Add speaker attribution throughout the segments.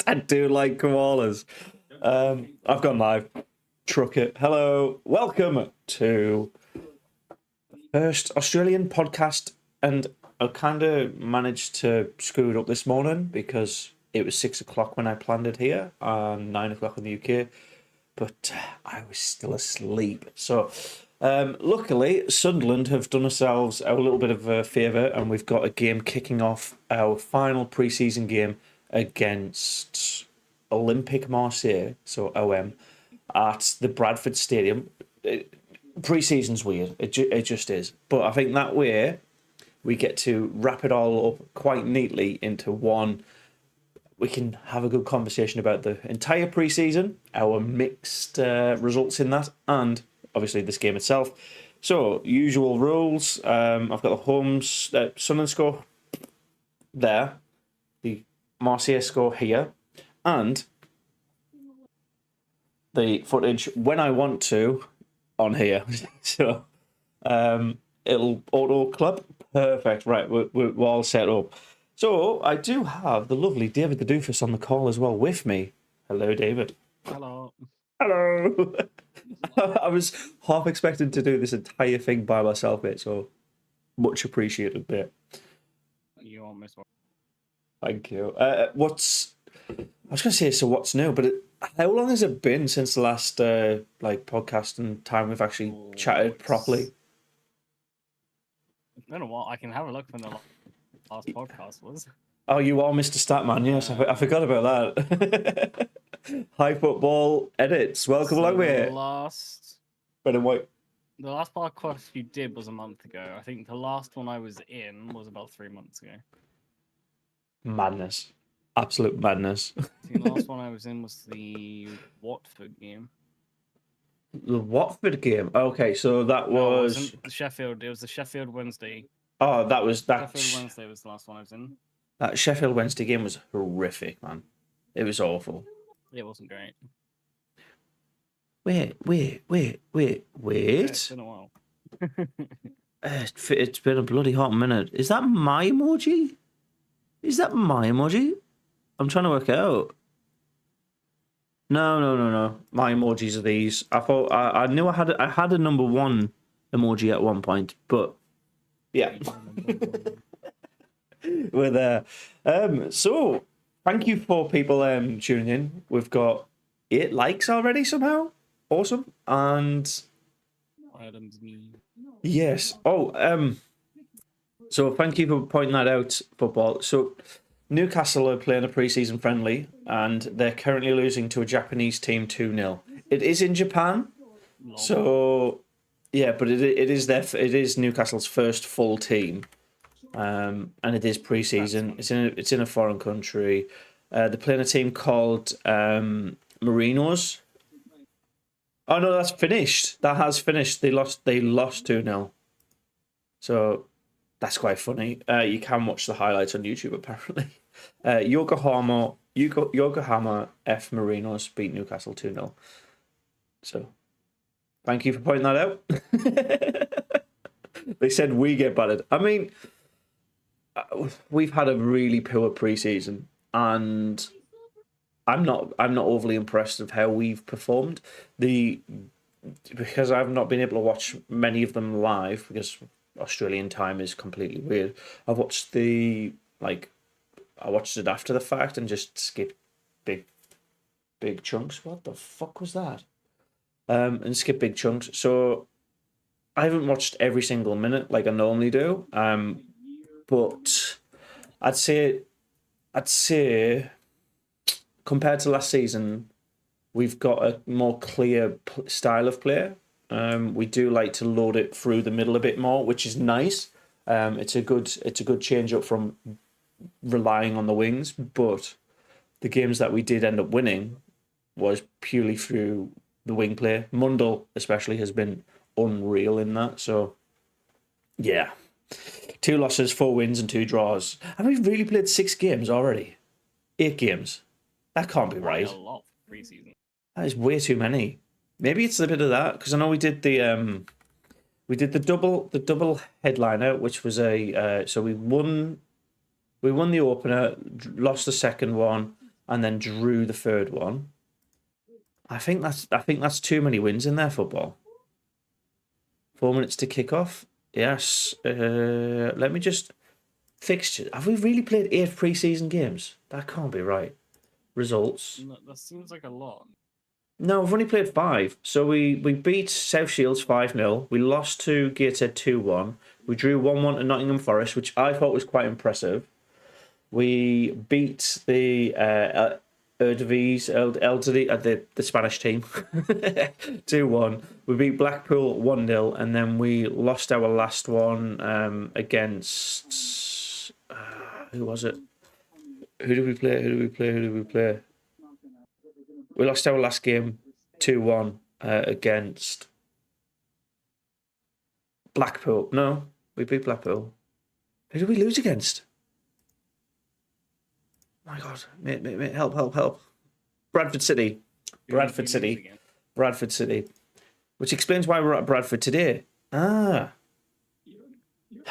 Speaker 1: I do like koalas. I've gone live. Truck it. Hello. Welcome to the first Australian podcast. And I kind of managed to screw it up this morning because it was 6 o'clock when I planned it here and 9 o'clock in the UK. But I was still asleep. So luckily, Sunderland have done ourselves a little bit of a favour, and we've got a game kicking off, our final pre-season game against Olympic Marseille, so OM, at the Bradford Stadium. Pre-season's weird. It just is. But I think that way we get to wrap it all up quite neatly into one. We can have a good conversation about the entire pre-season, our mixed results in that, and obviously this game itself. So, usual rules. I've got the home Sunderland score there, the Marseille score here, and the footage when I want to on here. So, it'll auto club. Perfect. Right, we're all set up. So, I do have the lovely David the Doofus on the call as well with me. Hello, David.
Speaker 2: Hello.
Speaker 1: Hello. I was half expecting to do this entire thing by myself, mate, so much appreciated, mate.
Speaker 2: You won't miss one.
Speaker 1: Thank you. I was going to say, so what's new, but how long has it been since the last podcast and time we've actually chatted properly?
Speaker 2: It's been a while. I can have a look when the last podcast was.
Speaker 1: Oh, you are Mr. Statman, yes. I forgot about that. High Football Edits. Welcome along, mate.
Speaker 2: The last podcast you did was a month ago. I think the last one I was in was about 3 months ago.
Speaker 1: Madness. Absolute madness.
Speaker 2: I think the last one I was in was the Watford game.
Speaker 1: The Watford game? Okay, so that was...
Speaker 2: No, it wasn't Sheffield. It was the Sheffield Wednesday.
Speaker 1: Oh, that was...
Speaker 2: Sheffield Wednesday was the last one I was in.
Speaker 1: That Sheffield Wednesday game was horrific, man. It was awful.
Speaker 2: It wasn't great.
Speaker 1: Wait.
Speaker 2: Yeah, it's been a while.
Speaker 1: It's been a bloody hot minute. Is that my emoji? I'm trying to work it out. No. My emojis are these. I thought I knew I had a number one emoji at one point, but yeah. We're there. So thank you for people tuning in. We've got 8 likes already somehow. Awesome. And yes. Oh, so thank you for pointing that out, football. So Newcastle are playing a pre-season friendly, and they're currently losing to a Japanese team 2-0. It is in Japan, so yeah, but it is Newcastle's first full team, and it is pre-season. It's in a foreign country. They're playing a team called Marinos. Oh no, that's finished. That has finished. They lost 2-0. So that's quite funny. You can watch the highlights on YouTube apparently. Yokohama F Marinos beat Newcastle 2-0. So thank you for pointing that out. They said we get battered. I mean, we've had a really poor pre-season, and I'm not overly impressed of how we've performed. Because I've not been able to watch many of them live because Australian time is completely weird. I watched it after the fact and just skipped big chunks. What the fuck was that? And skip big chunks. So I haven't watched every single minute like I normally do. But I'd say compared to last season, we've got a more clear style of play. We do like to load it through the middle a bit more, which is nice. It's a good change up from relying on the wings. But the games that we did end up winning was purely through the wing play. Mundell especially has been unreal in that. So yeah, 2 losses, 4 wins, and 2 draws. And we've really played 6 games already. 8 games. That can't be right.
Speaker 2: A lot for pre-season.
Speaker 1: That is way too many. Maybe it's a bit of that because I know we did the double headliner, which was so we won We won the opener, lost the second one, and then drew the third one. I think that's too many wins in their football. 4 minutes to kick off. Yes. Let me just fixture. Have we really played 8 pre-season games? That can't be right. Results.
Speaker 2: No, that seems like a lot.
Speaker 1: No, we've only played 5. So we beat South Shields 5-0. We lost to Gateshead 2-1. We drew 1-1 to Nottingham Forest, which I thought was quite impressive. We beat the Eredivisie, the Spanish team, 2-1. We beat Blackpool 1-0, and then we lost our last one against... who was it? Who did we play? We lost our last game 2-1 against Blackpool. No, we beat Blackpool. Who did we lose against? My God, mate, help. Bradford City. Which explains why we're at Bradford today. Ah.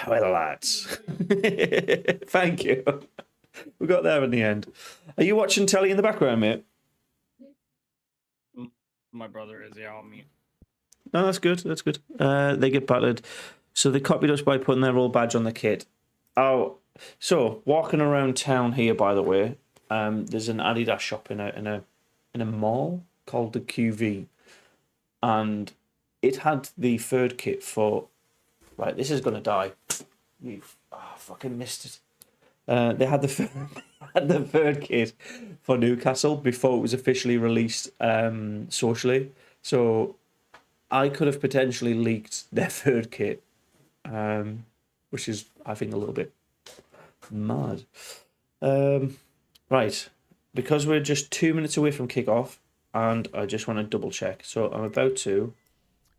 Speaker 1: Well, lads. Thank you. We got there in the end. Are you watching telly in the background, mate?
Speaker 2: My brother is, yeah, on mute.
Speaker 1: No, that's good. They get battered. So they copied us by putting their old badge on the kit. Oh, so walking around town here, by the way, there's an Adidas shop in a mall called the QV, and it had the third kit for. Right, this is gonna die. You fucking missed it. They had the third kit for Newcastle before it was officially released socially. So I could have potentially leaked their third kit, which is, I think, a little bit mad. Right, because we're just 2 minutes away from kickoff, and I just want to double check. So I'm about to.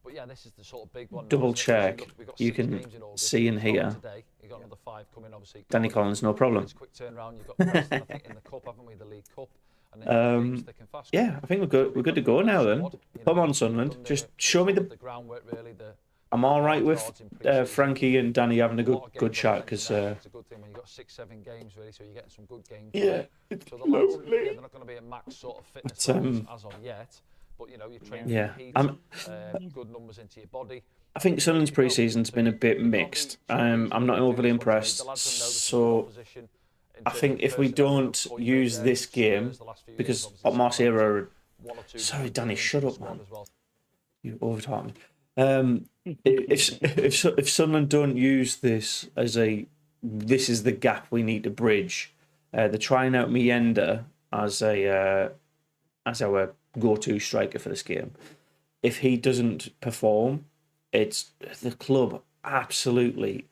Speaker 3: But yeah, this is the sort of big one.
Speaker 1: Double check. You can see in here. Danny Collins, no problem.
Speaker 3: Quick turnaround. You've got Preston, I think, in the cup, haven't we? The League Cup. And
Speaker 1: yeah, I think we're good to go now. Then come on, Sunderland. Just show me the groundwork. Really, I'm all right with Frankie and Danny having a good chat because. It's a good thing when you've got 6-7 games really, so you're getting some good games. Yeah, so the lads, they're not going to be at max sort of fitness as of yet. But you know, you're training good numbers into your body. I think Sunderland's pre-season's been a bit mixed. I'm not overly impressed. So I think if we don't use this game, because Marseille are... Sorry, Danny, shut up, man. You overtalk me. If Sunderland don't use this as this is the gap we need to bridge, they're trying out Mienda as our go-to striker for this game. If he doesn't perform, it's the club absolutely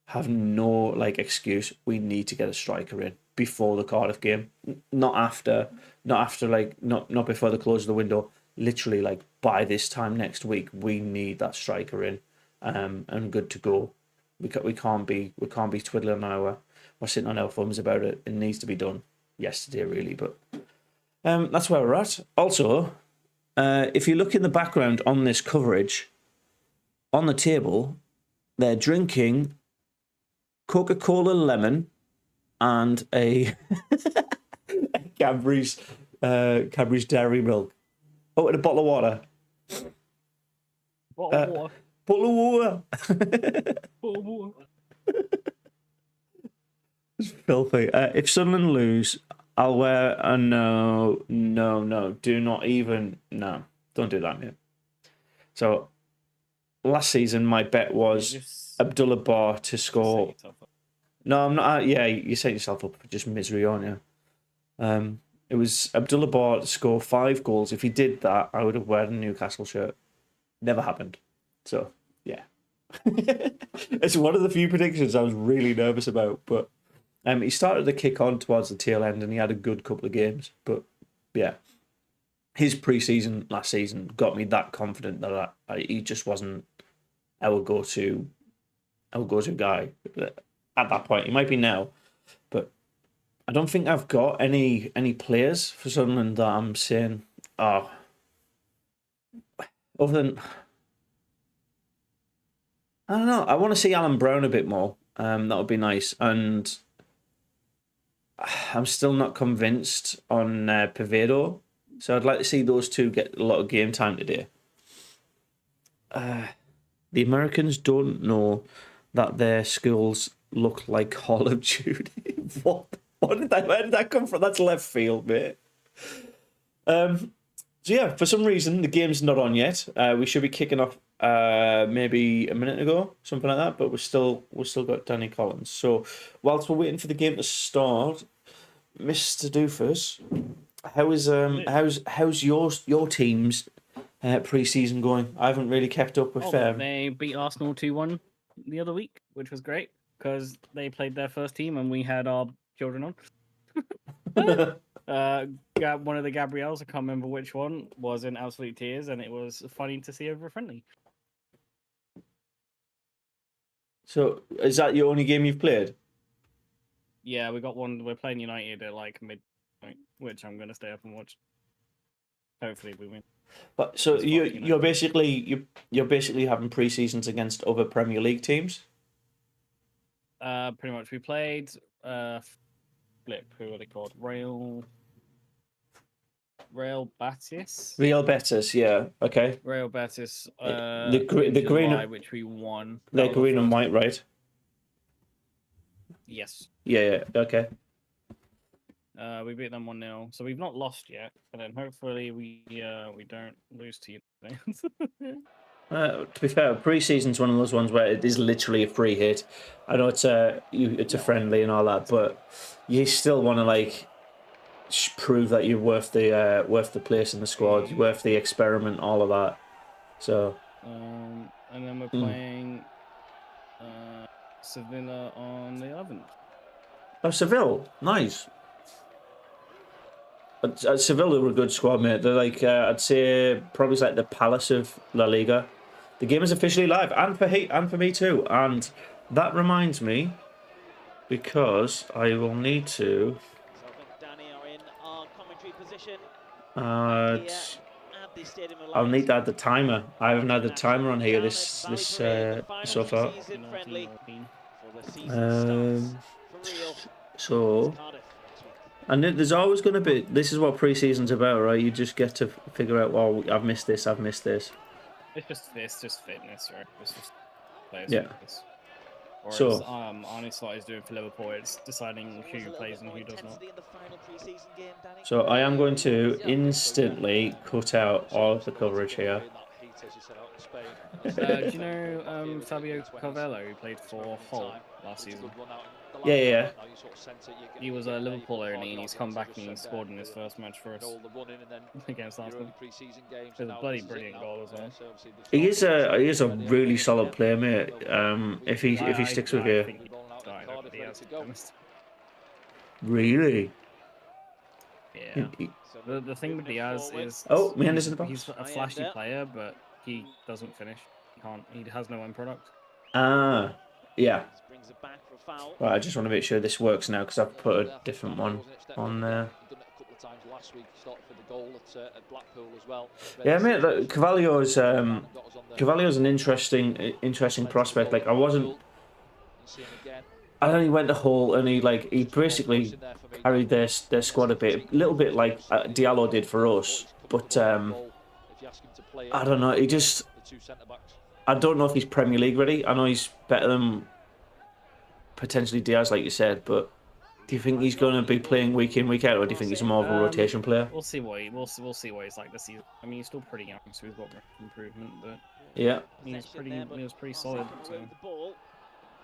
Speaker 1: have no excuse. We need to get a striker in before the Cardiff game, not before the close of the window. Literally, by this time next week, we need that striker in, and good to go. We can't be twiddling we're sitting on our thumbs about it. It needs to be done yesterday, really, but. That's where we're at. Also, if you look in the background on this coverage, on the table, they're drinking Coca-Cola lemon and a Cadbury's dairy milk. Oh, and a bottle of water. Bottle of water. It's filthy. If Sunderland lose, I'll wear a no, do not even, no, don't do that, mate. So, last season, my bet was Abdullah Bar to score. No, I'm not, yeah, you set yourself up for just misery, aren't you? It was Abdullah Bar to score 5 goals. If he did that, I would have worn a Newcastle shirt. Never happened. So, yeah. It's one of the few predictions I was really nervous about, but he started the kick on towards the tail end and he had a good couple of games. But, yeah, his pre-season last season got me that confident that he just wasn't our go-to guy at that point. He might be now, but I don't think I've got any players for Sunderland that I'm saying, other than, I don't know, I want to see Alan Brown a bit more. That would be nice. And I'm still not convinced on Pavedo, so I'd like to see those two get a lot of game time today. The Americans don't know that their schools look like Call of Duty. What? Where did that come from? That's left field, mate. So yeah, for some reason the game's not on yet. We should be kicking off maybe a minute ago, something like that. But we've still got Danny Collins. So whilst we're waiting for the game to start, Mr. Doofus, how's your team's pre-season going? I haven't really kept up with.
Speaker 2: They beat Arsenal 2-1 the other week, which was great because they played their first team and we had our children on. One of the Gabriels, I can't remember which one, was in absolute tears, and it was funny to see over a friendly.
Speaker 1: So, is that your only game you've played?
Speaker 2: Yeah, we got one. We're playing United at like midnight, which I'm going to stay up and watch. Hopefully, we win.
Speaker 1: But so you're basically having pre-seasons against other Premier League teams.
Speaker 2: Pretty much. We played who are they called? Real Betis.
Speaker 1: Real Betis, yeah. Okay.
Speaker 2: Real Betis.
Speaker 1: The green,
Speaker 2: July, which we won.
Speaker 1: They're green and white, right?
Speaker 2: Yes.
Speaker 1: Yeah. Okay.
Speaker 2: We beat them 1-0, so we've not lost yet. And then hopefully we don't lose to you.
Speaker 1: To be fair, pre-season's one of those ones where it is literally a free hit. I know it's a friendly and all that, but you still want to like prove that you're worth the place in the squad, you're worth the experiment, all of that. So.
Speaker 2: And then we're playing Sevilla on the 11th.
Speaker 1: Oh, Seville, nice. Sevilla were a good squad, mate. They're like I'd say probably like the Palace of La Liga. The game is officially live, and for me too. And that reminds me, because I will need to. I'll need to add the timer. I haven't had the timer on here this so far. So. And there's always going to be. This is what pre-season's about, right? You just get to figure out. Well, I've missed this.
Speaker 2: It's just fitness, right? It's just players.
Speaker 1: Yeah.
Speaker 2: Or
Speaker 1: so,
Speaker 2: as Arne Slot is doing for Liverpool, it's deciding who plays and who does not.
Speaker 1: So I am going to instantly cut out all of the coverage here.
Speaker 2: Do you know Fabio Carvalho, who played for Hull last season?
Speaker 1: Yeah.
Speaker 2: He was a Liverpool only, and he's come back and he scored in his first match for us against Arsenal. It was a bloody brilliant goal as well.
Speaker 1: He is a really solid player, mate. If he sticks with you. Really?
Speaker 2: Yeah. The thing with Diaz is he's a flashy player, but he doesn't finish. He has no end product.
Speaker 1: Yeah. Right, I just want to make sure this works now because I've put a different one on there. Yeah, mate. Look, Carvalho's an interesting prospect. Like I only went to Hull and he basically carried their squad a little bit like Diallo did for us. But I don't know. I don't know if he's Premier League ready. I know he's better than potentially Diaz, like you said, but do you think he's going to be playing week in, week out, or do you think he's more of a rotation player?
Speaker 2: We'll see what he's like this season. I mean, he's still pretty young, so he's got improvement, but
Speaker 1: yeah,
Speaker 2: he was pretty solid. So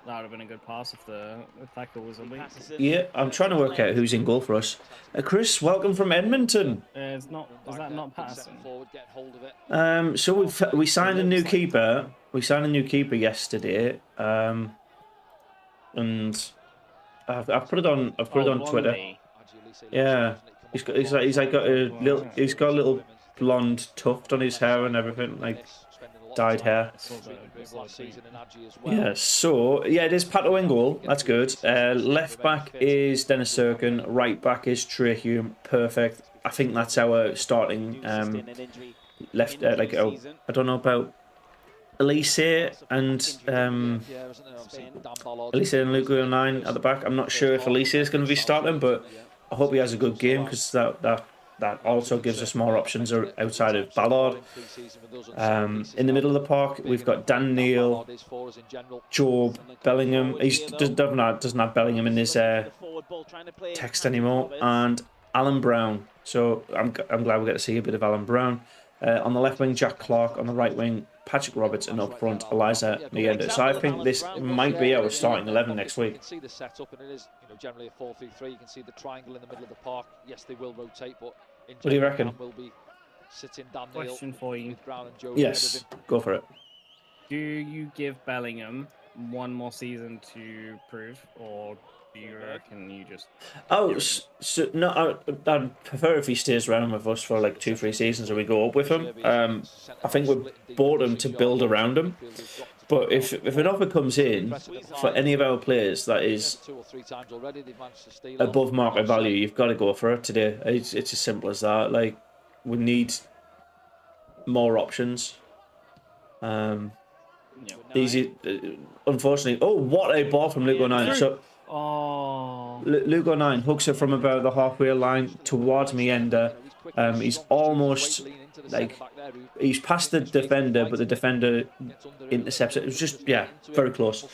Speaker 2: that would have been a good pass if the tackle was elite.
Speaker 1: Yeah, I'm trying to work out who's in goal for us. Chris, welcome from Edmonton.
Speaker 2: Is that not Patterson?
Speaker 1: So we signed a new keeper. We signed a new keeper yesterday. And I've put it on. I've put it on Twitter. Yeah, he's got a little blonde tuft on his hair and everything, like dyed hair. Yeah, so yeah, it is Pato in goal. That's good. Left back is Dennis Serkin. Right back is Trey Hume. Perfect. I think that's our starting left. I don't know about Elise and Elise and Luke 9 at the back. I'm not sure if Elise is going to be starting, but I hope he has a good game because that also gives us more options outside of Ballard. In the middle of the park, we've got Dan Neil, Job, Bellingham. He doesn't have Bellingham in his text anymore, and Alan Brown. So I'm glad we get to see a bit of Alan Brown. On the left wing, Jack Clark. On the right wing, Patrick Roberts, and up front, Eliza Mienda. So I think this might be our starting 11 next week.
Speaker 3: You can see the setup, and it is, you know, generally a 4-3-3. You can see the triangle in the middle of the park. Yes, they will rotate, but in
Speaker 1: what do you reckon?
Speaker 3: Will be sitting Dan
Speaker 2: Question for you.
Speaker 1: Yes, go for it.
Speaker 2: Do you give Bellingham one more season to prove, or do you reckon you just...
Speaker 1: Oh, so no, I'd prefer if he stays around with us for like 2-3 seasons and we go up with him. I think we bought him to build around him. But if an offer comes in for any of our players that is above market value, you've got to go for it today. It's as simple as that. Like, we need more options. Easy. Unfortunately, oh, what a ball from Luke 09. So, Luke 09 hooks it from about the halfway line towards Mienda. He's almost like he's past the defender, but the defender intercepts it. It was just very close.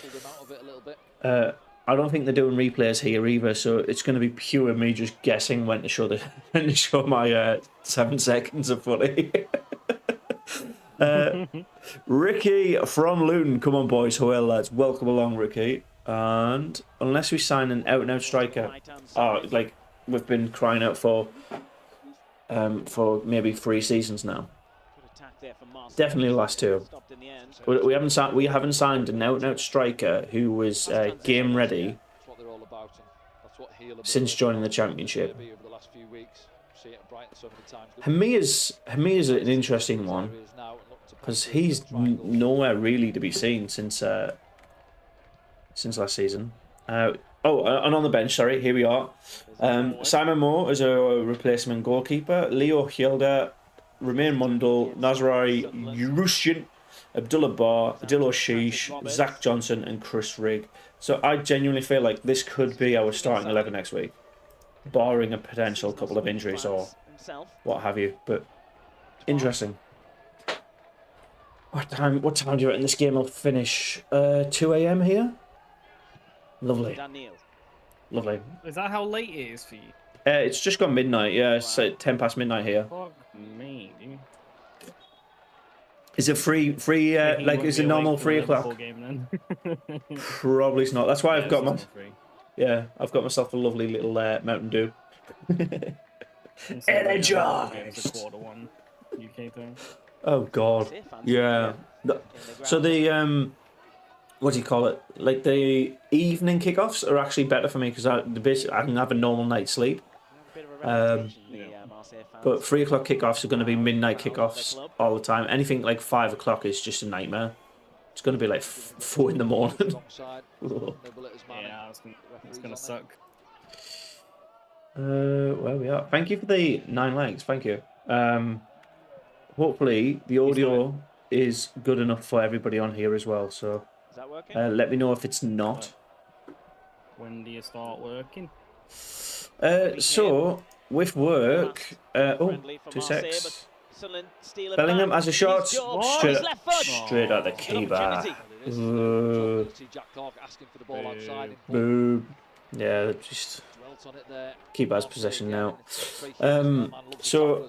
Speaker 1: I don't think they're doing replays here either, so it's going to be pure me just guessing when to show my 7 seconds of footy. Ricky from Luton, come on boys, hello lads, welcome along Ricky. And unless we sign an out-and-out striker, like we've been crying out for maybe 3 seasons now. Definitely the last 2. We haven't signed an out-and-out striker who was game ready since joining the Championship. Hamia's an interesting one because he's nowhere really to be seen since last season. And on the bench, sorry, here we are. Simon Moore as a replacement goalkeeper. Leo Hilda, Romain Mundell, Nazari Urushin, Abdullah Barr, Adil Oshish, Zach Johnson, and Chris Rigg. So I genuinely feel like this could be our starting 11 next week, barring a potential couple of injuries or what have you. But interesting. What time do you reckon this game will finish? 2 AM here? Lovely. Lovely.
Speaker 2: Is that how late it is for you?
Speaker 1: It's just gone midnight, yeah. It's 10 past midnight here.
Speaker 2: Fuck me, dude.
Speaker 1: Is it free like, is it normal 3 o'clock? Probably it's not. That's why I've got I've got myself a lovely little Mountain Dew. Energized!
Speaker 2: Quarter 1 UK thing.
Speaker 1: Oh, God. Yeah. So the... what do you call it? Like the evening kickoffs are actually better for me because I can have a normal night's sleep. But 3 o'clock kickoffs are going to be midnight kickoffs all the time. Anything like 5 o'clock is just a nightmare. It's going to be like 4 in the morning.
Speaker 2: Yeah, it's going to suck.
Speaker 1: Where we are. Thank you for the 9 likes. Thank you. Hopefully the audio is good enough for everybody on here as well. So. Let me know if it's not.
Speaker 2: When do you start working?
Speaker 1: So, with work... 2 secs. Bellingham has a shot. Straight at the keeper. Boo. Yeah, just... Keeper's possession now. So,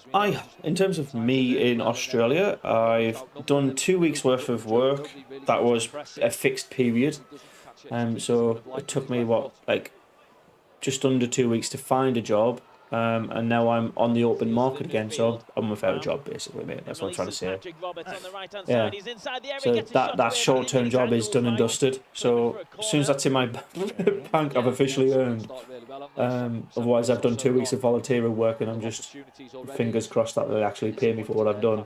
Speaker 1: in terms of me in Australia, I've done 2 weeks worth of work. That was a fixed period. So it took me just under 2 weeks to find a job. And now I'm on the open market again, so I'm without a job basically, mate. That's what I'm trying to say. Yeah. So that short-term job is done and dusted. So as soon as that's in my bank, I've officially earned. Otherwise, I've done 2 weeks of volunteer work, and I'm just fingers crossed that they actually pay me for what I've done.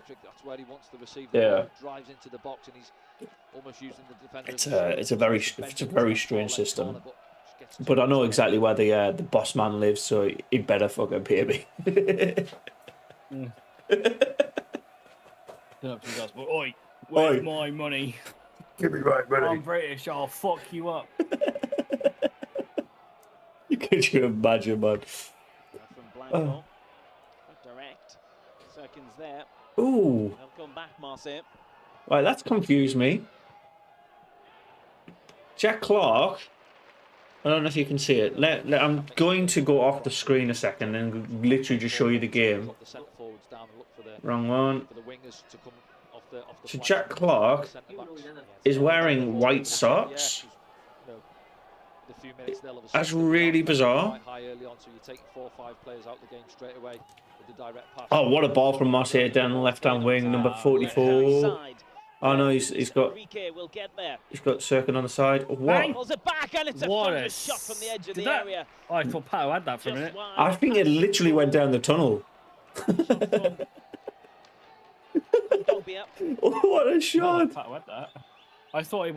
Speaker 1: Yeah. It's a very strange system. But I know exactly where the boss man lives, so he better fucking pay me.
Speaker 2: Oi, Where's my money?
Speaker 1: Give me my money.
Speaker 2: I'm British. I'll fuck you up.
Speaker 1: Could you imagine, man?
Speaker 4: From Blanco. Direct. Seconds there.
Speaker 1: Ooh.
Speaker 4: They'll come back, Marseille.
Speaker 1: Right, that's confused me. Jack Clark. I don't know if you can see it. I'm going to go off the screen a second and literally just show you the game. Wrong one. So Jack Clark is wearing white socks. That's really bizarre. Oh, what a ball from Marseille down the left-hand wing, number 44. Oh no, he's got Cirkin on the side. What?
Speaker 2: What a shot from the edge of the area. Oh, I thought Pato had that for a minute.
Speaker 1: I think it literally went down the tunnel. What a shot!
Speaker 2: Pato had that. I thought it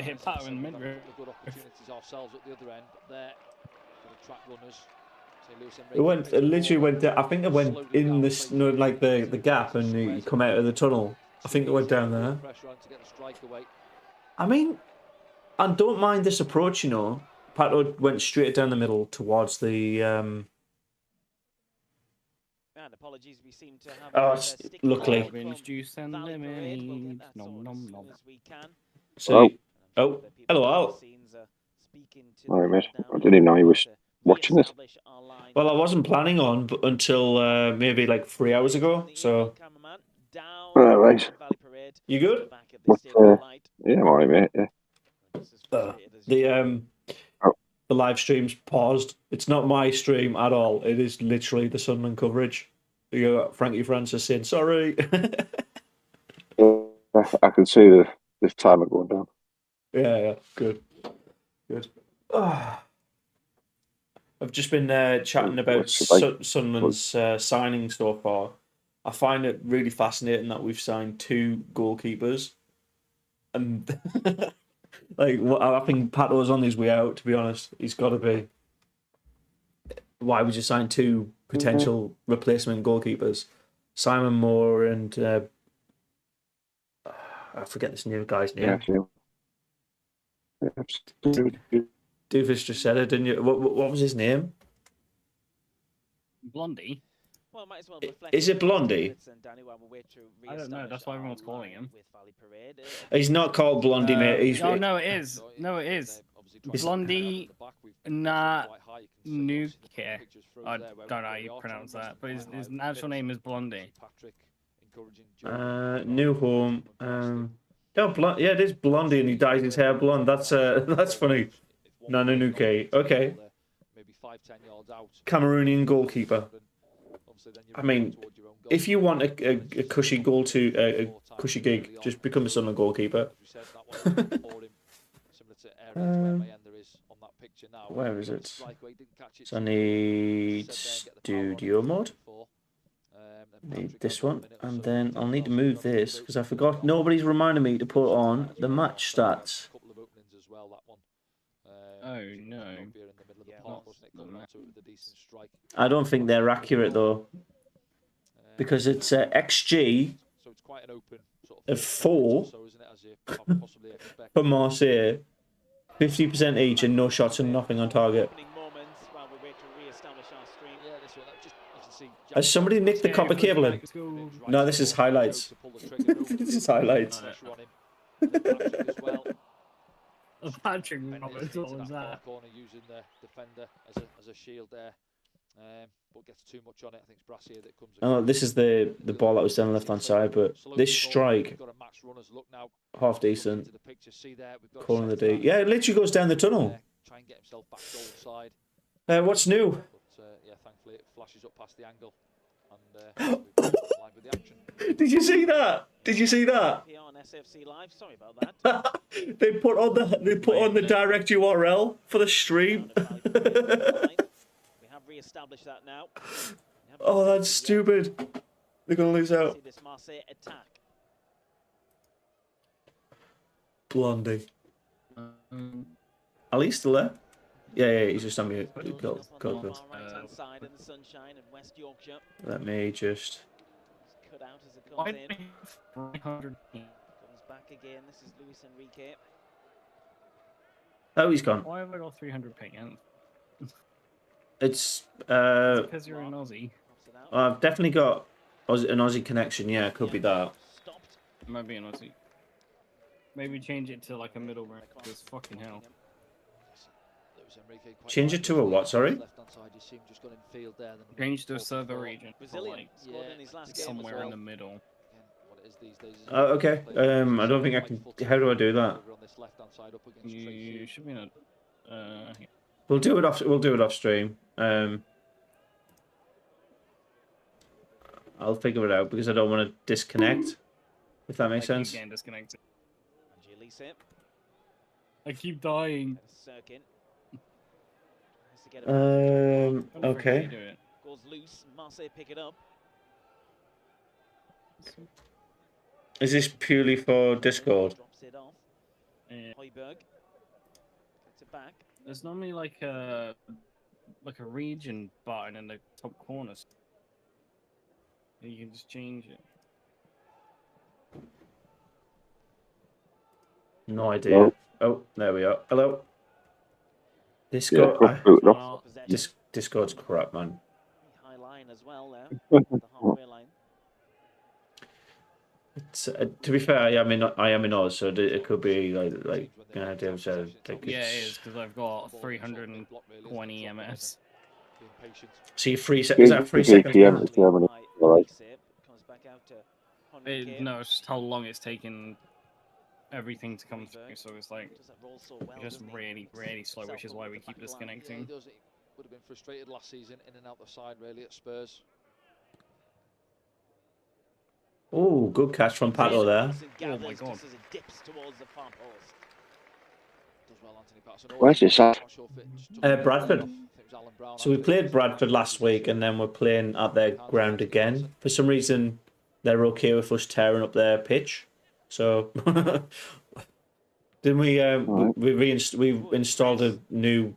Speaker 2: hit Pato in the mid.
Speaker 1: It literally went down. I think it went in this, like the gap, and you come out of the tunnel. I think it went down there. I mean, I don't mind this approach, you know. Pato went straight down the middle towards the.
Speaker 4: And apologies, we seem to have
Speaker 1: luckily.
Speaker 2: Juice and lemonade. Nom nom nom.
Speaker 1: So, oh, hello, Al.
Speaker 5: Alright, mate. I didn't even know he was watching it.
Speaker 1: Well, I wasn't planning on until maybe like 3 hours ago. So.
Speaker 5: Right.
Speaker 1: You good?
Speaker 5: Yeah, I'm alright, mate. Yeah.
Speaker 1: The live stream's paused. It's not my stream at all. It is literally the Sunderland coverage. You got Frankie Francis saying sorry.
Speaker 5: I can see the timer going down.
Speaker 1: Yeah, good. I've just been chatting about Sunderland's signing so far. I find it really fascinating that we've signed 2 goalkeepers, and like I think Pato's on his way out. To be honest, he's got to be. Why would you sign 2 potential replacement goalkeepers? Simon Moore and I forget this new guy's name. Doofus just said it, didn't you? What was his name?
Speaker 2: Blondie.
Speaker 4: Well, might as well
Speaker 1: is it Blondie?
Speaker 2: I don't know. That's why everyone's calling him.
Speaker 1: He's not called Blondie, mate.
Speaker 2: Oh no, it is. No, it is. Blondie Nuke. I don't know how you pronounce that, but his actual name is Blondie.
Speaker 1: New home. Yeah, it is Blondie, and he dyes his hair blonde. That's funny. Nana Nuke. Okay. Cameroonian goalkeeper. I mean, if you want a cushy a cushy gig, just become a Sunderland goalkeeper. Where is it? So I need studio mode. Need this one, and then I'll need to move this because I forgot. Nobody's reminded me to put on the match stats.
Speaker 2: Oh no.
Speaker 1: I don't think they're accurate though, because it's XG of 4 for Marseille, 50% each, and no shots and nothing on target. Has somebody nicked the copper cabling? No, this is highlights. This is highlights.
Speaker 2: Patrick Roberts, what was that?
Speaker 3: Using the defender as a shield there, but gets too much on it. I think it's Brassier that comes.
Speaker 1: Oh, this is the ball that was down the left hand side, but this strike, half decent. Calling the D. Yeah, it literally goes down the tunnel.
Speaker 3: Try and get himself back goal side.
Speaker 1: What's new?
Speaker 3: But yeah, thankfully it flashes up past the angle and line with the action.
Speaker 1: Did you see that? Did you see that?
Speaker 4: SFC Live. Sorry about that.
Speaker 1: They put on the direct URL for the stream.
Speaker 4: We have re-established that now.
Speaker 1: Oh, that's stupid. They're gonna lose out.
Speaker 4: This Marseille attack.
Speaker 1: Blondie. Ali still there? Yeah, he's just on mute. Go.
Speaker 4: Right-hand side in the sunshine in West Yorkshire.
Speaker 1: Let me just.
Speaker 4: Cut out as it comes in. Back again. This is Luis Enrique.
Speaker 1: Oh, he's gone.
Speaker 2: Why have I got 300 ping?
Speaker 1: It's
Speaker 2: because you're an Aussie.
Speaker 1: I've definitely got an Aussie connection. Yeah, it could be that.
Speaker 2: It might be an Aussie. Maybe change it to like a middle range. Because fucking hell.
Speaker 1: Change it to a what? Sorry.
Speaker 2: Change to a server region.
Speaker 4: Brazilian scored in his last game
Speaker 2: somewhere in the middle.
Speaker 1: Okay. I don't think I can. How do I do that?
Speaker 2: You should be in a.
Speaker 1: We'll do it off. We'll do it off stream. I'll figure it out because I don't want to disconnect. If that makes sense.
Speaker 2: Getting disconnected. I keep dying.
Speaker 1: Okay.
Speaker 4: Goes loose. Marseille pick it up.
Speaker 1: Is this purely for Discord?
Speaker 4: Drops it off. Højbjerg gets it back.
Speaker 2: There's normally like a region button in the top corners. You can just change it.
Speaker 1: No idea. Hello? Oh, there we are. Hello. Discord. Discord's crap, man.
Speaker 4: High line as well there. The halfway line.
Speaker 1: It's, to be fair, I am in Oz, so it could be like Dave said.
Speaker 2: Yeah, it is because I've got 320 ms.
Speaker 1: So you free is that 3 seconds?
Speaker 2: No, it's just how long it's taken everything to come through. So it's like just really, really slow, which is why we keep disconnecting.
Speaker 3: Would have been frustrated last season in and out the side really at Spurs.
Speaker 1: Oh, good catch from Pato there.
Speaker 2: Oh my god.
Speaker 5: Where's this at?
Speaker 1: Bradford. So we played Bradford last week, and then we're playing at their ground again. For some reason, they're okay with us tearing up their pitch. So, didn't we? We installed a new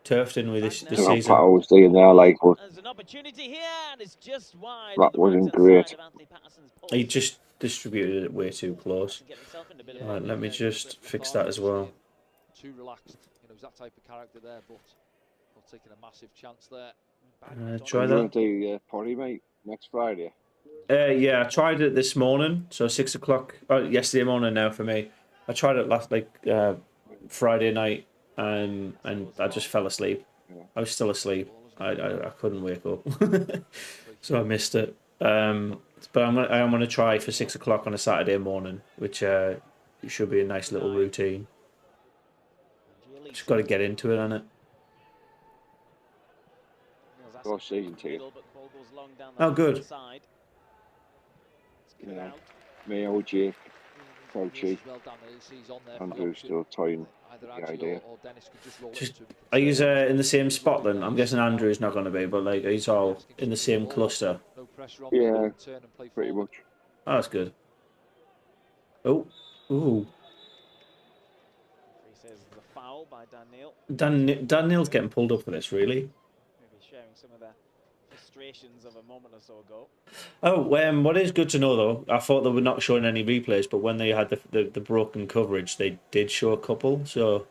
Speaker 1: turf, didn't we, this season?
Speaker 5: I was saying there, like,
Speaker 4: there's an opportunity here, and it's just wide.
Speaker 5: That wasn't great.
Speaker 1: He just distributed it way too close. Right, let me just fix that as well.
Speaker 3: Too relaxed, he's that type of character there, but not taking a massive chance there.
Speaker 1: Try that.
Speaker 5: You want to do potty, mate, next Friday?
Speaker 1: Yeah, I tried it this morning, so 6 o'clock. Oh, yesterday morning now for me. I tried it last Friday night. And I just fell asleep. I was still asleep. I couldn't wake up, so I missed it. But I'm gonna try for 6 o'clock on a Saturday morning, which should be a nice little routine. Just got to get into it, innit?
Speaker 5: Season ticket.
Speaker 1: Oh, good.
Speaker 5: Yeah, me, OG, Fauci, Andrew's still toying. The idea.
Speaker 1: Are you in the same spot then? I'm guessing Andrew's not going to be, but like he's all in the same cluster.
Speaker 5: Yeah, pretty much.
Speaker 1: Oh, that's good. Oh, ooh. Daniel's getting pulled up for this, really.
Speaker 4: Maybe sharing some of the frustrations of a moment or so ago.
Speaker 1: Oh, what is good to know though, I thought they were not showing any replays, but when they had the broken coverage, they did show a couple, so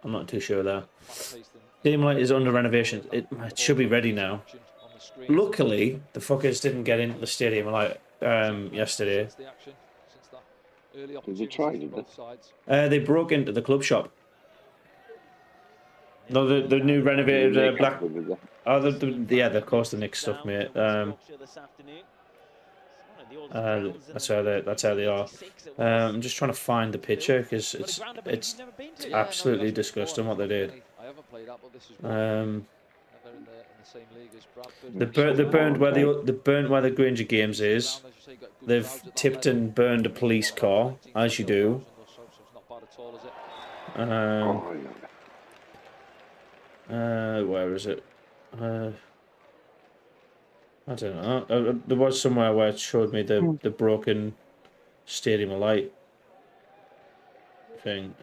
Speaker 1: I'm not too sure there. Stadium light is under renovation. It should be ready now. Luckily, the fuckers didn't get into the stadium like yesterday.
Speaker 5: Did they try, did they?
Speaker 1: They broke into the club shop. No, the new renovated black. Oh, yeah, of course the Knicks stuff, mate. That's how they are. I'm just trying to find the picture because it's absolutely disgusting what they did. The burned where the Granger Games is. They've tipped and burned a police car, as you do. Where is it? I don't know. There was somewhere where it showed me the broken stadium light thing.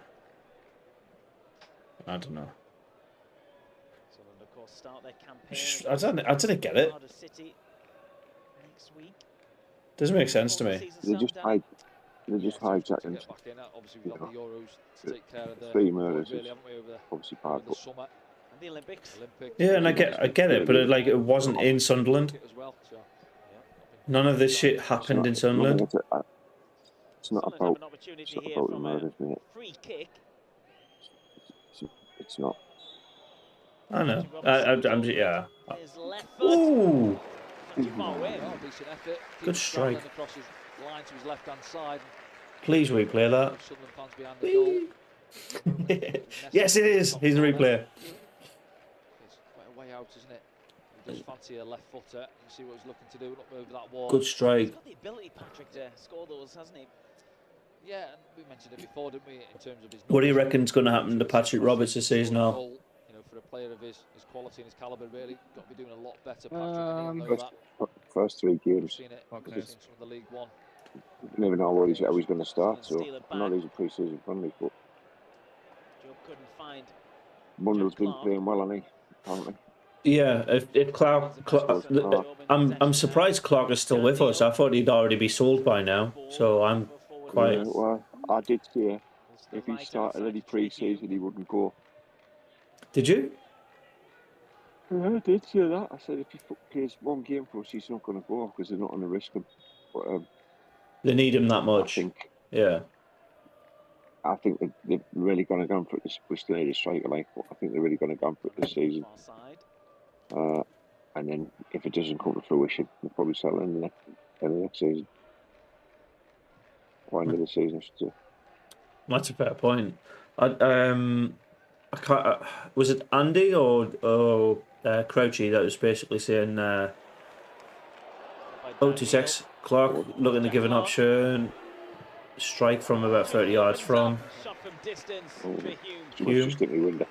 Speaker 1: I don't know. I didn't get it. Doesn't make sense to me.
Speaker 5: They're just hijacking.
Speaker 3: Obviously, we've got the Euros to take care of the
Speaker 5: 3 murders.
Speaker 3: really, haven't we, over
Speaker 5: Obviously, part
Speaker 3: the summer.
Speaker 4: And the Olympics.
Speaker 1: Yeah, and I get it, but it wasn't in Sunderland.
Speaker 3: As well, so,
Speaker 1: None of this shit happened in Sunderland.
Speaker 5: It's not about the murders, mate.
Speaker 4: Free kick.
Speaker 5: It's not.
Speaker 1: I know. I'm yeah.
Speaker 4: His left foot.
Speaker 1: Ooh.
Speaker 4: Not too far away.
Speaker 3: well, decent effort.
Speaker 1: Good strike.
Speaker 3: Across his line to his left-hand side.
Speaker 1: Please replay that.
Speaker 3: Sunderland fans behind the goal.
Speaker 1: Yes, it is. He's a replay.
Speaker 3: It's quite a way out, isn't it? He does fancy a left footer. You can see what he's looking to do up over that wall.
Speaker 1: Good strike.
Speaker 4: He's got the ability, Patrick, to score those, hasn't he?
Speaker 3: Yeah, and we mentioned it before, didn't we? In terms of his.
Speaker 1: What do you reckon's going to happen to Patrick Roberts this season now?
Speaker 3: You know, for a player of his quality and his calibre, really got to be doing a lot better. Patrick,
Speaker 5: first 3 games.
Speaker 3: Seen it from the League One.
Speaker 5: You never know how he's going to start. So I know these are pre-season friendly, but
Speaker 4: Job couldn't find.
Speaker 5: Mundell's been playing well, hasn't he? Apparently.
Speaker 1: Yeah, if Clark I'm surprised Clark is still with us. I thought he'd already be sold by now. So I'm quite.
Speaker 5: Yeah, well, I did say if he started any pre-season, he wouldn't go.
Speaker 1: Did you?
Speaker 5: Yeah, I did say that. I said if he plays 1 game for us, he's not going to go because they're not going to risk him. But
Speaker 1: they need him that much.
Speaker 5: I think they're really going to go for it. We still need a striker, I think they're really going to go for it this season. And then if it doesn't come to fruition, they'll probably sell it in the next season. Or end of the season, I should say.
Speaker 1: That's a fair point. I can't. Was it Andy or Crouchy that was basically saying 026 Clark looking to give an option, strike from about 30 yards from.
Speaker 5: Hume. Just in the window.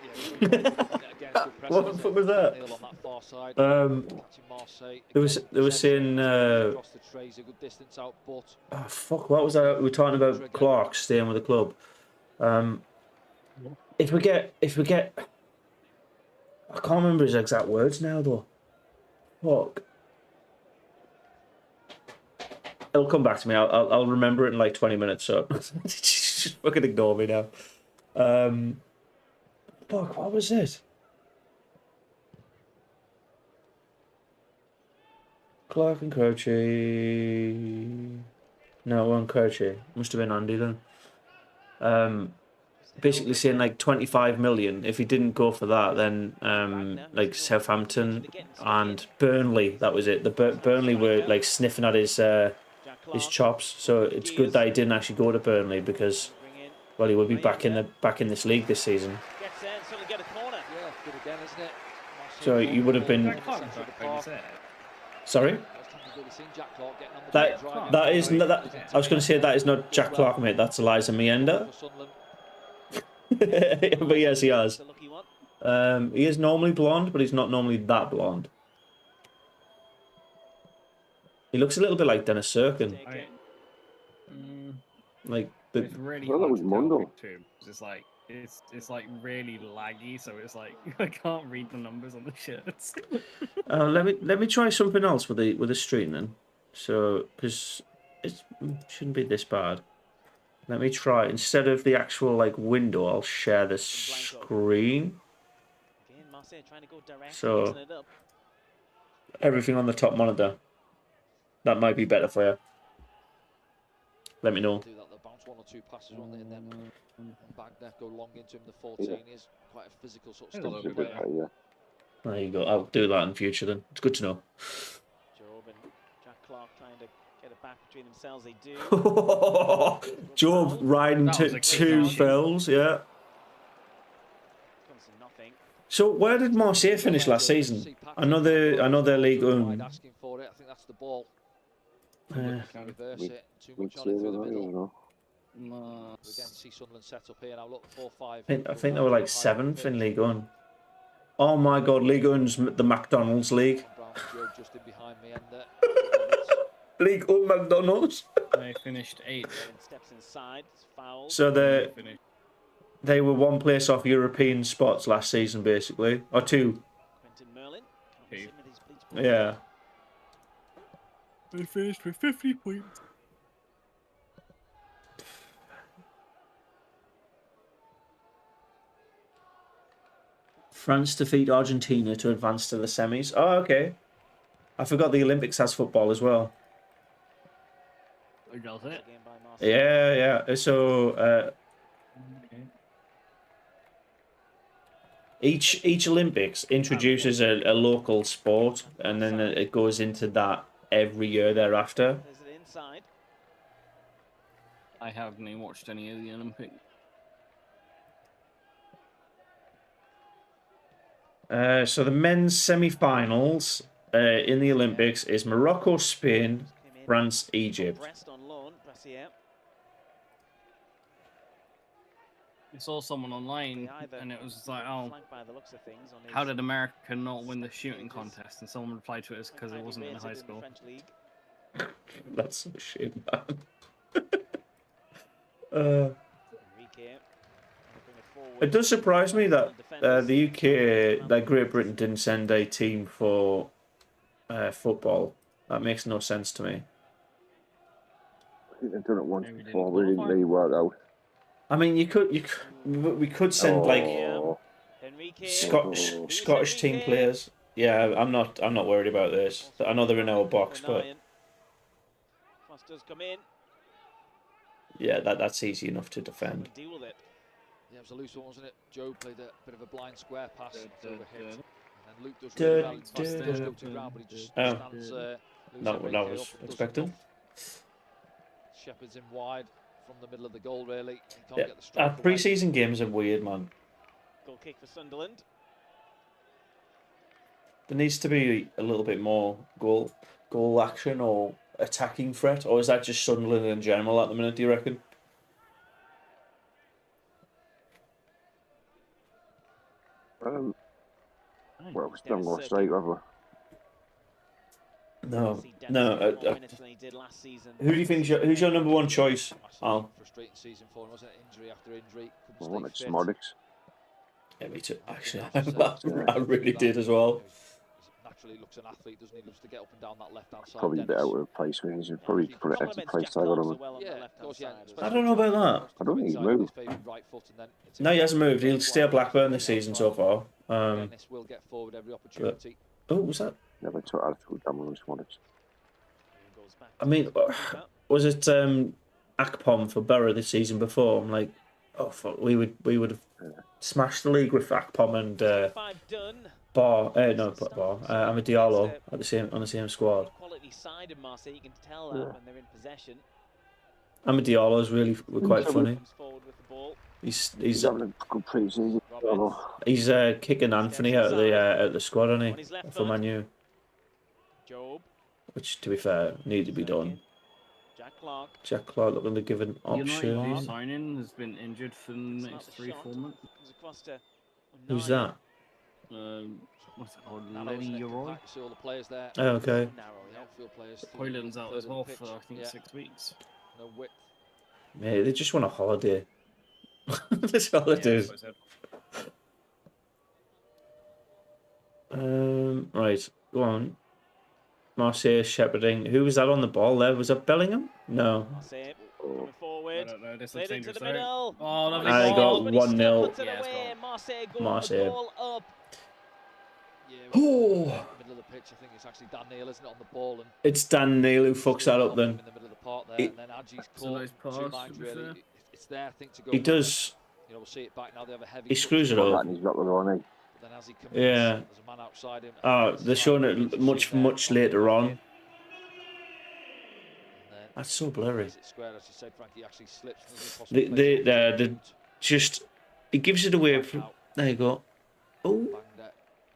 Speaker 1: What the fuck was that? They were saying. Oh fuck! What was that? We were talking about Clark staying with the club. If we get, I can't remember his exact words now though. Fuck. It'll come back to me. I'll remember it in like 20 minutes. So just fucking ignore me now. Fuck. What was it? Clark and Crouchy. No, it wasn't Crouchy. Must have been Andy then. Basically saying like 25 million. If he didn't go for that, then like Southampton and Burnley, that was it. The Burnley were like sniffing at his chops. So it's good that he didn't actually go to Burnley because, well, he will be back in this league this season. So you would have been. Sorry. That is not that. I was going to say that is not Jack Clark, mate. That's Eliza Mienda. But yes, he has. He is normally blonde, but he's not normally that blonde. He looks a little bit like Dennis Sirkin. Like the.
Speaker 2: It's really
Speaker 5: that was Mundell.
Speaker 2: It's like really laggy, so it's like I can't read the numbers on the shirts.
Speaker 1: Let me try something else with the stream then. So because it shouldn't be this bad. Let me try instead of the actual like window. I'll share the screen. So everything on the top monitor. That might be better for you. Let me know.
Speaker 3: Do that, bounce 1 or 2 passes on there, and then back there, go long into him. The 14 is quite a physical sort of stuff.
Speaker 1: There you go. I'll do that in future then. It's good to know.
Speaker 4: Job and Jack Clark trying to get it back between themselves. They do.
Speaker 1: Job riding to 2 fells, yeah.
Speaker 4: Comes to nothing.
Speaker 1: So where did Marseille finish last season? I know their league.
Speaker 3: Asking for it. I think that's the ball. Reverse it. Too much on it through the middle. Again, see Sunderland set up here now. Look, 4-5.
Speaker 1: I think they were like 7th in League One. Oh my God, League One's the McDonald's league.
Speaker 3: Just in behind me, and
Speaker 1: League One McDonald's.
Speaker 2: They finished 8th.
Speaker 4: Steps inside. Foul.
Speaker 1: So they were 1 place off European spots last season, basically, or 2.
Speaker 4: Quentin Merlin.
Speaker 1: Yeah.
Speaker 2: They finished with 50 points.
Speaker 1: France defeat Argentina to advance to the semis. Oh, okay. I forgot the Olympics has football as well.
Speaker 2: Does it?
Speaker 1: Yeah. So
Speaker 2: Okay.
Speaker 1: each Olympics introduces a local sport, and then it goes into that every year thereafter.
Speaker 2: I haven't even watched any of the Olympics.
Speaker 1: So the men's semi-finals in the Olympics is Morocco, Spain, France, Egypt.
Speaker 2: I saw someone online, and it was like, oh, how did America not win the shooting contest? And someone replied to it as because it wasn't in high school.
Speaker 1: That's some shit, man. It does surprise me that the UK, that Great Britain didn't send a team for football. That makes no sense to me.
Speaker 5: I think they've done it once before. We didn't really work out.
Speaker 1: I mean, we could send like Scottish team players. Yeah, I'm not worried about this. I know they're in our box, but yeah, that's easy enough to defend.
Speaker 3: Yeah, it was a loose one, wasn't it? Joe played a bit of a blind square pass. And then Luke does really well. He does go to ground, but he just stands
Speaker 1: That was expected.
Speaker 3: Shepherd's in wide from the middle of the goal, really. He can't get the strike
Speaker 1: pre-season games are weird, man.
Speaker 4: Goal kick for Sunderland.
Speaker 1: There needs to be a little bit more goal action or attacking threat, or is that just Sunderland in general at the minute, do you reckon?
Speaker 5: Well, we still haven't got a strike, have we?
Speaker 1: No. Who do you think who's your number one choice, Al?
Speaker 3: Frustrating season for him, wasn't it? Injury after injury.
Speaker 5: I wanted Smodics.
Speaker 1: Yeah, me too. Actually, I really did as well.
Speaker 3: Naturally looks an athlete, doesn't he? Loves to get up and down that left-hand side.
Speaker 5: Probably a bit out of the price range. You'd probably put an extra price tag on him.
Speaker 3: Yeah, of course, yeah.
Speaker 1: I don't know about that.
Speaker 5: I don't think he's moved.
Speaker 1: No, he hasn't moved. He'll stay at Blackburn this season so far.
Speaker 3: Will get forward every opportunity.
Speaker 1: Oh, was that?
Speaker 5: Never took attitude down on Smodics.
Speaker 1: I mean, was it Akpom for Borough this season before? I'm like, oh fuck, we would have smashed the league with Akpom and Amad Diallo on the same squad.
Speaker 4: Quality side of Marseille, you can tell that when they're in possession.
Speaker 1: Amad Diallo is really quite funny. He's
Speaker 5: having a good pre-season.
Speaker 1: He's kicking Anthony out of the squad, isn't he? For Man U. Which, to be fair, needed to be done. Jack Clark looking to give an option.
Speaker 2: United signing has been injured for the next 3-4 months.
Speaker 1: Who's that?
Speaker 2: What's it called? Lenny Leroy.
Speaker 1: Oh, okay.
Speaker 2: Hoyland's out as well for I think 6 weeks.
Speaker 1: Mate, they just want a holiday. That's all it is. Right, go on. Marseille shepherding. Who was that on the ball there? Was that Bellingham? No.
Speaker 4: Coming forward.
Speaker 2: I don't know. This looks
Speaker 4: Into
Speaker 2: dangerous.
Speaker 4: the middle.
Speaker 2: Oh, lovely
Speaker 1: I
Speaker 2: ball.
Speaker 1: got 1-0.
Speaker 2: Yeah, it's gone.
Speaker 1: Marseille.
Speaker 4: Up.
Speaker 1: Oh.
Speaker 3: Middle of the pitch, I think it's actually Dan Neil, isn't it, on the ball? And
Speaker 1: It's Dan Neil who fucks that up then.
Speaker 3: in the middle of the park there, and then Adji's caught.
Speaker 2: Nice pass,
Speaker 3: Really. It's their thing to go.
Speaker 1: He does.
Speaker 3: You know, we'll see it back now. They have a heavy.
Speaker 1: He screws it up.
Speaker 5: He's got the running.
Speaker 3: Then as he comes,
Speaker 1: Yeah.
Speaker 3: there's a man outside him.
Speaker 1: Oh, they're showing it much later on. That's so blurry. They just he gives it away from. There you go. Oh,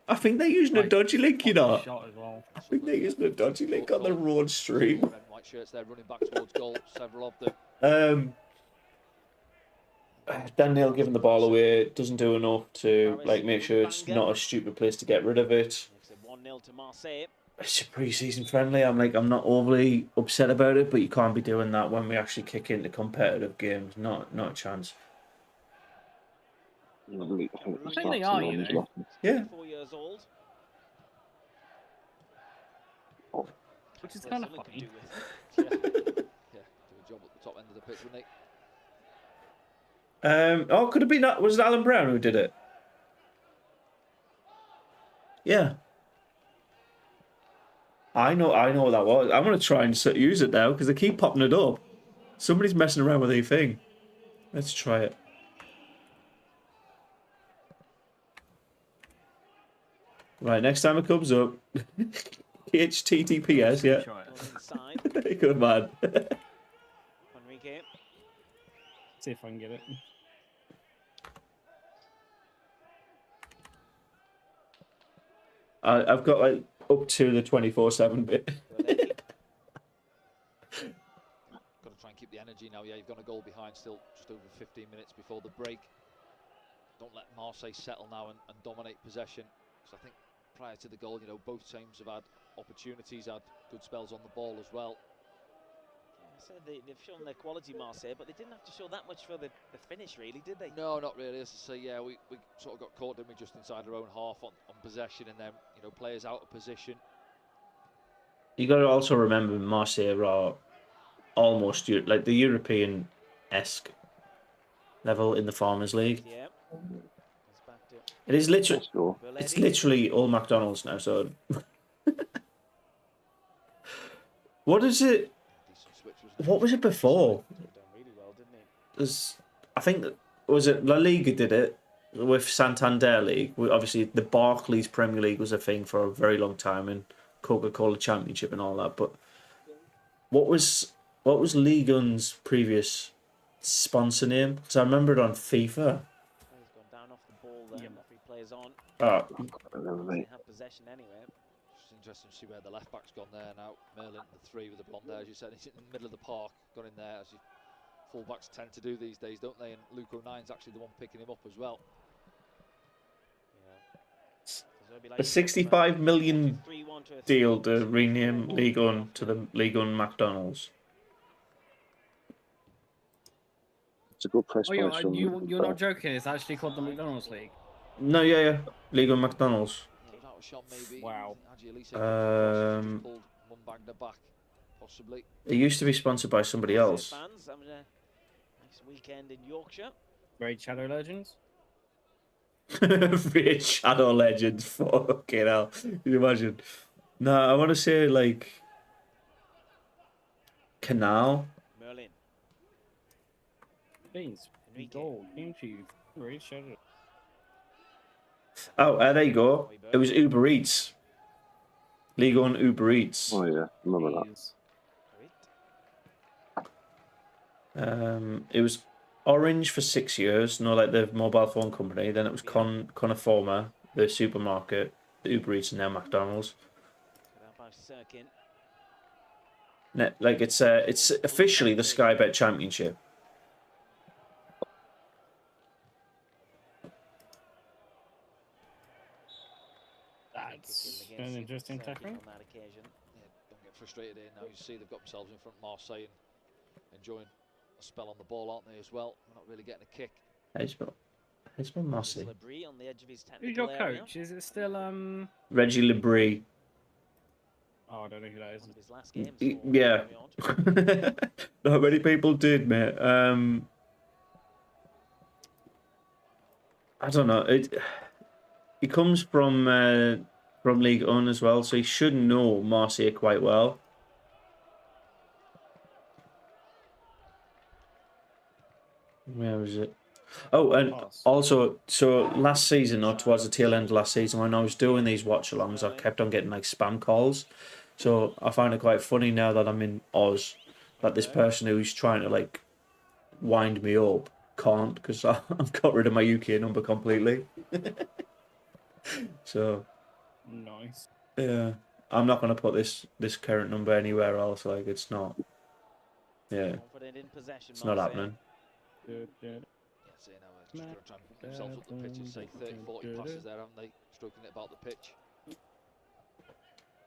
Speaker 1: I think they're using a dodgy link, you know. I think they're using a dodgy link on the road stream.
Speaker 3: Red and white shirts there running back towards goal. Several of them.
Speaker 1: Dan Neil giving the ball away doesn't do enough to make sure it's not a stupid place to get rid of it.
Speaker 4: 1-0 to Marseille.
Speaker 1: It's a pre-season friendly. I'm not overly upset about it, but you can't be doing that when we actually kick into competitive games. Not a chance.
Speaker 2: I think they are, you know.
Speaker 1: Yeah.
Speaker 4: 4 years old.
Speaker 2: which is kind of funny.
Speaker 3: Yeah, do a job at the top end of the pitch, wouldn't they?
Speaker 1: Oh, could have been that. Was it Alan Brown who did it? Yeah. I know what that was. I'm gonna try and use it now because they keep popping it up. Somebody's messing around with a thing. Let's try it. Right, next time it comes up, HTTPS, yeah. Good man.
Speaker 4: Enrique.
Speaker 2: See if I can get it.
Speaker 1: I've got like up to the 24/7 bit.
Speaker 3: Got to try and keep the energy now. Yeah, you've got a goal behind still, just over 15 minutes before the break. Don't let Marseille settle now and dominate possession. Because I think prior to the goal, you know, both teams have had opportunities, had good spells on the ball as well.
Speaker 4: So they've shown their quality, Marseille, but they didn't have to show that much for the finish, really, did they?
Speaker 3: No, not really. As I say, yeah, we sort of got caught, didn't we, just inside our own half on possession, and then, you know, players out of position.
Speaker 1: You got to also remember Marseille are almost like the European-esque level in the Farmers League.
Speaker 4: Yeah.
Speaker 1: It is literally, it's literally all McDonald's now. So, what is it? What was it before? There's, I think, was it La Liga did it with Santander League? Obviously, the Barclays Premier League was a thing for a very long time, and Coca-Cola Championship and all that. But what was Ligue 1's previous sponsor name? Because I remember it on FIFA.
Speaker 4: He's gone down off the ball there. Referee plays on. They have possession anyway.
Speaker 3: It's interesting to see where the left back's gone there now. Merlin, the 3 with the blonde hair, as you said, he's in the middle of the park, gone in there, as you full-backs tend to do these days, don't they? And Luke O'Nine's actually the one picking him up as well.
Speaker 1: A 65 million deal to rename Ligue 1 to the Ligue 1 McDonald's.
Speaker 5: It's a good press.
Speaker 2: You're not joking. It's actually called the McDonald's League.
Speaker 1: No, yeah, Ligue 1 McDonald's.
Speaker 2: Wow.
Speaker 1: It used to be sponsored by somebody else.
Speaker 4: Nice weekend in Yorkshire.
Speaker 2: Raid Shadow Legends.
Speaker 1: Raid Shadow Legends. Fucking hell. Can you imagine? No, I want to say like Canal.
Speaker 4: Merlin.
Speaker 2: Beans. Gold. Game Chief. Raid Shadow.
Speaker 1: Oh, there you go. It was Uber Eats. Ligue 1 Uber Eats.
Speaker 5: Oh yeah, remember
Speaker 1: that. It was Orange for 6 years, like the mobile phone company. Then it was Conforma, the supermarket, the Uber Eats, and now McDonald's. Like it's officially the Sky Bet Championship.
Speaker 2: That's an interesting tackle.
Speaker 3: Yeah, don't get frustrated here now. You see they've got themselves in front of Marseille and enjoying a spell on the ball, aren't they, as well? They're not really getting a kick.
Speaker 1: It's been Marseille.
Speaker 2: Who's your coach? Is it still
Speaker 1: Reggie Lebris.
Speaker 2: Oh, I don't know who that is.
Speaker 1: Yeah. Not many people did, mate. I don't know. He comes from Ligue 1 as well, so he should know Marseille quite well. Where was it? Oh, and also, so last season, or towards the tail end of last season, when I was doing these watch-alongs, I kept on getting like spam calls. So I find it quite funny now that I'm in Oz, that this person who's trying to like wind me up can't, because I've got rid of my UK number completely. So
Speaker 2: nice.
Speaker 1: Yeah, I'm not going to put this current number anywhere else. Like, it's not. Yeah, it's not happening.
Speaker 2: Good.
Speaker 3: Just going to try and put themselves up the pitch and say 30, 40 passes there, haven't they? Stroking it about the pitch.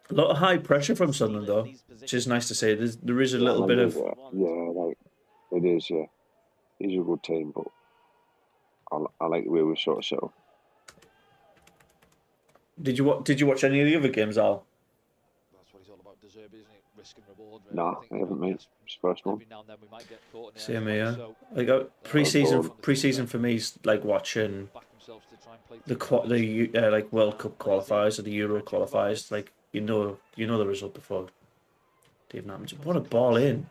Speaker 1: A lot of high pressure from Sunderland, though, which is nice to see. There is a little bit of.
Speaker 5: Yeah, like it is. Yeah, he's a good team, but I like the way we sort of set up.
Speaker 1: Did you watch any of the other games, Al?
Speaker 3: That's what he's all about, deserved, isn't it? Risk and reward. Really.
Speaker 5: Nah, I haven't, mate. It's the first one.
Speaker 3: Every now and then we might get caught in the
Speaker 1: Same
Speaker 3: air,
Speaker 1: here.
Speaker 3: so
Speaker 1: Like pre-season for me is like watching the like World Cup qualifiers or the Euro qualifiers. Like you know the result before it even happens. What a ball in!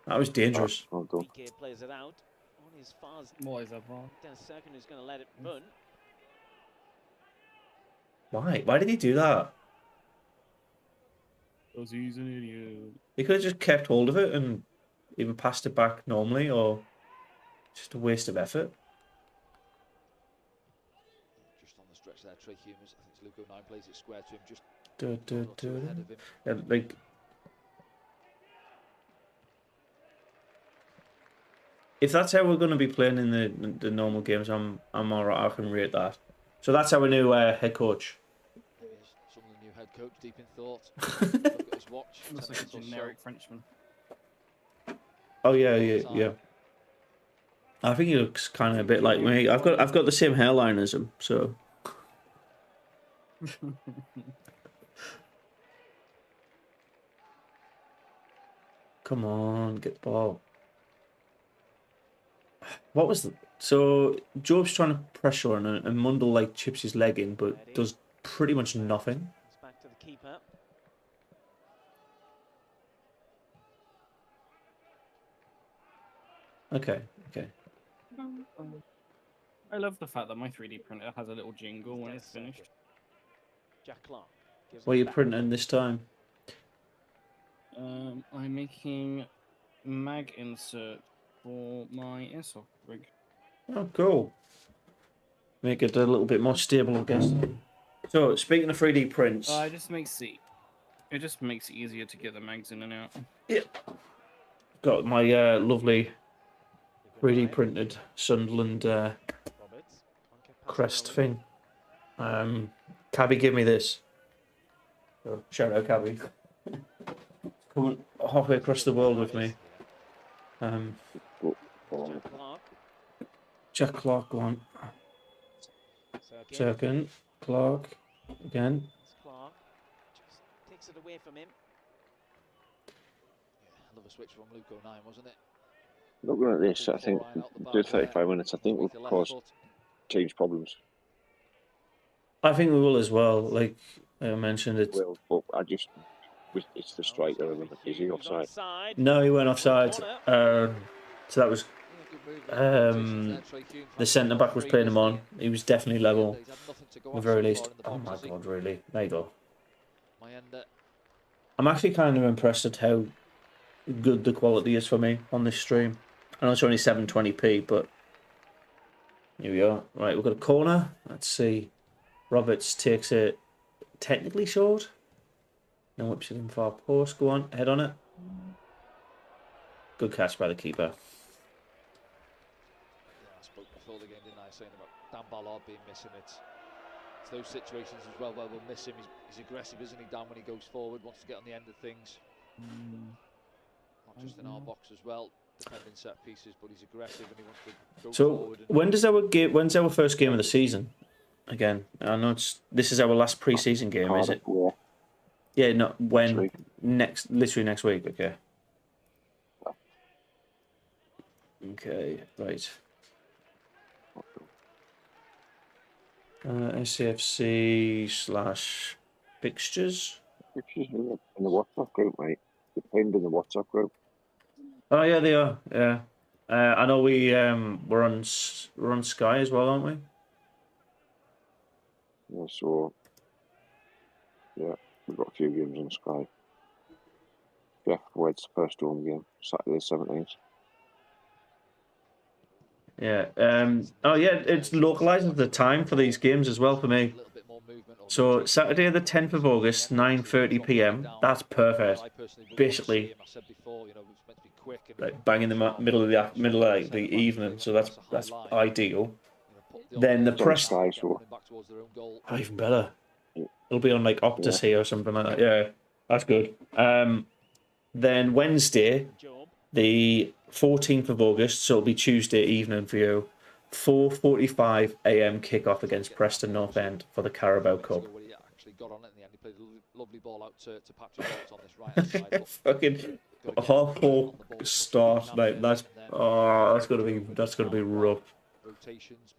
Speaker 1: That was dangerous.
Speaker 5: Well done.
Speaker 4: PK plays it out. Only as far as
Speaker 2: What is that wrong?
Speaker 4: Den Second who's going to let it run.
Speaker 1: Why? Why did he do that?
Speaker 2: Because he's an idiot.
Speaker 1: He could have just kept hold of it and either passed it back normally or just a waste of effort.
Speaker 3: Just on the stretch there, Trey Humans. I think it's Luco 9 plays it square to him. Just
Speaker 1: Yeah,
Speaker 3: ahead of him.
Speaker 1: like if that's how we're going to be playing in the normal games, I'm alright. I can rate that. So that's our new head coach.
Speaker 3: Some of the new head coach, deep in thought. Look at his watch.
Speaker 2: Looks like a generic Frenchman.
Speaker 1: Oh yeah. I think he looks kind of a bit like me. I've got the same hairline as him, so. Come on, get the ball. What was the... So, Job's trying to pressure on it, and Mundell, like, chips his leg in, but does pretty much nothing.
Speaker 4: It's back to the keeper.
Speaker 1: Okay.
Speaker 2: I love the fact that my 3D printer has a little jingle when it's finished.
Speaker 4: Jack Clark.
Speaker 1: What are you printing this time?
Speaker 2: I'm making mag insert for my airsoft rig.
Speaker 1: Oh, cool. Make it a little bit more stable, I guess. So, speaking of 3D prints...
Speaker 2: it just makes it easier to get the mags in and out.
Speaker 1: Yeah. Got my lovely 3D printed Sunderland crest thing. Cabby gave me this. So, shout out Cabby. Coming halfway across the world with me. Jack Clark, go on. Second. Clark. Again.
Speaker 4: Clark just takes it away from him.
Speaker 3: Yeah, another switch from Luco 9, wasn't it?
Speaker 5: Looking at this, I think, did 35 minutes, I think we'll cause teams problems.
Speaker 1: I think we will as well. Like I mentioned, it's...
Speaker 5: Will, but it's the striker, isn't it? Is he offside?
Speaker 1: No, he went offside. So that was... the centre-back was playing him on. He was definitely level, at the very least. Oh my god, really? There you go. I'm actually kind of impressed at how good the quality is for me on this stream. I know it's only 720p, but here we are. Right, we've got a corner. Let's see. Roberts takes it technically short. Then whips it in far post. Go on, head on it. Good catch by the keeper.
Speaker 3: I spoke before the game, didn't I, saying about Dan Ballard being missing. It's those situations as well where we'll miss him. He's aggressive, isn't he, Dan, when he goes forward, wants to get on the end of things. Not just in our box as well, defending set pieces, but he's aggressive and he wants to go forward.
Speaker 1: So when's our first game of the season? Again, I know this is our last pre-season game, is it?
Speaker 5: Yeah.
Speaker 1: Yeah, no, when literally next week, okay. Okay, right. SCFC / fixtures.
Speaker 5: Fixtures in the WhatsApp group, mate. They're pinned in the WhatsApp group.
Speaker 1: Oh yeah, they are. Yeah, I know we're on Sky as well, aren't we?
Speaker 5: Yeah, so yeah, we've got a few games on Sky. Yeah, Wed's first home game, Saturday 17th.
Speaker 1: Yeah. Oh yeah, it's localizes the time for these games as well for me. So Saturday the 10th of August, 9:30 p.m. That's perfect. Basically, like bang in the middle of the evening. So that's ideal. Then the press. Oh, even better. It'll be on like Optus here or something like that. Yeah, that's good. Then Wednesday, the 14th of August, so it'll be Tuesday evening for you. 4:45 a.m. kickoff against Preston North End for the Carabao Cup.
Speaker 3: actually got on it in the end. He played a lovely ball out to Patrick Roberts on this right side.
Speaker 1: Fucking half-4 start, mate. That's gonna be rough.
Speaker 3: Rotations,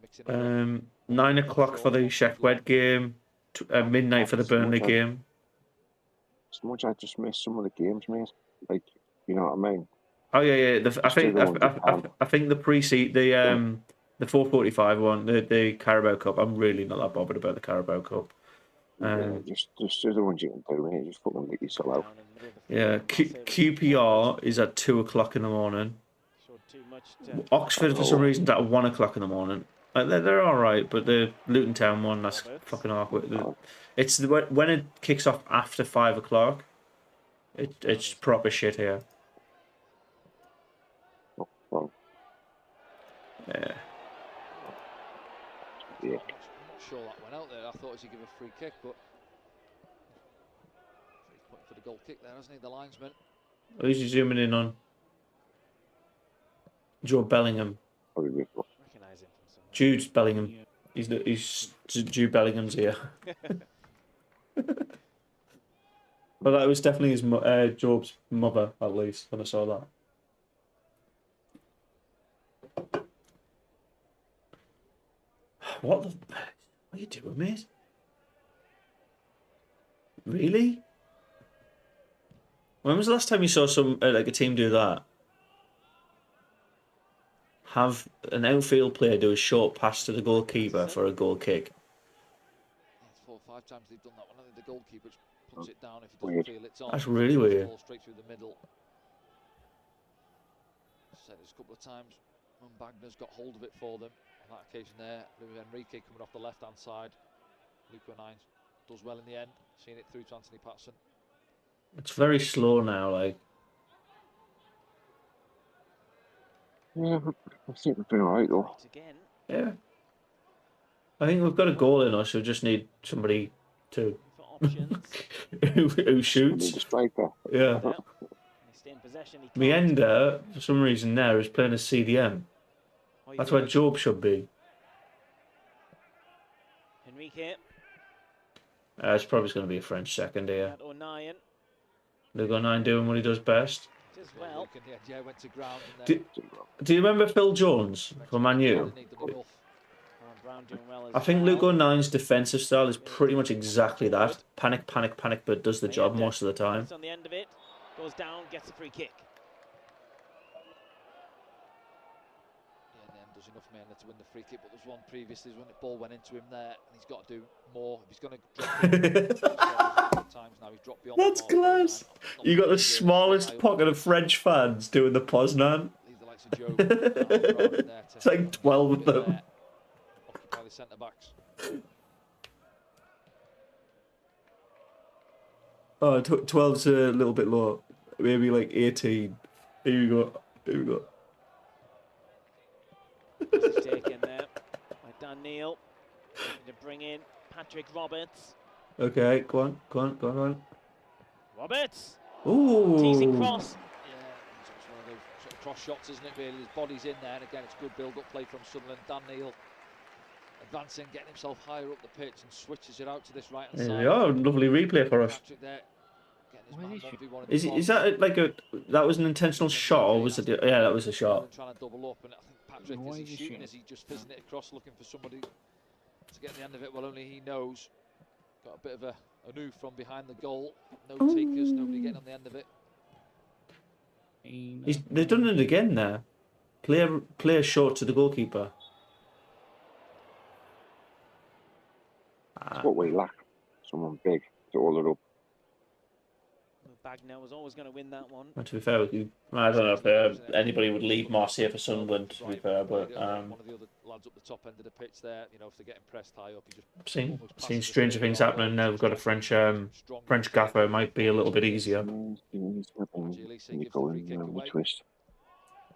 Speaker 1: 9 o'clock for the Chef Wed game. Midnight for the Burnley game.
Speaker 5: As much I just missed some of the games, mate. Like, you know what I mean?
Speaker 1: Oh yeah. I think the pre-seat, the 4:45 one, the Carabao Cup. I'm really not that bothered about the Carabao Cup.
Speaker 5: Just the ones you can do, mate. Just fucking get yourself out.
Speaker 1: Yeah, QPR is at 2 o'clock in the morning. Oxford for some reason is at 1 o'clock in the morning. Like, they're all right, but the Luton Town one, that's fucking awkward. It's when it kicks off after 5 o'clock. It's proper shit here.
Speaker 5: Oh, well.
Speaker 1: Yeah.
Speaker 3: I'm not sure that went out there. I thought he should give a free kick, but he's putting for the goal kick there, hasn't he? The linesman.
Speaker 1: Who's he zooming in on? Joe Bellingham. Jude Bellingham. He's Jude Bellingham's here. But that was definitely his Job's mother, at least, when I saw that. What are you doing, mate? Really? When was the last time you saw some like a team do that? Have an outfield player do a short pass to the goalkeeper for a goal kick.
Speaker 3: It's 4 or 5 times they've done that one. I think the goalkeeper puts it down if he doesn't feel it's on.
Speaker 1: That's really weird.
Speaker 3: Straight through the middle. Said this a couple of times when Wagner's got hold of it for them. On that occasion there, Luis Enrique coming off the left-hand side. Luca Nines does well in the end, seeing it through to Anthony Patterson.
Speaker 1: It's very slow now, like.
Speaker 5: Yeah, I think we've been alright though.
Speaker 1: Yeah. I think we've got a goal in us, so we just need somebody to who shoots.
Speaker 5: Need a striker.
Speaker 1: Yeah. Mienda, for some reason there, is playing a CDM. That's where Job should be.
Speaker 4: Enrique.
Speaker 1: It's probably going to be a French second here. Lugo 9 doing what he does best.
Speaker 4: Well.
Speaker 1: Do you remember Phil Jones from Man U? I think Lugo 9's defensive style is pretty much exactly that. Panic, panic, panic, but does the job most of the time.
Speaker 4: On the end of it, goes down, gets a free kick.
Speaker 3: Does enough men to win the free kick, but there's one previously when the ball went into him there, and he's got to do more if he's going to drop times now. He's dropped beyond.
Speaker 1: That's class. You got the smallest pocket of French fans doing the Poznan. It's like 12 of them.
Speaker 3: Occupy the centre backs.
Speaker 1: Oh, 12's a little bit low. Maybe like 18. Here we go. Here we go.
Speaker 4: Taken there by Dan Neil. To bring in Patrick Roberts.
Speaker 1: Okay, go on.
Speaker 4: Roberts.
Speaker 1: Ooh.
Speaker 4: Teasing cross.
Speaker 3: Yeah, it's one of those sort of cross shots, isn't it? Really, his body's in there, and again, it's good build-up play from Sunderland. Dan Neil advancing, getting himself higher up the pitch, and switches it out to this right-hand side.
Speaker 1: There we are. Lovely replay for us.
Speaker 3: There,
Speaker 1: is that like that was an intentional shot, or was it? Yeah, that was a shot.
Speaker 3: Trying to double up, and I think Patrick is he shooting? Is he just fizzing it across, looking for somebody to get the end of it? Well, only he knows. Got a bit of a oof from behind the goal. No takers, nobody getting on the end of it.
Speaker 1: They've done it again there. Player short to the goalkeeper.
Speaker 5: That's what we lack. Someone big to hold it up.
Speaker 4: Wagner was always going to win that one.
Speaker 1: To be fair, I don't know if anybody would leave Marseille for Sunderland. To be fair, but
Speaker 3: one of the other lads up the top end of the pitch there, you know, if they're getting pressed high up, you just
Speaker 1: seen stranger things happening now. We've got a French gaffer. It might be a little bit easier.
Speaker 5: Twist.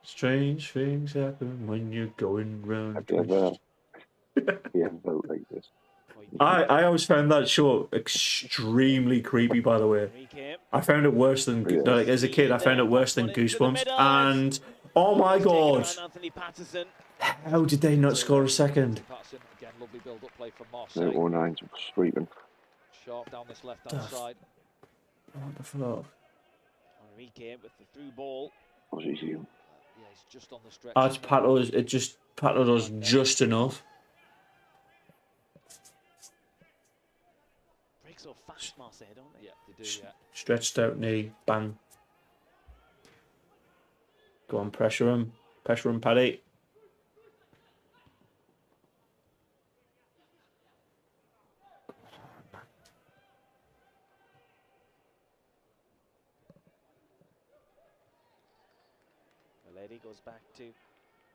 Speaker 1: Strange things happen when you're going round.
Speaker 5: Yeah, vote like this.
Speaker 1: I always found that show extremely creepy, by the way. I found it worse than, like, as a kid, I found it worse than Goosebumps. And, oh my god, how did they not score a second?
Speaker 5: No, 09's sweeping.
Speaker 3: sharp down this left-hand side.
Speaker 1: What the fuck?
Speaker 4: Enrique with the through ball.
Speaker 5: Was it you?
Speaker 3: Yeah, he's just on the stretch.
Speaker 1: Oh, it's Pato's. It just Pato's just enough.
Speaker 4: Break so fast, Marseille, don't they?
Speaker 3: Yeah, they do. Yeah.
Speaker 1: Stretched out knee, bang. Go on, pressure him, Paddy.
Speaker 4: The lady goes back to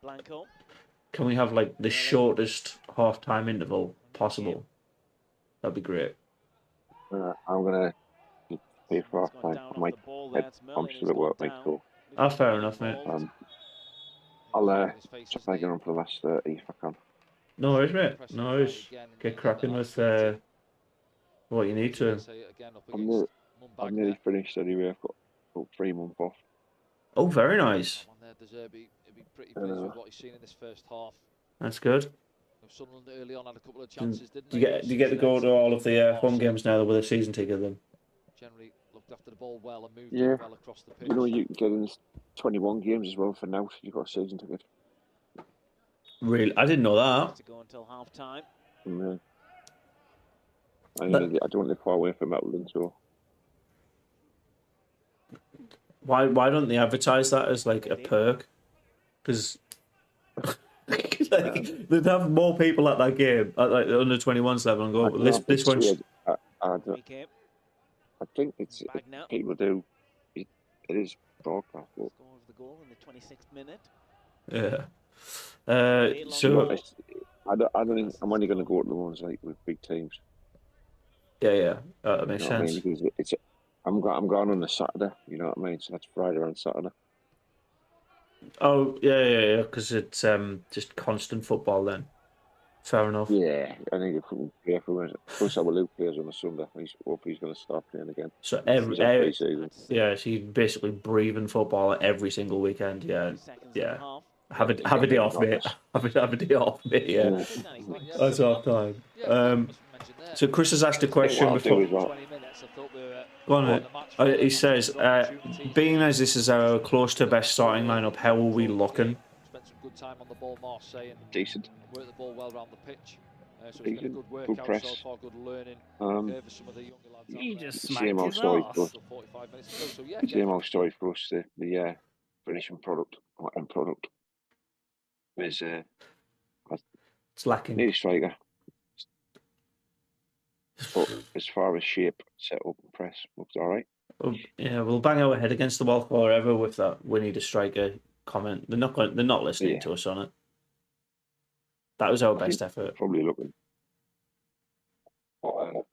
Speaker 4: Blanco.
Speaker 1: Can we have like the shortest half-time interval possible? That'd be great.
Speaker 5: I'm gonna pay for half time. I might head. I'm still at work, mate. So
Speaker 1: Fair enough, mate.
Speaker 5: I'll try get on for the last 30 if I can.
Speaker 1: No worries, mate. No worries. Get cracking with what you need to.
Speaker 5: I'm nearly finished anyway. I've got 3 months off.
Speaker 1: Oh, very nice.
Speaker 3: He'll be pretty pleased with what he's seen in this first half.
Speaker 1: That's good.
Speaker 3: Sunderland early on had a couple of chances, didn't
Speaker 1: Do
Speaker 3: they?
Speaker 1: you get to go to all of the home games now with a season ticket then?
Speaker 3: Generally looked after the ball well and moved well across the pitch.
Speaker 5: You know, you can get in 21 games as well for now. You've got a season ticket.
Speaker 1: Really? I didn't know that.
Speaker 4: To go until half time.
Speaker 5: Yeah. I don't live far away from Outland, so.
Speaker 1: Why don't they advertise that as like a perk? Because like, they'd have more people at that game at like the under 21s level and go. This one's.
Speaker 5: I think it's people do. It is broadcast.
Speaker 4: Score of the goal in the 26th minute.
Speaker 1: Yeah.
Speaker 5: So I don't think I'm only going to go to the ones like with big teams.
Speaker 1: Yeah. That makes sense.
Speaker 5: I mean? Because I'm going on a Saturday. You know what I mean? So that's Friday and Saturday.
Speaker 1: Oh yeah. Because it's just constant football then. Fair enough.
Speaker 5: Yeah, I think if we can play for it. Plus, our Luke plays on a Sunday. Hopefully, he's going to start playing again.
Speaker 1: So he's basically breathing football every single weekend. Yeah. Have a day off, mate. Have a day off, mate. Yeah. That's half time. So Chris has asked a question before. Go on, mate. He says, being as this is our close to best starting lineup, how are we looking?
Speaker 3: Spent some good time on the ball, Marseille, and
Speaker 5: decent.
Speaker 3: Worked the ball well around the pitch. So
Speaker 5: decent.
Speaker 3: Good workout
Speaker 5: press.
Speaker 3: So far, good learning. Some of the younger lads.
Speaker 2: He just
Speaker 5: same old story for us. Same old story for us. The finishing product is
Speaker 1: it's lacking.
Speaker 5: Need a striker. But as far as shape, set up, and press, looks all right.
Speaker 1: Yeah, we'll bang our head against the wall forever with that. We need a striker comment. They're not listening to us on it. That was our best effort.
Speaker 5: Probably looking.
Speaker 1: We're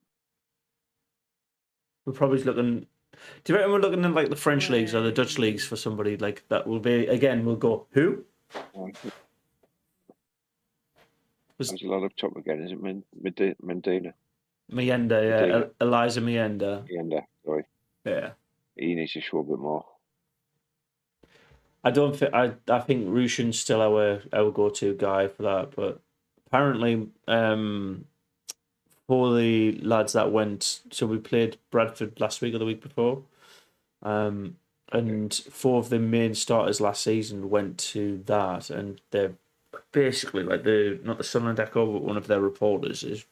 Speaker 1: probably looking. Do you reckon we're looking in like the French leagues or the Dutch leagues for somebody like that? Will be again. We'll go who?
Speaker 5: There's a lot of top again, is it? Medina.
Speaker 1: Mienda, yeah. Eliza Mienda.
Speaker 5: Sorry.
Speaker 1: Yeah.
Speaker 5: He needs to show a bit more.
Speaker 1: I don't think I think Rushin's still our go-to guy for that, but apparently for the lads that went, so we played Bradford last week or the week before, and 4 of the main starters last season went to that, and they're basically like not the Sunderland Echo, but one of their reporters is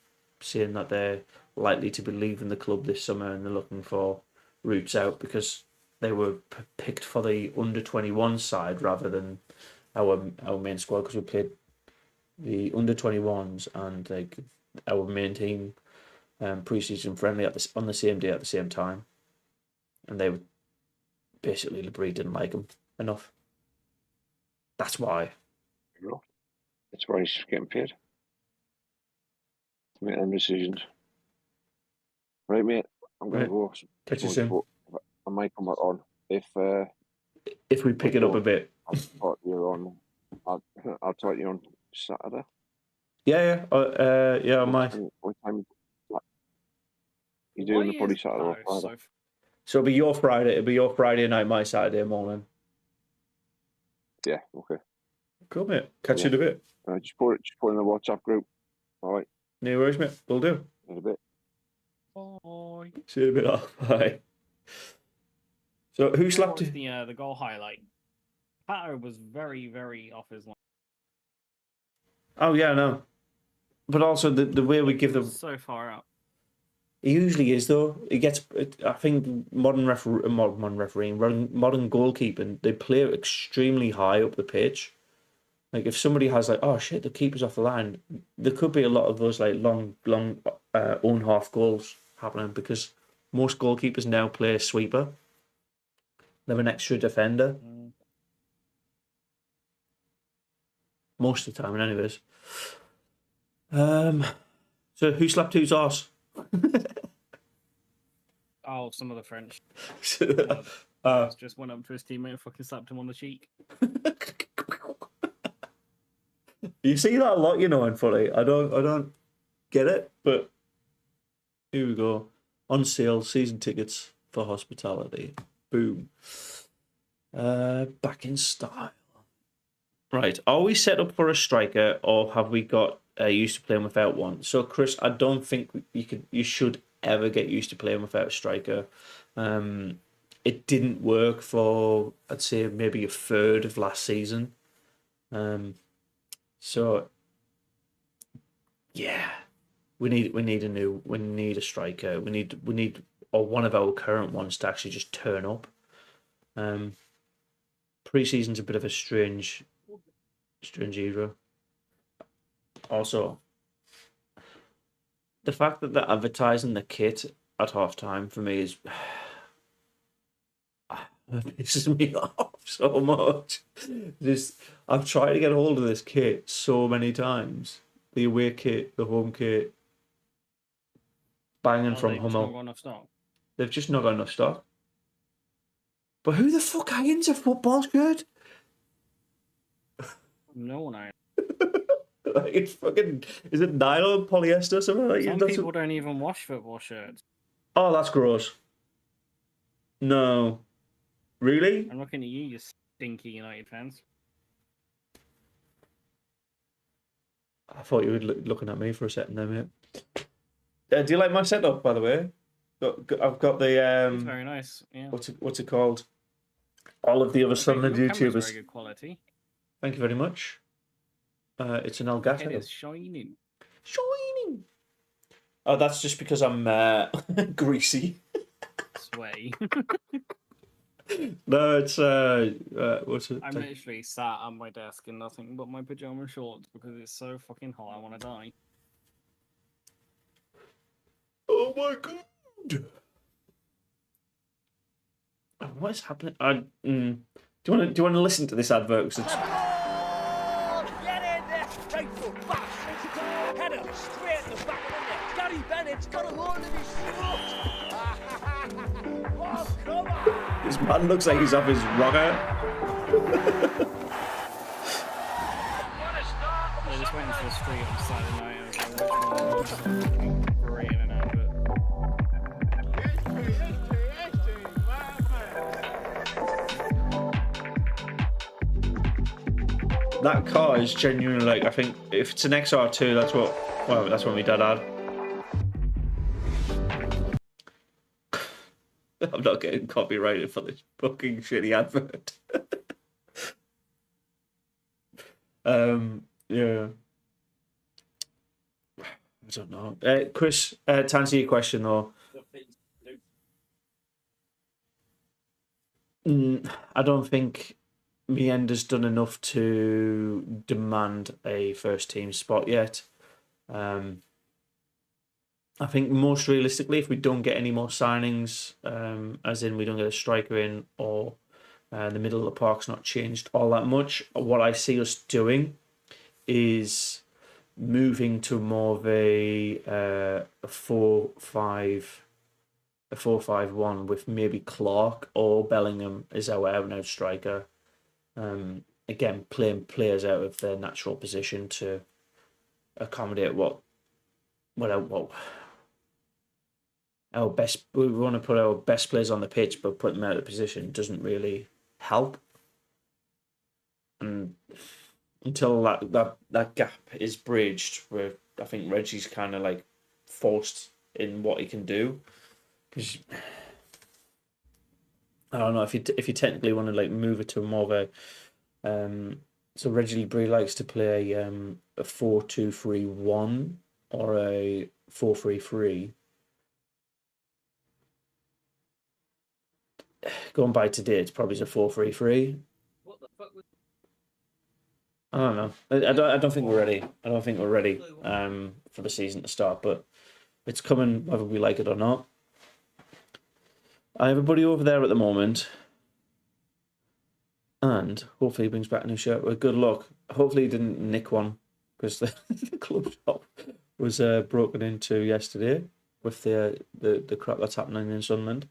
Speaker 1: saying that they're likely to be leaving the club this summer and they're looking for routes out because they were picked for the under-21 side rather than our main squad because we played the under-21s and like our main team pre-season friendly on the same day at the same time, and they basically Labrie didn't like him enough. That's why.
Speaker 5: That's why he's getting paid to make them decisions. Right, mate. I'm going to go.
Speaker 1: Catch you soon.
Speaker 5: I might come back on
Speaker 1: if we pick it up a bit.
Speaker 5: I'll talk to you on Saturday.
Speaker 1: Yeah. I might.
Speaker 5: What time? You doing the body Saturday or Friday?
Speaker 1: So it'll be your Friday. It'll be your Friday night, my Saturday morning.
Speaker 5: Yeah. Okay.
Speaker 1: Cool, mate. Catch you in a bit.
Speaker 5: Just put it in the WhatsApp group. All right.
Speaker 1: No worries, mate. Will do.
Speaker 5: In a bit.
Speaker 2: Bye.
Speaker 1: See you in a bit. Off. Bye. So who slapped
Speaker 2: the goal highlight? Pato was very, very off his line.
Speaker 1: Oh yeah, no. But also the way we give them
Speaker 2: so far out.
Speaker 1: He usually is though. He gets. I think modern goalkeeping, they play extremely high up the pitch. Like if somebody has like, oh shit, the keeper's off the line, there could be a lot of those like long own half goals happening because most goalkeepers now play a sweeper. They have an extra defender. Most of the time, anyways. So who slapped whose arse?
Speaker 2: Oh, some of the French. Just went up to his teammate and fucking slapped him on the cheek.
Speaker 1: You see that a lot, you know, in footy. I don't get it, but here we go. On sale, season tickets for hospitality. Boom. Back in style. Right. Are we set up for a striker, or have we got used to playing without one? So, Chris, I don't think you should ever get used to playing without a striker. It didn't work for, I'd say, maybe a third of last season. So yeah, we need a striker. We need or one of our current ones to actually just turn up. Pre-season's a bit of a strange era. Also, the fact that they're advertising the kit at half time for me is it pisses me off so much. I've tried to get hold of this kit so many times. The away kit, the home kit, banging from Hummel.
Speaker 2: Not got enough stock.
Speaker 1: They've just not got enough stock. But who the fuck irons a football shirt?
Speaker 2: No one irons.
Speaker 1: Like it's fucking, is it nylon, polyester, something like that?
Speaker 2: Some people don't even wash football shirts.
Speaker 1: Oh, that's gross. No. Really?
Speaker 2: I'm looking at you, you stinky United fans.
Speaker 1: I thought you were looking at me for a second there, mate. Do you like my setup, by the way? I've got the
Speaker 2: It's very nice. Yeah.
Speaker 1: What's it called? All of the other Sunderland YouTubers.
Speaker 2: Very good quality.
Speaker 1: Thank you very much. It's an Elgato.
Speaker 2: It is shining.
Speaker 1: Shining. Oh, that's just because I'm greasy.
Speaker 2: Sweaty.
Speaker 1: No, it's what's it?
Speaker 2: I'm literally sat at my desk in nothing but my pajama shorts because it's so fucking hot. I want to die.
Speaker 1: Oh my god! What is happening? Do you want to listen to this advert?
Speaker 6: Get in there! Right foot back, header straight in the back of the net. Gary Bennett's got a hold of his throat. Oh, come on!
Speaker 1: This man looks like he's off his rocker.
Speaker 2: They're just waiting for the street on Saturday night. And great in and out of it.
Speaker 1: That car is genuinely like, I think if it's an XR2, that's what my dad had. I'm not getting copyrighted for this fucking shitty advert. Yeah. I don't know. Chris, to answer your question though, I don't think Mienda's done enough to demand a first team spot yet. I think most realistically, if we don't get any more signings, as in we don't get a striker in, or the middle of the park's not changed all that much, what I see us doing is moving to more of a 4-5-1 with maybe Clark or Bellingham as our out-and-out striker. Again, playing players out of their natural position to accommodate what our best. We want to put our best players on the pitch, but put them out of position doesn't really help. And until that gap is bridged, where I think Reggie's kind of like forced in what he can do. Because I don't know if you technically want to like move it to more of a so Reggie Bree likes to play a 4-2-3-1 or a 4-3-3. Going by today, it's probably a 4-3-3.
Speaker 2: What the fuck was...
Speaker 1: I don't know. I don't think we're ready. I don't think we're ready for the season to start, but it's coming whether we like it or not. I have a buddy over there at the moment, and hopefully he brings back a new shirt. Well, good luck. Hopefully he didn't nick one, because the club shop was broken into yesterday with the crap that's happening in Sunderland.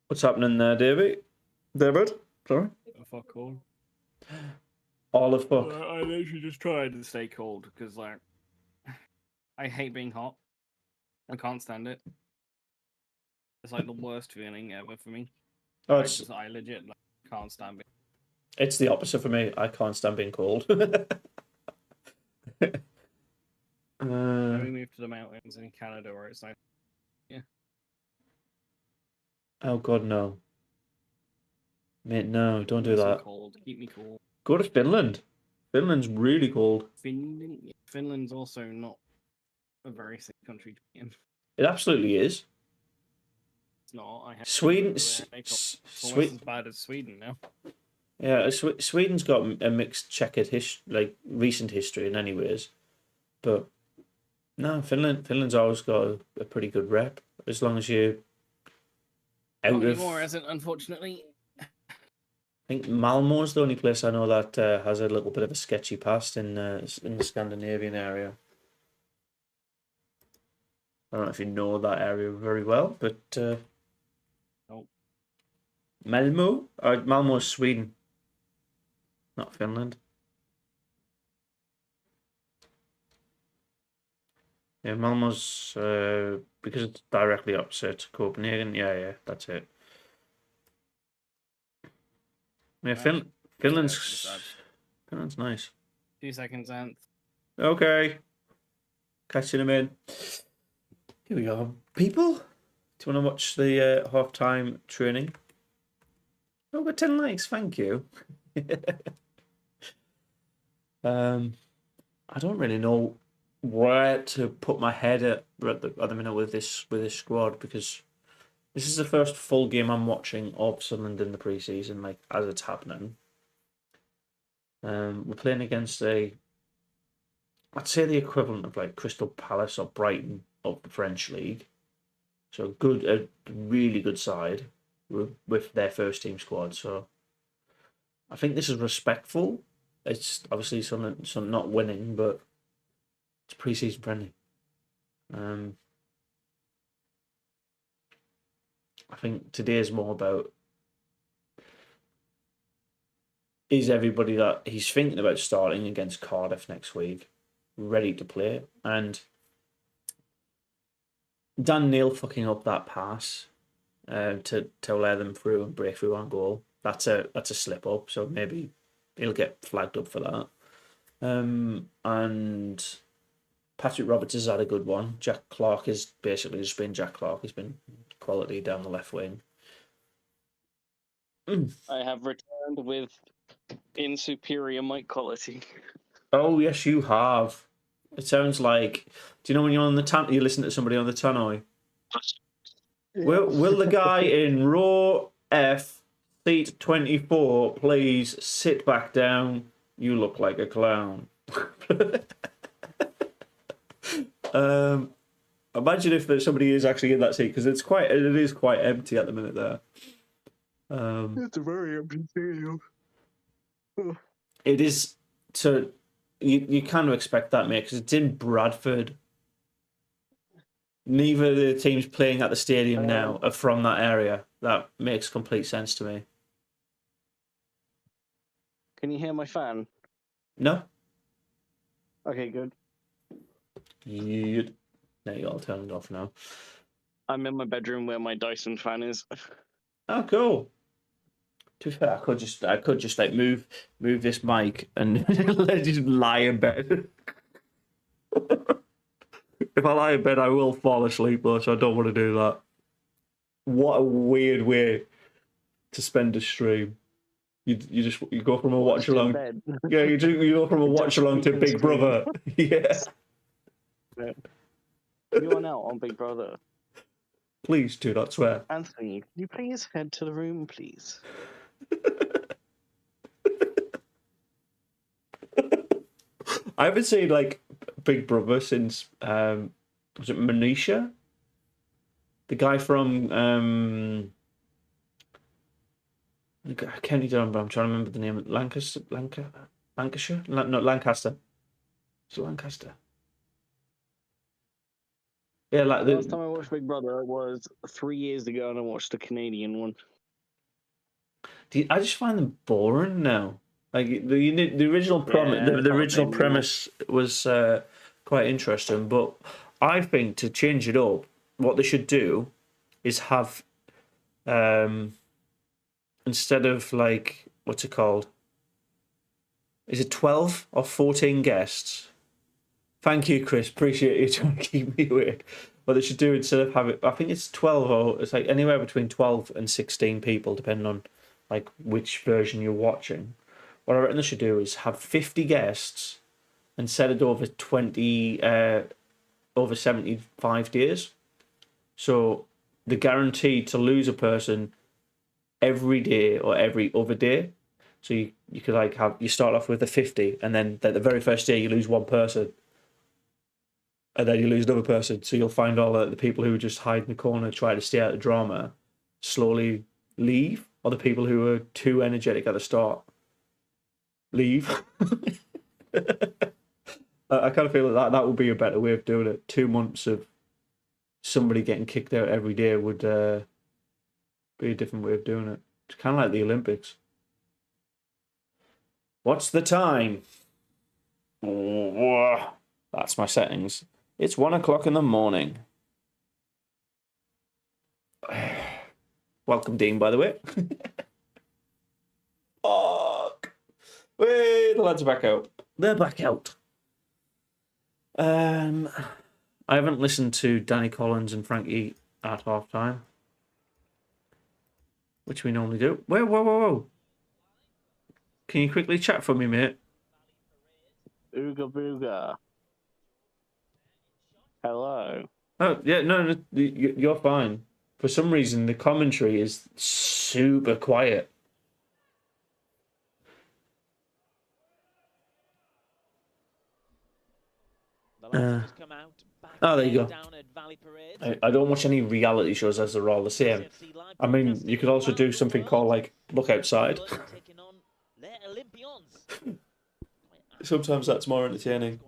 Speaker 1: What's happening there, David? Sorry?
Speaker 2: Fuck all.
Speaker 1: All of fuck.
Speaker 2: I literally just tried to stay cold because, like, I hate being hot. I can't stand it. It's like the worst feeling ever for me.
Speaker 1: Oh,
Speaker 2: I legit like, can't stand being.
Speaker 1: It's the opposite for me. I can't stand being cold.
Speaker 2: We moved to the mountains in Canada where it's like, yeah.
Speaker 1: Oh God, no. Mate, no, don't do that.
Speaker 2: Cold. Keep me cool.
Speaker 1: Go to Finland. Finland's really cold.
Speaker 2: Finland's also not a very safe country to be in.
Speaker 1: It absolutely is.
Speaker 2: It's not.
Speaker 1: Sweden.
Speaker 2: It's as bad as Sweden now.
Speaker 1: Yeah, Sweden's got a mixed checkered recent history in anyways, but no, Finland's always got a pretty good rep as long as you out
Speaker 2: not
Speaker 1: of.
Speaker 2: Anymore, isn't unfortunately.
Speaker 1: I think Malmo's the only place I know that has a little bit of a sketchy past in the Scandinavian area. I don't know if you know that area very well, but
Speaker 2: nope.
Speaker 1: Malmo's Sweden, not Finland. Yeah, Malmo's because it's directly opposite Copenhagen. Yeah, that's it. Yeah, Finland's nice.
Speaker 2: 2 seconds, Anth.
Speaker 1: Okay. Catching him in. Here we go. People, do you want to watch the half-time training? Oh, but 10 likes, thank you. I don't really know where to put my head at the minute with this squad, because this is the first full game I'm watching of Sunderland in the pre-season, like as it's happening. We're playing against I'd say the equivalent of like Crystal Palace or Brighton of the French league. So a really good side with their first team squad. So I think this is respectful. It's obviously some not winning, but it's pre-season friendly. I think today is more about, is everybody that he's thinking about starting against Cardiff next week ready to play? And Dan Neil fucking up that pass to let them through and break through on goal. That's a slip up, so maybe he'll get flagged up for that. And Patrick Roberts has had a good one. Jack Clark has basically just been Jack Clark. He's been quality down the left wing.
Speaker 7: I have returned with in superior mic quality.
Speaker 1: Oh yes, you have. It sounds like. Do you know when you're on the you listen to somebody on the tannoy? Yeah. Will the guy in row F, seat 24, please sit back down? You look like a clown. Imagine if somebody is actually in that seat, because it is quite empty at the minute there.
Speaker 7: It's a very empty stadium.
Speaker 1: It is. So you kind of expect that, mate, because it's in Bradford. Neither of the teams playing at the stadium now are from that area. That makes complete sense to me.
Speaker 7: Can you hear my fan?
Speaker 1: No.
Speaker 7: Okay, good.
Speaker 1: There you all turned off now.
Speaker 7: I'm in my bedroom where my Dyson fan is.
Speaker 1: Oh, cool. To be fair, I could just like move this mic and let it just lie in bed. If I lie in bed, I will fall asleep though, so I don't want to do that. What a weird way to spend a stream. You go from a watch along. Yeah, you go from a watch along to Big Brother. Yeah.
Speaker 7: You are now on Big Brother.
Speaker 1: Please do not swear.
Speaker 7: Anthony, can you please head to the room, please?
Speaker 1: I haven't seen like Big Brother since was it Manisha? The guy from Kenny Dunn, but I'm trying to remember the name. Lancashire? No, Lancaster. Is it Lancaster? Yeah, like
Speaker 7: the last time I watched Big Brother was 3 years ago, and I watched the Canadian one.
Speaker 1: I just find them boring now. Like the original the original premise was quite interesting, but I think to change it up, what they should do is have instead of like what's it called? Is it 12 or 14 guests? Thank you, Chris. Appreciate you trying to keep me awake. What they should do instead of having, I think it's 12 or it's like anywhere between 12 and 16 people, depending on like which version you're watching. What I reckon they should do is have 50 guests and set it over over 75 days. So they're guaranteed to lose a person every day or every other day. So you could like you start off with a 50, and then the very first day you lose one person, and then you lose another person. So you'll find all the people who just hide in the corner, try to stay out of drama, slowly leave, or the people who are too energetic at the start leave. I kind of feel like that would be a better way of doing it. 2 months of somebody getting kicked out every day would be a different way of doing it. It's kind of like the Olympics. What's the time? Oh, that's my settings. It's 1 o'clock in the morning. Welcome, Dean, by the way. Fuck. Wait, the lads are back out. They're back out. I haven't listened to Danny Collins and Frankie at half time, which we normally do. Whoa. Can you quickly chat for me, mate?
Speaker 7: Ooga booga. Hello.
Speaker 1: Oh, yeah, no, you're fine. For some reason, the commentary is super quiet. Oh, there you go. I don't watch any reality shows as they're all the same. I mean, you could also do something called, like, Look Outside. Sometimes that's more entertaining.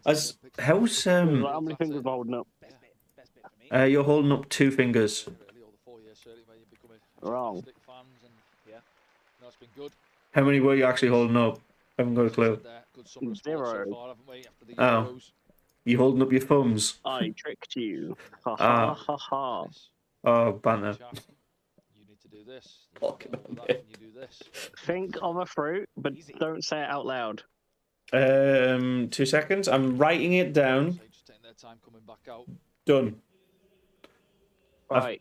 Speaker 1: How's
Speaker 7: how many fingers holding up?
Speaker 1: You're holding up 2 fingers.
Speaker 7: Wrong.
Speaker 1: How many were you actually holding up? I haven't got a clue.
Speaker 7: 0.
Speaker 1: Oh. You holding up your thumbs?
Speaker 7: I tricked you. Ha ha ha ha.
Speaker 1: Oh, banter.
Speaker 3: You need to do this.
Speaker 7: Think of a fruit, but don't say it out loud.
Speaker 1: 2 seconds. I'm writing it down. Done.
Speaker 7: Right.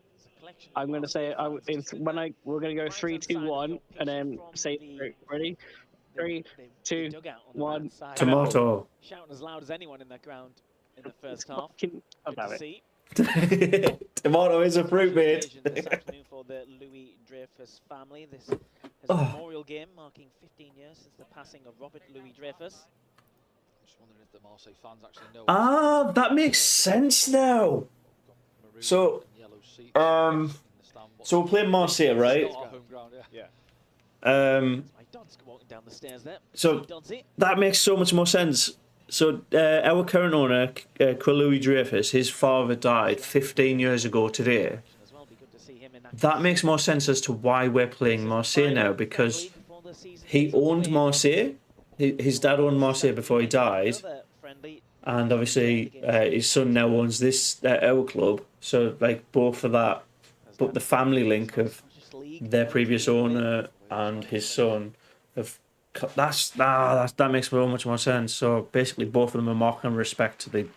Speaker 7: I'm going to say we're going to go 3, 2, 1, and then say fruit. Ready? 3, 2, 1.
Speaker 1: Tomato.
Speaker 4: Shouting as loud as anyone in the ground in the first half.
Speaker 1: Tomato is a fruit, mate.
Speaker 4: This afternoon for the Louis Dreyfus family. This is a memorial game marking 15 years since the passing of Robert Louis Dreyfus.
Speaker 3: Just wondering if the Marseille fans actually know.
Speaker 1: That makes sense now. So, so we're playing Marseille, right? So that makes so much more sense. So our current owner, Louis Dreyfus, his father died 15 years ago today. That makes more sense as to why we're playing Marseille now, because he owned Marseille. His dad owned Marseille before he died, and obviously his son now owns this our club. So like both of that but the family link of their previous owner and his son have that makes so much more sense. So basically, both of them are marking respect to the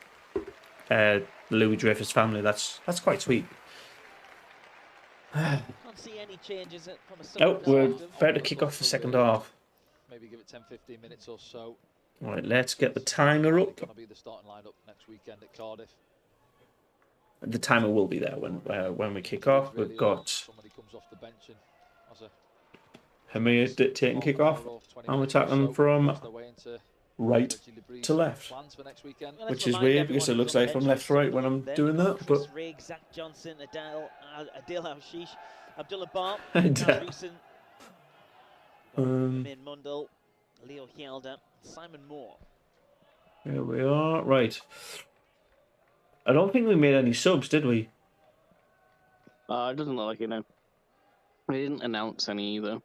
Speaker 1: Louis Dreyfus family. That's quite sweet.
Speaker 4: Can't see any changes from a
Speaker 1: We're about to kick off the second half.
Speaker 3: Maybe give it 10-15 minutes or so.
Speaker 1: All right, let's get the timer up.
Speaker 3: Gonna be the starting lineup next weekend at Cardiff.
Speaker 1: The timer will be there when we kick off. We've got
Speaker 3: somebody comes off the bench and has a
Speaker 1: Hamir dictating kick off. I'm attacking from right to left, which is weird because it looks like from left to right when I'm doing that. But
Speaker 4: Zach Johnson, Adil Hashish, Abdullah Bar, Min Mundell, Leo Hjelder, Simon Moore.
Speaker 1: Here we are. Right. I don't think we made any subs, did we?
Speaker 7: It doesn't look like it, no. We didn't announce any either.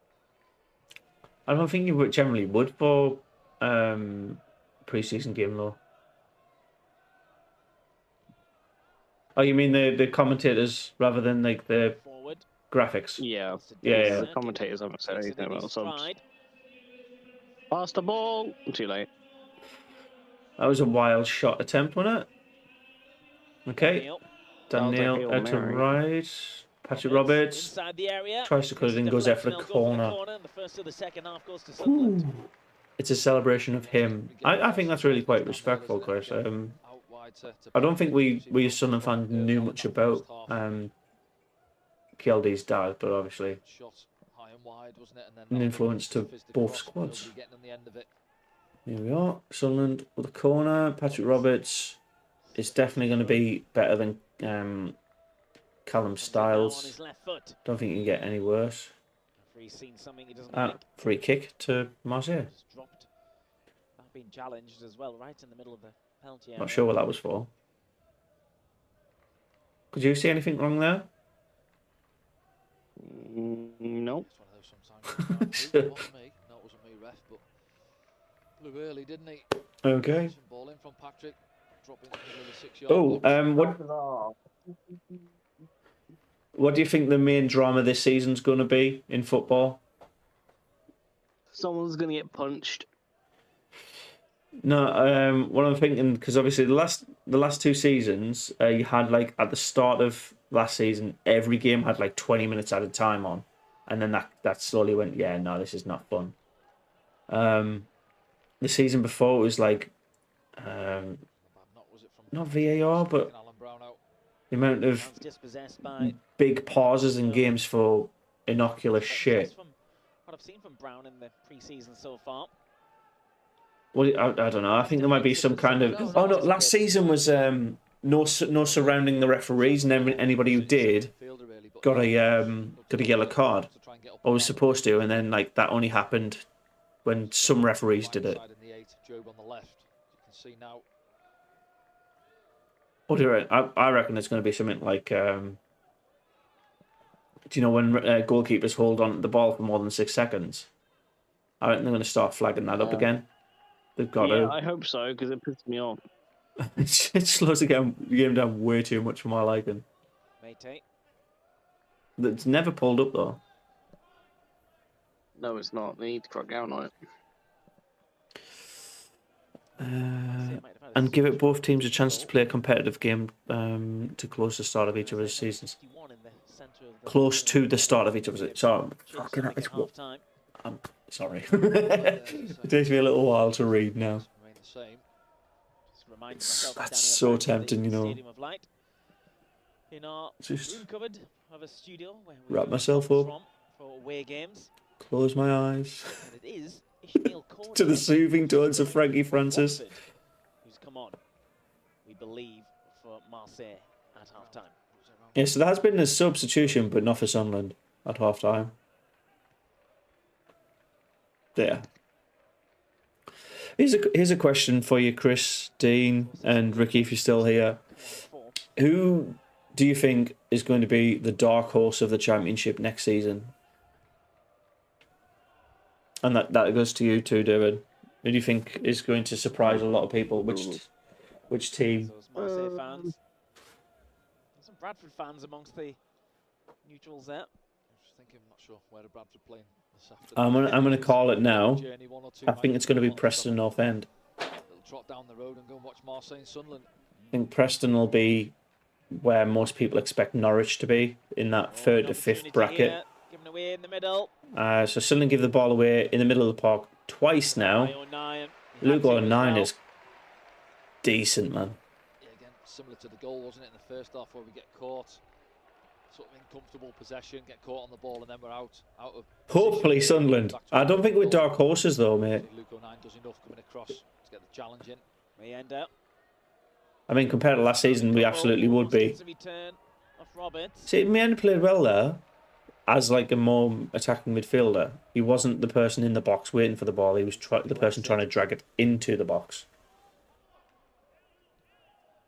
Speaker 1: I don't think you generally would for pre-season game though. Oh, you mean the commentators rather than like the graphics?
Speaker 7: Yeah.
Speaker 1: Yeah.
Speaker 7: The commentators haven't said anything about subs. Pass the ball. Too late.
Speaker 1: That was a wild shot attempt, wasn't it? Okay. Daniel out to right. Patrick Roberts tries to cut it in, goes out for the corner. Ooh. It's a celebration of him. I think that's really quite respectful, Chris. I don't think we as Sunderland fans knew much about KLD's dad, but obviously an influence to both squads. Here we are. Sunderland with a corner. Patrick Roberts is definitely going to be better than Callum Styles. Don't think you can get any worse. Free kick to Marseille.
Speaker 4: Been challenged as well, right in the middle of the penalty area.
Speaker 1: Not sure what that was for. Could you see anything wrong there?
Speaker 7: No.
Speaker 3: Not wasn't me, ref, but blew early, didn't he?
Speaker 1: Okay.
Speaker 3: Ball in from Patrick, dropping the 6-yard.
Speaker 1: What do you think the main drama this season's going to be in football?
Speaker 7: Someone's going to get punched.
Speaker 1: No, what I'm thinking, because obviously the last two seasons, you had like at the start of last season, every game had like 20 minutes at a time on, and then that slowly went, yeah, no, this is not fun. The season before it was like, not VAR, but the amount of big pauses in games for innocuous shit.
Speaker 4: What I've seen from Brown in the pre-season so far.
Speaker 1: Well, I don't know. I think there might be some kind of. Oh no! Last season was no surrounding the referees, and anybody who did got a yellow card, or was supposed to, and then like that only happened when some referees did it. What do you reckon? I reckon it's going to be something like. Do you know when goalkeepers hold on to the ball for more than 6 seconds? I reckon they're going to start flagging that up again. They've got to.
Speaker 7: I hope so, because it pisses me off.
Speaker 1: It slows the game down way too much for my liking. It's never pulled up though.
Speaker 7: No, it's not. They need to crack down on it.
Speaker 1: And give it both teams a chance to play a competitive game to close the start of each other's seasons. Close to the start of each other's. So, I'm sorry. It takes me a little while to read now. That's so tempting, you know. Just wrap myself up, close my eyes to the soothing tones of Frankie Francis.
Speaker 4: Who's come on, we believe, for Marseille at half-time.
Speaker 1: Yeah, so there has been a substitution, but not for Sunderland at half-time. There. Here's a question for you, Chris, Dean, and Ricky, if you're still here. Who do you think is going to be the dark horse of the Championship next season? And that goes to you too, David. Who do you think is going to surprise a lot of people? Which team?
Speaker 4: Marseille fans. Some Bradford fans amongst the neutrals there.
Speaker 3: Thinking, not sure where the Bradford are playing this afternoon.
Speaker 1: I'm gonna call it now. I think it's going to be Preston North End.
Speaker 3: Little trot down the road and go and watch Marseille and Sunderland.
Speaker 1: I think Preston will be where most people expect Norwich to be, in that 3rd to 5th bracket.
Speaker 4: Given away in the middle.
Speaker 1: So Sunderland give the ball away in the middle of the park twice now. Luke O'Nien is decent, man.
Speaker 3: Yeah, again, similar to the goal, wasn't it, in the first half where we get caught. Sort of incomfortable possession, get caught on the ball, and then we're out of.
Speaker 1: Hopefully Sunderland. I don't think we're dark horses though, mate.
Speaker 3: Luke O'Nien does enough coming across to get the challenge in.
Speaker 4: We end up.
Speaker 1: I mean, compared to last season, we absolutely would be. See, Meander played well there, as like a more attacking midfielder. He wasn't the person in the box waiting for the ball. He was the person trying to drag it into the box.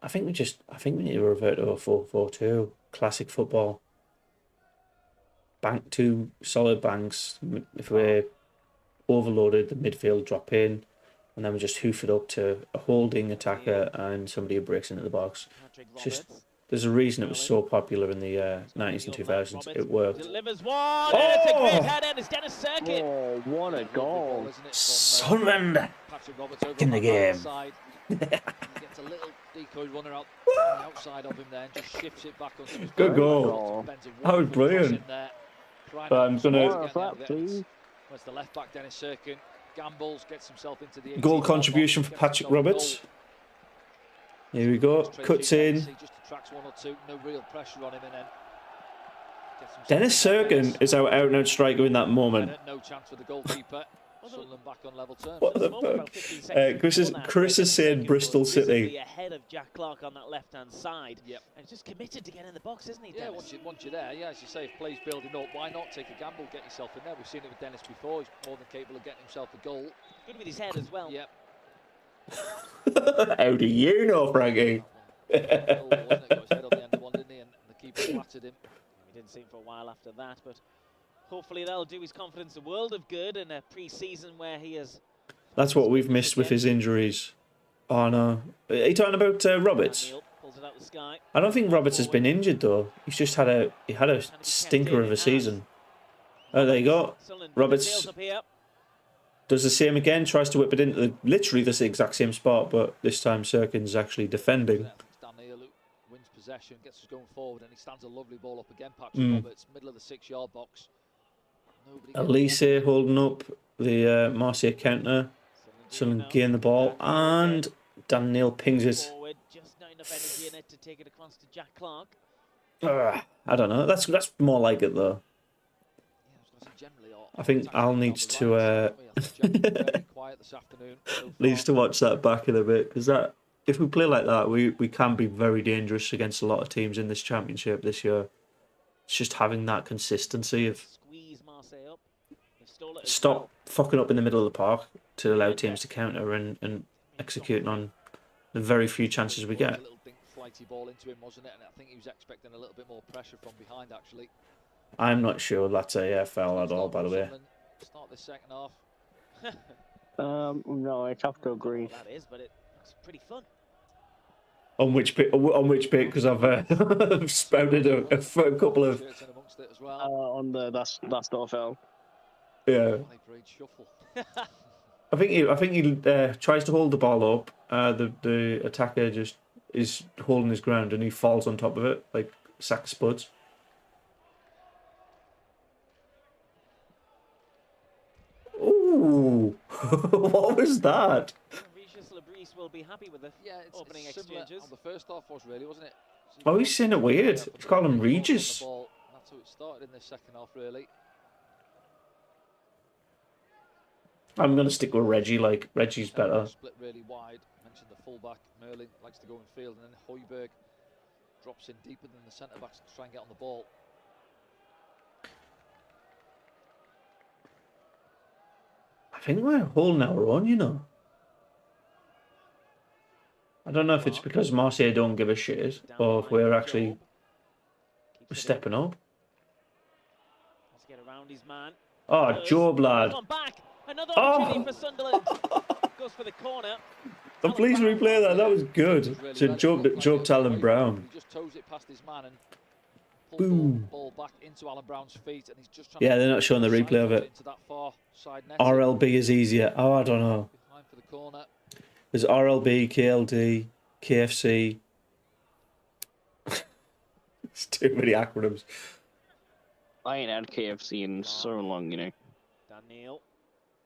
Speaker 1: I think we need to revert to a 4-4-2. Classic football. Bank 2 solid banks. If we're overloaded, the midfield drop in, and then we just hoof it up to a holding attacker and somebody who breaks into the box. It's just, there's a reason it was so popular in the 90s and 2000s. It worked.
Speaker 4: Delivers one. It's a great header. It's Dennis Serkin.
Speaker 7: Oh, what a goal!
Speaker 1: Sunderland in the game.
Speaker 3: Gets a little decoy runner out on the outside of him there and just shifts it back onto his
Speaker 1: good goal. That was brilliant. I'm gonna.
Speaker 3: Where's the left back, Dennis Serkin? Gambles, gets himself into the
Speaker 1: goal contribution for Patrick Roberts. Here we go. Cuts in.
Speaker 3: Just attracts one or two. No real pressure on him, and then
Speaker 1: Dennis Serkin is our out-and-out striker in that moment.
Speaker 3: No chance for the goalkeeper. Sunderland back on level terms.
Speaker 1: What the fuck? Chris is saying Bristol City.
Speaker 4: Ahead of Jack Clark on that left-hand side.
Speaker 3: Yep.
Speaker 4: And just committed to get in the box, isn't he,
Speaker 3: Yeah,
Speaker 4: Dennis?
Speaker 3: once you're there, yeah, as you say, if play's building up, why not take a gamble, get yourself in there? We've seen it with Dennis before. He's more than capable of getting himself a goal.
Speaker 4: Good with his head as well.
Speaker 3: Yep.
Speaker 1: How do you know, Frankie?
Speaker 3: Wasn't it? Got his head on the end of one, didn't he? And the keeper flattered him.
Speaker 4: He didn't see him for a while after that, but hopefully that'll do his confidence a world of good in a pre-season where he has...
Speaker 1: That's what we've missed with his injuries. Oh no. Are you talking about Roberts? I don't think Roberts has been injured though. He's just had a stinker of a season. Oh, there you go. Roberts does the same again, tries to whip it into literally the exact same spot, but this time Serkin's actually defending.
Speaker 3: Wins possession, gets us going forward, and he stands a lovely ball up again. Patrick Roberts, middle of the 6-yard box.
Speaker 1: Elise holding up the Marseille counter. Sunderland gain the ball, and Dan Neil pings it.
Speaker 4: Just not enough energy in it to take it across to Jack Clark.
Speaker 1: I don't know. That's more like it though. I think Al needs to needs to watch that back in a bit, because that, if we play like that, we can be very dangerous against a lot of teams in this championship this year. It's just having that consistency of stop fucking up in the middle of the park to allow teams to counter and executing on the very few chances we get.
Speaker 3: A little big flighty ball into him, wasn't it? And I think he was expecting a little bit more pressure from behind, actually.
Speaker 1: I'm not sure that's a foul at all, by the way.
Speaker 3: Start the second half.
Speaker 7: No, I have to agree.
Speaker 4: That is, but it's pretty fun.
Speaker 1: On which bit? Because I've spouted a couple of.
Speaker 7: On the that's not a foul.
Speaker 1: Yeah. I think he tries to hold the ball up. The attacker just is holding his ground and he falls on top of it like a sack of spuds. Ooh, what was that?
Speaker 4: Will be happy with the opening exchanges.
Speaker 3: On the first half was really, wasn't it?
Speaker 1: Oh, he's saying it weird. He's calling him Regis.
Speaker 3: That's how it started in the second half, really.
Speaker 1: I'm going to stick with Reggie, like, Reggie's better.
Speaker 3: Split really wide. Mentioned the fullback. Merlin likes to go in field, and then Højbjerg drops in deeper than the centre-backs to try and get on the ball.
Speaker 1: I think we're holding our own, you know. I don't know if it's because Marseille don't give a shit, or if we're actually stepping up.
Speaker 4: Let's get around his man.
Speaker 1: Oh, Job, lad.
Speaker 4: Another opportunity for Sunderland. Goes for the corner.
Speaker 1: And please replay that. That was good. So Job Talon Brown.
Speaker 3: He just toes it past his man and
Speaker 1: Boom.
Speaker 3: Ball back into Alan Brown's feet, and he's just trying
Speaker 1: Yeah, they're not showing the replay of it. RLB is easier. Oh, I don't know. There's RLB, KLD, KFC. It's too many acronyms.
Speaker 7: I ain't had KFC in so long, you know.
Speaker 4: Daniel.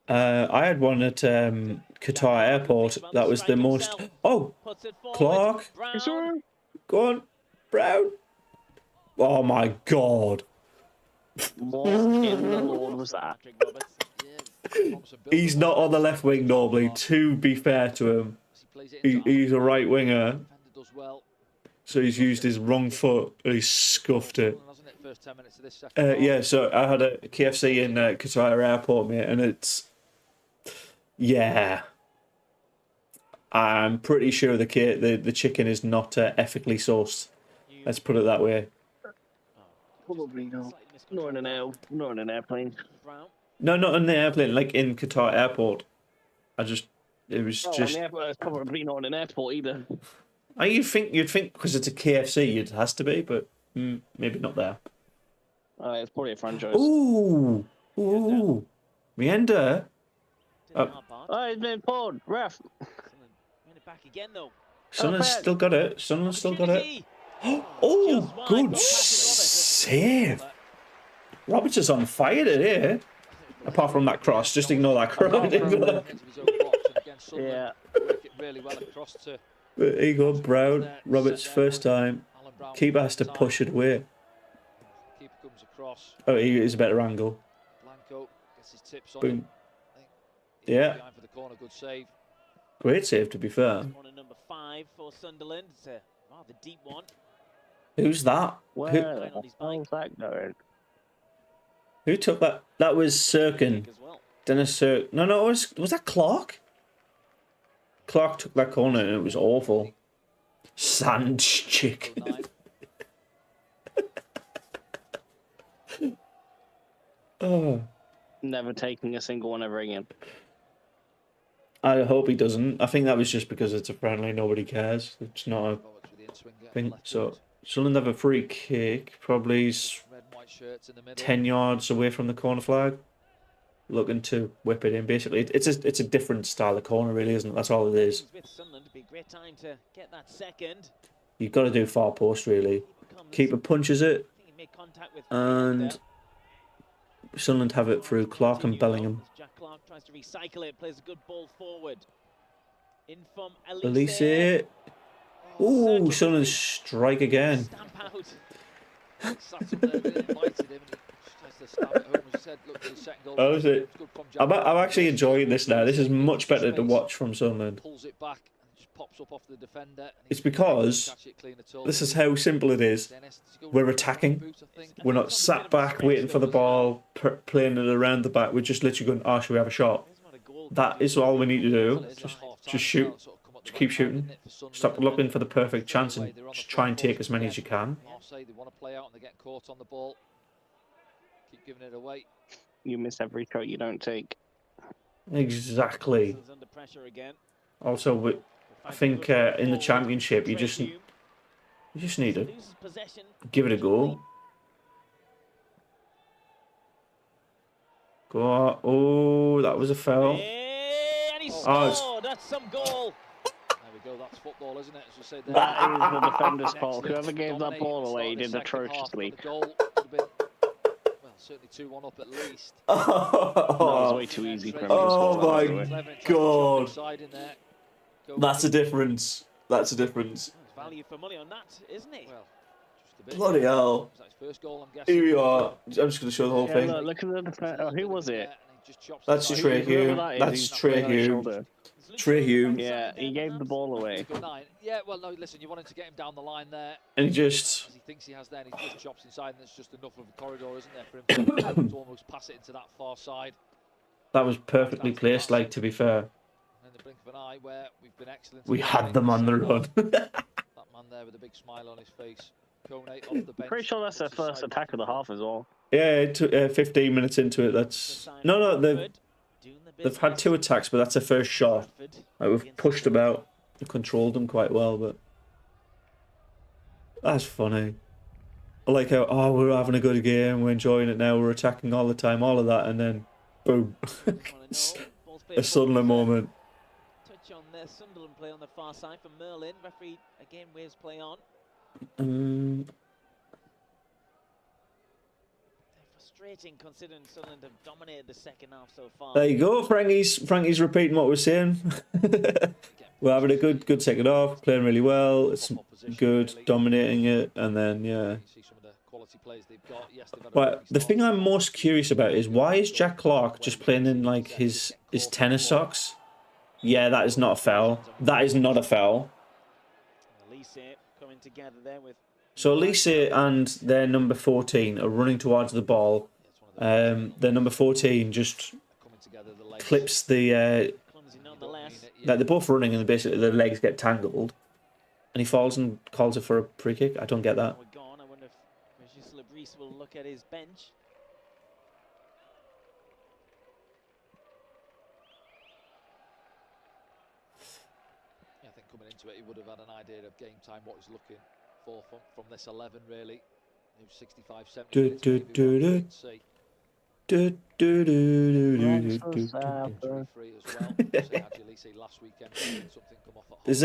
Speaker 1: I had one at Qatar Airport. That was the most. Oh, Clark. Go on, Brown. Oh my God.
Speaker 7: What in the Lord was that?
Speaker 1: He's not on the left wing normally, to be fair to him. He's a right winger. So he's used his wrong foot and he's scuffed it. Yeah, so I had a KFC in Qatar Airport, mate, and it's... Yeah. I'm pretty sure the chicken is not ethically sourced. Let's put it that way.
Speaker 7: Probably not. Not in an airplane.
Speaker 1: No, not in the airplane, like in Qatar Airport. It was just...
Speaker 7: It's probably not in an airport either.
Speaker 1: You'd think because it's a KFC, it has to be, but maybe not there.
Speaker 7: It's probably a franchise.
Speaker 1: Ooh! Meander!
Speaker 7: It's been pulled. Ref.
Speaker 4: Back again, though.
Speaker 1: Sunderland's still got it. Sunderland's still got it. Oh, good save. Roberts is on fire today. Apart from that cross, just ignore that cross.
Speaker 7: Yeah.
Speaker 1: There you go, Brown. Roberts first time. Keeper has to push it away. Oh, he is a better angle. Boom. Yeah. Great save, to be fair.
Speaker 4: Corner number 5 for Sunderland. It's a rather deep one.
Speaker 1: Who's that?
Speaker 7: Where the hell's that going?
Speaker 1: Who took that? That was Sirkin. Dennis Sirkin. No, was that Clark? Clark took that corner and it was awful. Sand chicken. Oh.
Speaker 7: Never taking a single one ever again.
Speaker 1: I hope he doesn't. I think that was just because it's a friendly, nobody cares. It's not a thing. So, Sunderland have a free kick, probably 10 yards away from the corner flag. Looking to whip it in. Basically, it's a different style of corner, really, isn't it? That's all it is. You've got to do far post, really. Keeper punches it, and Sunderland have it through Clark and Bellingham.
Speaker 4: Jack Clark tries to recycle it, plays a good ball forward. In from
Speaker 1: Elise. Ooh, Sunderland strike again. Oh, is it? I'm actually enjoying this now. This is much better to watch from Sunderland. It's because this is how simple it is. We're attacking. We're not sat back waiting for the ball, playing it around the back. We're just literally going, oh, should we have a shot? That is all we need to do. Just shoot. Just keep shooting. Stop looking for the perfect chance and just try and take as many as you can.
Speaker 7: You miss every shot you don't take.
Speaker 1: Exactly. Also, I think in the Championship, you just need to give it a go. Go on. Oh, that was a foul.
Speaker 4: And he scored. That's some goal.
Speaker 3: There we go. That's football, isn't it? As you said,
Speaker 7: that is the defender's fault. Whoever gave that ball away did atrociously.
Speaker 3: Certainly 2-1 up at least.
Speaker 7: That was way too easy for him.
Speaker 1: Oh my God. That's a difference. That's a difference.
Speaker 4: Value for money on that, isn't it? Well,
Speaker 1: bloody hell. Here we are. I'm just going to show the whole thing.
Speaker 7: Look at the defense. Who was it?
Speaker 1: That's Trey Hume. That's Trey Hume. Trey Hume.
Speaker 7: Yeah, he gave the ball away.
Speaker 3: Yeah, well, no, listen, you wanted to get him down the line there.
Speaker 1: And he just...
Speaker 3: As he thinks he has there, and he just chops inside, and there's just enough of a corridor, isn't there, for him to almost pass it into that far side.
Speaker 1: That was perfectly placed, like, to be fair.
Speaker 3: In the blink of an eye, where we've been excellent.
Speaker 1: We had them on the run.
Speaker 3: That man there with a big smile on his face. Konate off the bench.
Speaker 7: Pretty sure that's their first attack of the half as well.
Speaker 1: Yeah, 15 minutes into it, that's... No, they've had 2 attacks, but that's their first shot. Like, we've pushed them out. We've controlled them quite well, but... That's funny. I like how, oh, we're having a good game, we're enjoying it now, we're attacking all the time, all of that, and then boom, a Sunderland moment.
Speaker 4: Touch on their Sunderland play on the far side for Merlin. Referee again waves play on. Frustrating considering Sunderland have dominated the second half so far.
Speaker 1: There you go, Frankie's repeating what we're saying. We're having a good second half, playing really well. It's good, dominating it, and then yeah. But the thing I'm most curious about is why is Jack Clark just playing in like his tennis socks? Yeah, that is not a foul. That is not a foul. So Elise and their number 14 are running towards the ball. Their number 14 just clips the... they're both running and basically their legs get tangled. And he falls and calls it for a free kick. I don't get that.
Speaker 4: I wonder if Regis Lebris will look at his bench.
Speaker 3: Yeah, I think coming into it, he would have had an idea of game time, what he's looking for from this 11, really. 65, 70 minutes,
Speaker 1: Is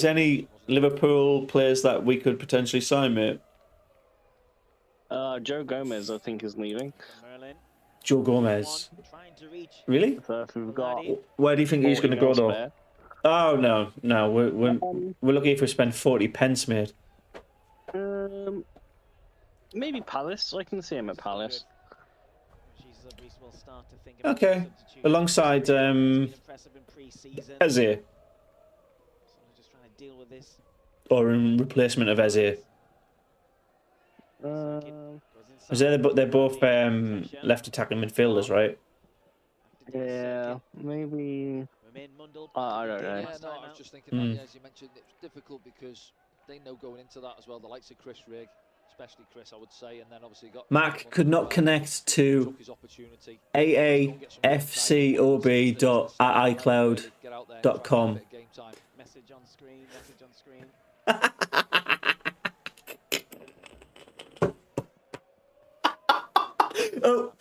Speaker 1: any Liverpool players that we could potentially sign, mate?
Speaker 7: Joe Gomez, I think, is leaving.
Speaker 1: Joe Gomez. Really?
Speaker 7: So if we've got
Speaker 1: where do you think he's going to go though? Spare. Oh no, we're looking if we spend 40 pence, mate.
Speaker 7: Maybe Palace. I can see him at Palace.
Speaker 1: Okay, alongside Eze, or in replacement of Eze. They're both left attacking midfielders, right?
Speaker 7: Yeah, maybe. I don't know.
Speaker 3: Yeah, no, I was just thinking that, as you mentioned, it's difficult because they know going into that as well. The likes of Chris Rigg, especially Chris, I would say, and then obviously got
Speaker 1: Mac could not connect to aafcob.icloud.com.
Speaker 4: Message on screen.
Speaker 1: Oh,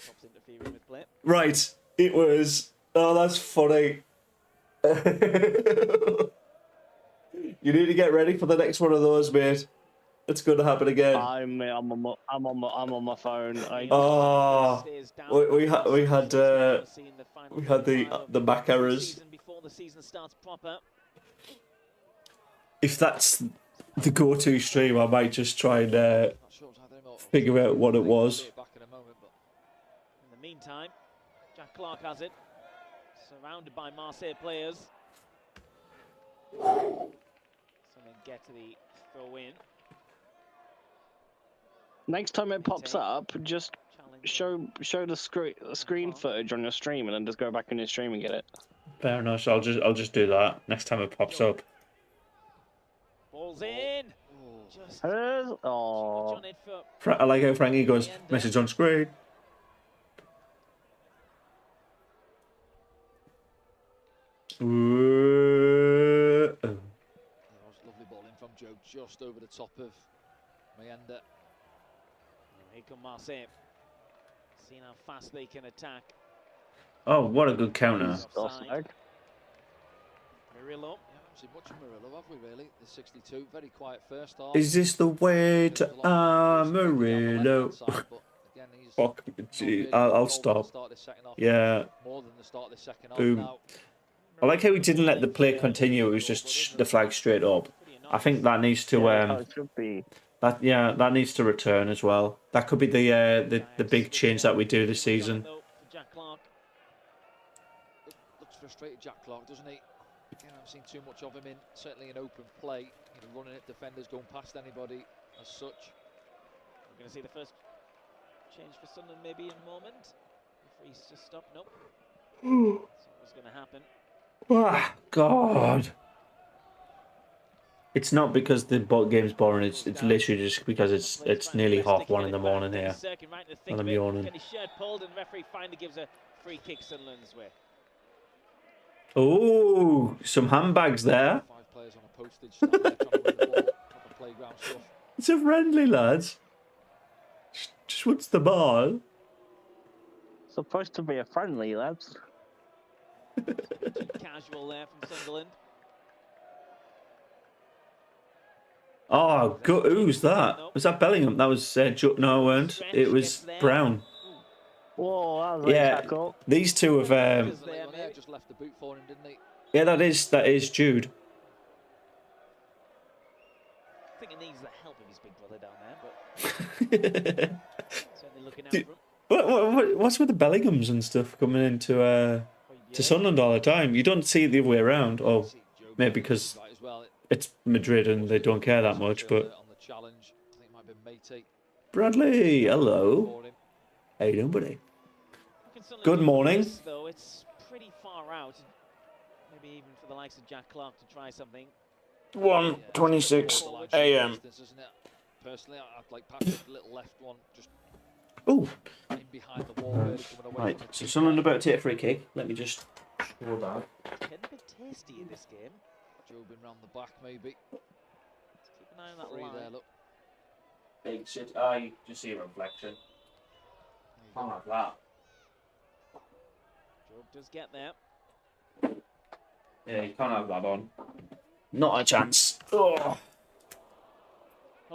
Speaker 1: right. It was. Oh, that's funny. You need to get ready for the next one of those, mate. It's going to happen again.
Speaker 7: I'm on my phone.
Speaker 1: We had the Mac errors. If that's the go-to stream, I might just try and figure out what it was.
Speaker 4: In the meantime, Jack Clark has it, surrounded by Marseille players. So then get to the throw in.
Speaker 7: Next time it pops up, just show the screen footage on your stream, and then just go back in your stream and get it.
Speaker 1: Fair enough. So I'll just do that next time it pops up.
Speaker 4: Ball's in.
Speaker 7: Oh.
Speaker 1: I like how Frankie goes, message on screen.
Speaker 3: Lovely ball in from Joe, just over the top of Mayenda.
Speaker 4: Here come Marseille. Seeing how fast they can attack.
Speaker 1: Oh, what a good counter.
Speaker 3: Murillo. Yeah, much of Murillo, have we really? The 62, very quiet first half.
Speaker 1: Is this the way to Murillo? Fuck, gee, I'll stop. Yeah.
Speaker 3: More than the start of the second half.
Speaker 1: Boom. I like how he didn't let the play continue. It was just the flag straight up. I think that needs to that needs to return as well. That could be the big change that we do this season.
Speaker 3: Looks frustrated, Jack Clark, doesn't he? Again, I haven't seen too much of him certainly in open play. Running at defenders, going past anybody as such.
Speaker 4: We're going to see the first change for Sunderland maybe in a moment. Referee's just stopped. Nope. That's what was going to happen.
Speaker 1: Oh, God. It's not because the game's boring. It's literally just because it's nearly 1:30 in the morning here, and I'm yawning.
Speaker 4: Pulled and referee finally gives a free kick Sunderland's way.
Speaker 1: Oh, some handbags there.
Speaker 3: 5 players on a postage stand there trying to win the ball, proper playground stuff.
Speaker 1: It's a friendly, lads. just wants the ball.
Speaker 7: Supposed to be a friendly, lads.
Speaker 4: Casual there from Sunderland.
Speaker 1: Oh, good. Who's that? Was that Bellingham? That was no, it weren't. It was Brown.
Speaker 7: Whoa, that was a tackle.
Speaker 1: These two have.
Speaker 3: Just left the boot for him, didn't he?
Speaker 1: Yeah, that is Jude.
Speaker 4: I think he needs the help of his big brother down there, but certainly looking out for him.
Speaker 1: What's with the Bellinghams and stuff coming into to Sunderland all the time? You don't see it the other way around. Oh, maybe because it's Madrid and they don't care that much. But Bradley, hello. How you doing, buddy? Good morning.
Speaker 4: Though it's pretty far out, maybe even for the likes of Jack Clark to try something.
Speaker 1: 1:26 a.m.
Speaker 3: Personally, I'd like perhaps a little left one just
Speaker 1: Oh,
Speaker 3: in behind the wall.
Speaker 1: right. So Sunderland about to take a free kick. Let me just scroll down.
Speaker 4: Getting a bit tasty in this game.
Speaker 3: Jobin round the back, maybe.
Speaker 4: Let's keep an eye on that line.
Speaker 3: There, look.
Speaker 1: Big shit. I just see a reflection. Can't have that.
Speaker 4: Job does get there.
Speaker 1: Yeah, you can't have that on. Not a chance. Oh,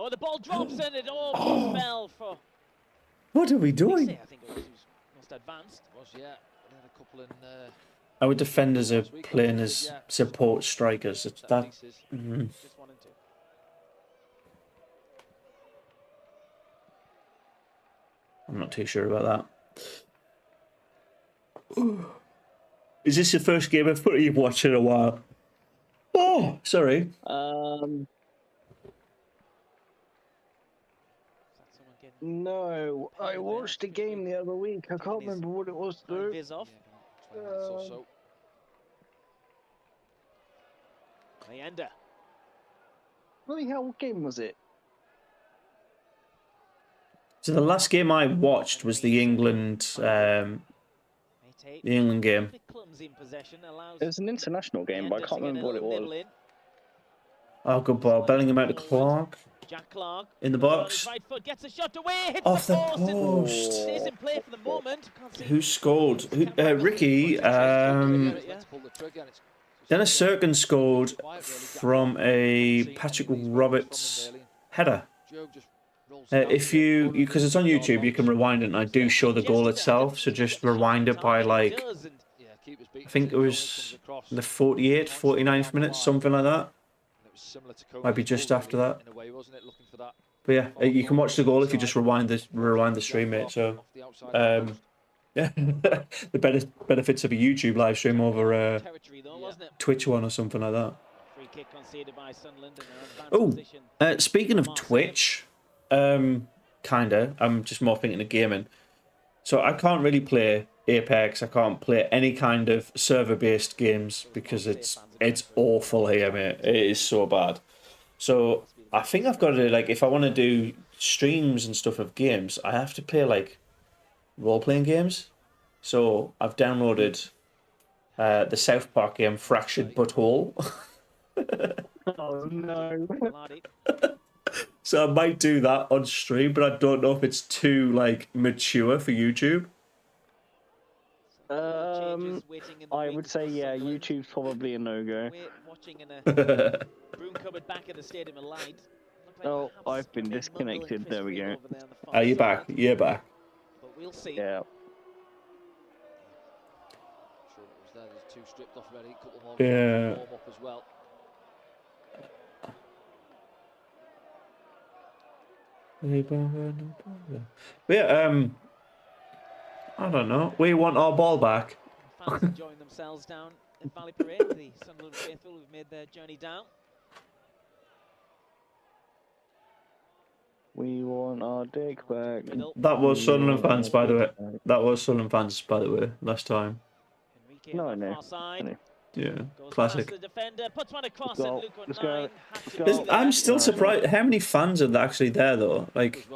Speaker 4: The ball drops and it almost fell for.
Speaker 1: what are we doing?
Speaker 4: I think it was most advanced.
Speaker 3: Yeah. We had a couple in.
Speaker 1: Our defenders are playing as support strikers. It's that.
Speaker 4: Just 1 and 2.
Speaker 1: I'm not too sure about that. Is this your first game of footy you've watched in a while? Oh, sorry.
Speaker 7: No, I watched a game the other week. I can't remember what it was though.
Speaker 4: Viz off.
Speaker 3: 20 minutes or so.
Speaker 4: Leander.
Speaker 7: Bloody hell, what game was it?
Speaker 1: So the last game I watched was the England game.
Speaker 7: It was an international game, but I can't remember what it was.
Speaker 1: Oh, good ball. Bellingham out to Clark.
Speaker 4: Jack Clark
Speaker 1: in the box.
Speaker 4: Right foot gets a shot away, hits
Speaker 1: off the
Speaker 4: post.
Speaker 1: post.
Speaker 4: Stays in play for the moment.
Speaker 1: Who scored? Ricky. Dennis Serkin scored from a Patrick Roberts header. If you because it's on YouTube, you can rewind it, and I do show the goal itself. So just rewind it by like, I think it was the 48th, 49th minute, something like that. Might be just after that. But yeah, you can watch the goal if you just rewind the stream, mate. So, yeah, the benefits of a YouTube live stream over a Twitch one or something like that. Oh, speaking of Twitch, kinda. I'm just more thinking of gaming. So I can't really play Apex. I can't play any kind of server-based games because it's awful here, mate. It is so bad. So I think I've got to, like, if I want to do streams and stuff of games, I have to play like role-playing games. So I've downloaded the South Park game Fractured Butthole.
Speaker 7: Oh no.
Speaker 1: So I might do that on stream, but I don't know if it's too like mature for YouTube.
Speaker 7: I would say yeah, YouTube's probably a no-go. Oh, I've been disconnected. There we go.
Speaker 1: Are you back? You're back.
Speaker 4: But we'll see.
Speaker 7: Yeah.
Speaker 1: Yeah. But yeah, I don't know. We want our ball back.
Speaker 4: Fans enjoying themselves down in Valley Parade. The Sunderland faithful who've made their journey down.
Speaker 7: We want our dick back.
Speaker 1: That was Sunderland fans, by the way. That was Sunderland fans, by the way, last time.
Speaker 7: No, I know.
Speaker 1: Yeah, classic.
Speaker 7: Let's go.
Speaker 1: I'm still surprised. How many fans are actually there, though? Like,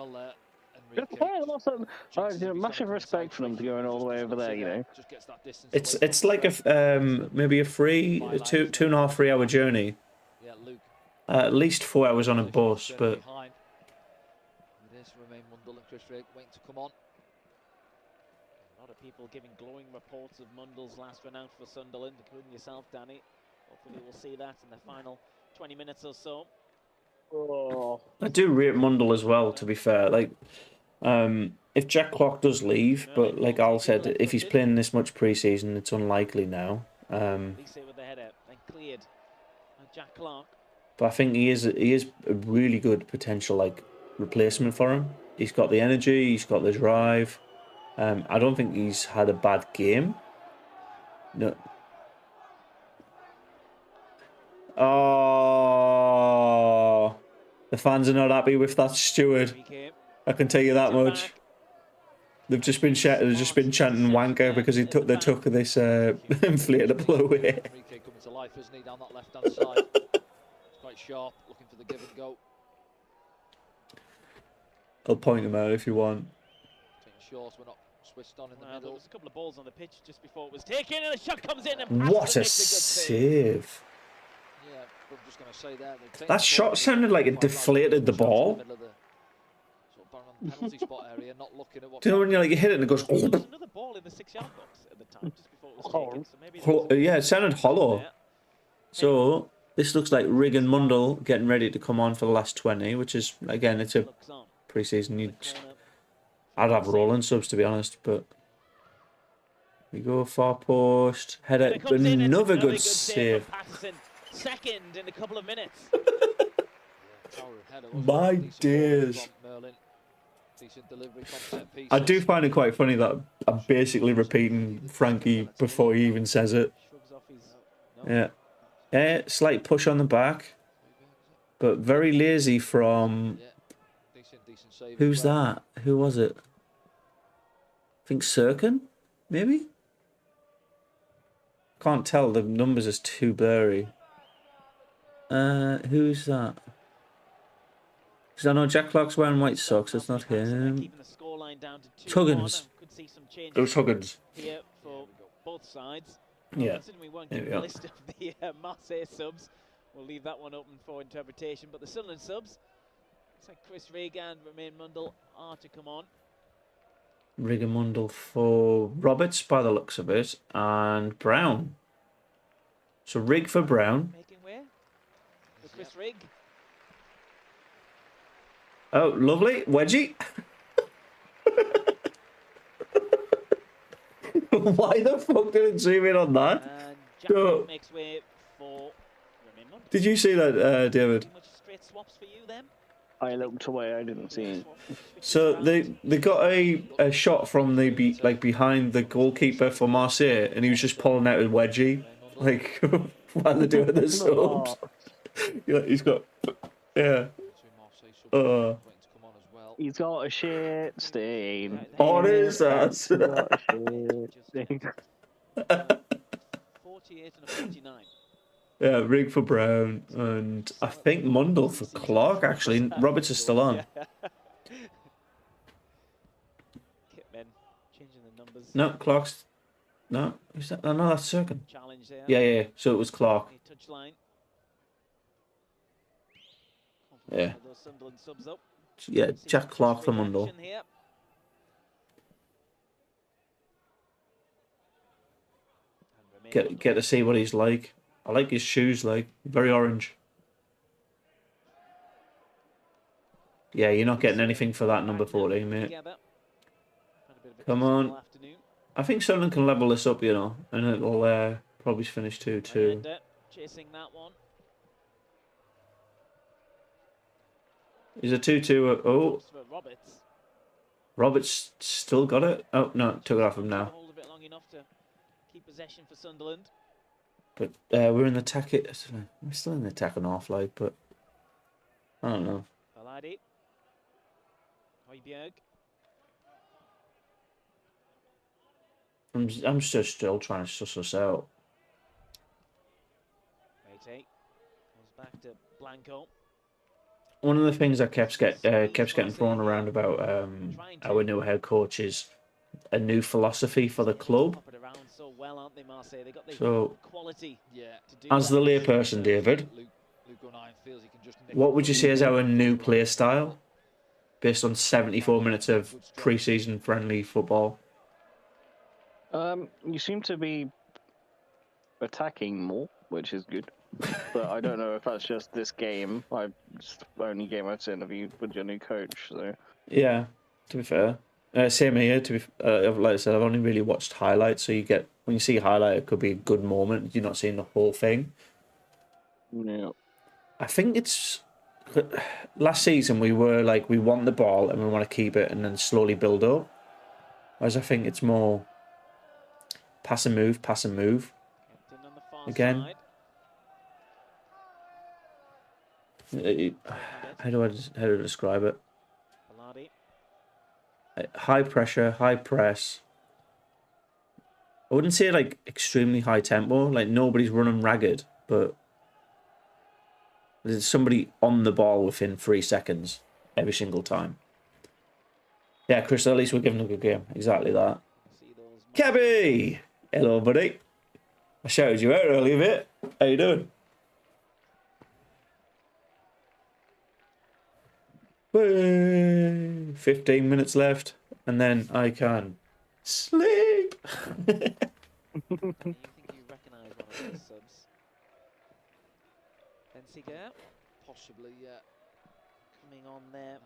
Speaker 7: massive respect for them to going all the way over there. You know,
Speaker 1: it's like a maybe a 2.5 3 hour journey. At least 4 hours on a bus, but
Speaker 3: Chris Rigg waiting to come on.
Speaker 4: A lot of people giving glowing reports of Mundle's last run out for Sunderland, including yourself, Danny. Hopefully we'll see that in the final 20 minutes or so.
Speaker 7: Oh.
Speaker 1: I do rate Mundle as well, to be fair. Like, if Jack Clark does leave, but like Al said, if he's playing this much pre-season, it's unlikely now.
Speaker 4: Lisa with the header, then cleared by Jack Clark.
Speaker 1: But I think he is a really good potential like replacement for him. He's got the energy, he's got the drive. I don't think he's had a bad game. No. Oh, the fans are not happy with that steward. I can tell you that much. They've just been chanting wanker because they took this inflatable away.
Speaker 3: Enrique coming to life, isn't he, down that left-hand side? It's quite sharp, looking for the give and go.
Speaker 1: I'll point them out if you want.
Speaker 3: Taking short, we're not switched on in the
Speaker 4: There
Speaker 3: middle.
Speaker 4: was a couple of balls on the pitch just before it was taken, and the shot comes in. And
Speaker 1: What a save!
Speaker 3: Yeah, I'm just going to say there.
Speaker 1: That shot sounded like it deflated the ball.
Speaker 3: Penalty spot area, not looking at what.
Speaker 1: Do you know when you hit it and it goes?
Speaker 4: There was another ball in the 6-yard box at the time, just before it was taken. So maybe
Speaker 1: Yeah, it sounded hollow. So this looks like Rigg and Mundle getting ready to come on for the last 20, which is again it's a pre-season. I'd have rolling subs to be honest, but we go far post header, another good save.
Speaker 4: Second in a couple of minutes.
Speaker 1: My days. I do find it quite funny that I'm basically repeating Frankie before he even says it. Yeah. Slight push on the back. But very lazy from... Who's that? Who was it? I think Sirkin? Maybe? Can't tell. The numbers is too blurry. Who's that? Because I know Jack Clark's wearing white socks, it's not him. Huggins. It was Huggins.
Speaker 4: Here for both sides.
Speaker 1: Yeah.
Speaker 4: Considering we won't give a list of the Marseille subs, we'll leave that one open for interpretation. But the Sunderland subs, looks like Chris Rigg and Romain Mundle are to come on.
Speaker 1: Rigg and Mundle for Roberts by the looks of it, and Brown. So Rigg for Brown.
Speaker 4: Making way for Chris Rigg.
Speaker 1: Oh, lovely. Wedgie. Why the fuck did it zoom in on that?
Speaker 4: No. Makes way for
Speaker 1: did you see that, David?
Speaker 4: Straight swaps for you, then?
Speaker 7: I looked away, I didn't see it.
Speaker 1: So they got a shot from the behind the goalkeeper for Marseille, and he was just pulling out a wedgie, like while they're doing the subs. Yeah, he's got
Speaker 7: He's got a shit stain
Speaker 1: on his ass.
Speaker 4: 48 and a 49.
Speaker 1: Yeah, Rigg for Brown, and I think Mundle for Clark, actually. Roberts is still on.
Speaker 4: Kitmen changing the numbers.
Speaker 1: No, Clark's... No, who's that? No, that's Sirkin.
Speaker 4: Challenge there.
Speaker 1: Yeah. So it was Clark.
Speaker 4: Touchline.
Speaker 1: Yeah.
Speaker 4: Those Sunderland subs up.
Speaker 1: Yeah, Jack Clark for Mundle. Get to see what he's like. I like his shoes, like very orange. Yeah, you're not getting anything for that number 14, mate. Come on. I think Sunderland can level this up, you know, and it'll probably finish 2-2.
Speaker 4: Chasing that one.
Speaker 1: Is a 2-2? Oh, Roberts still got it. Oh no, took it off him now.
Speaker 4: Hold a bit long enough to keep possession for Sunderland.
Speaker 1: But we're in the attack. We're still in the attacking half, like, but I don't know.
Speaker 4: Valadi. Højbjerg.
Speaker 1: I'm just still trying to suss us out.
Speaker 4: Goes back to Blanco.
Speaker 1: One of the things that kept getting thrown around about our new head coach is a new philosophy for the club. So, as the layperson, David, what would you say is our new play style? based on 74 minutes of pre-season friendly football?
Speaker 7: You seem to be attacking more, which is good. But I don't know if that's just this game. It's the only game I've seen of you with your new coach. So
Speaker 1: Yeah, to be fair. Same here. Like I said, I've only really watched highlights, so when you see a highlight, it could be a good moment. You're not seeing the whole thing.
Speaker 7: yeah.
Speaker 1: I think it's last season we were like we want the ball and we want to keep it and then slowly build up. Whereas I think it's more pass and move again. How do I describe it? High pressure, high press. I wouldn't say like extremely high tempo, like nobody's running ragged, but there's somebody on the ball within 3 seconds every single time. Yeah, Chris, at least we're giving a good game. Exactly that. Cabby! Hello, buddy. I shouted you out earlier, mate. How you doing? Whee! 15 minutes left, and then I can sleep.
Speaker 4: I think you recognise one of those subs. Bensiger,
Speaker 3: Possibly, yeah.
Speaker 4: coming on there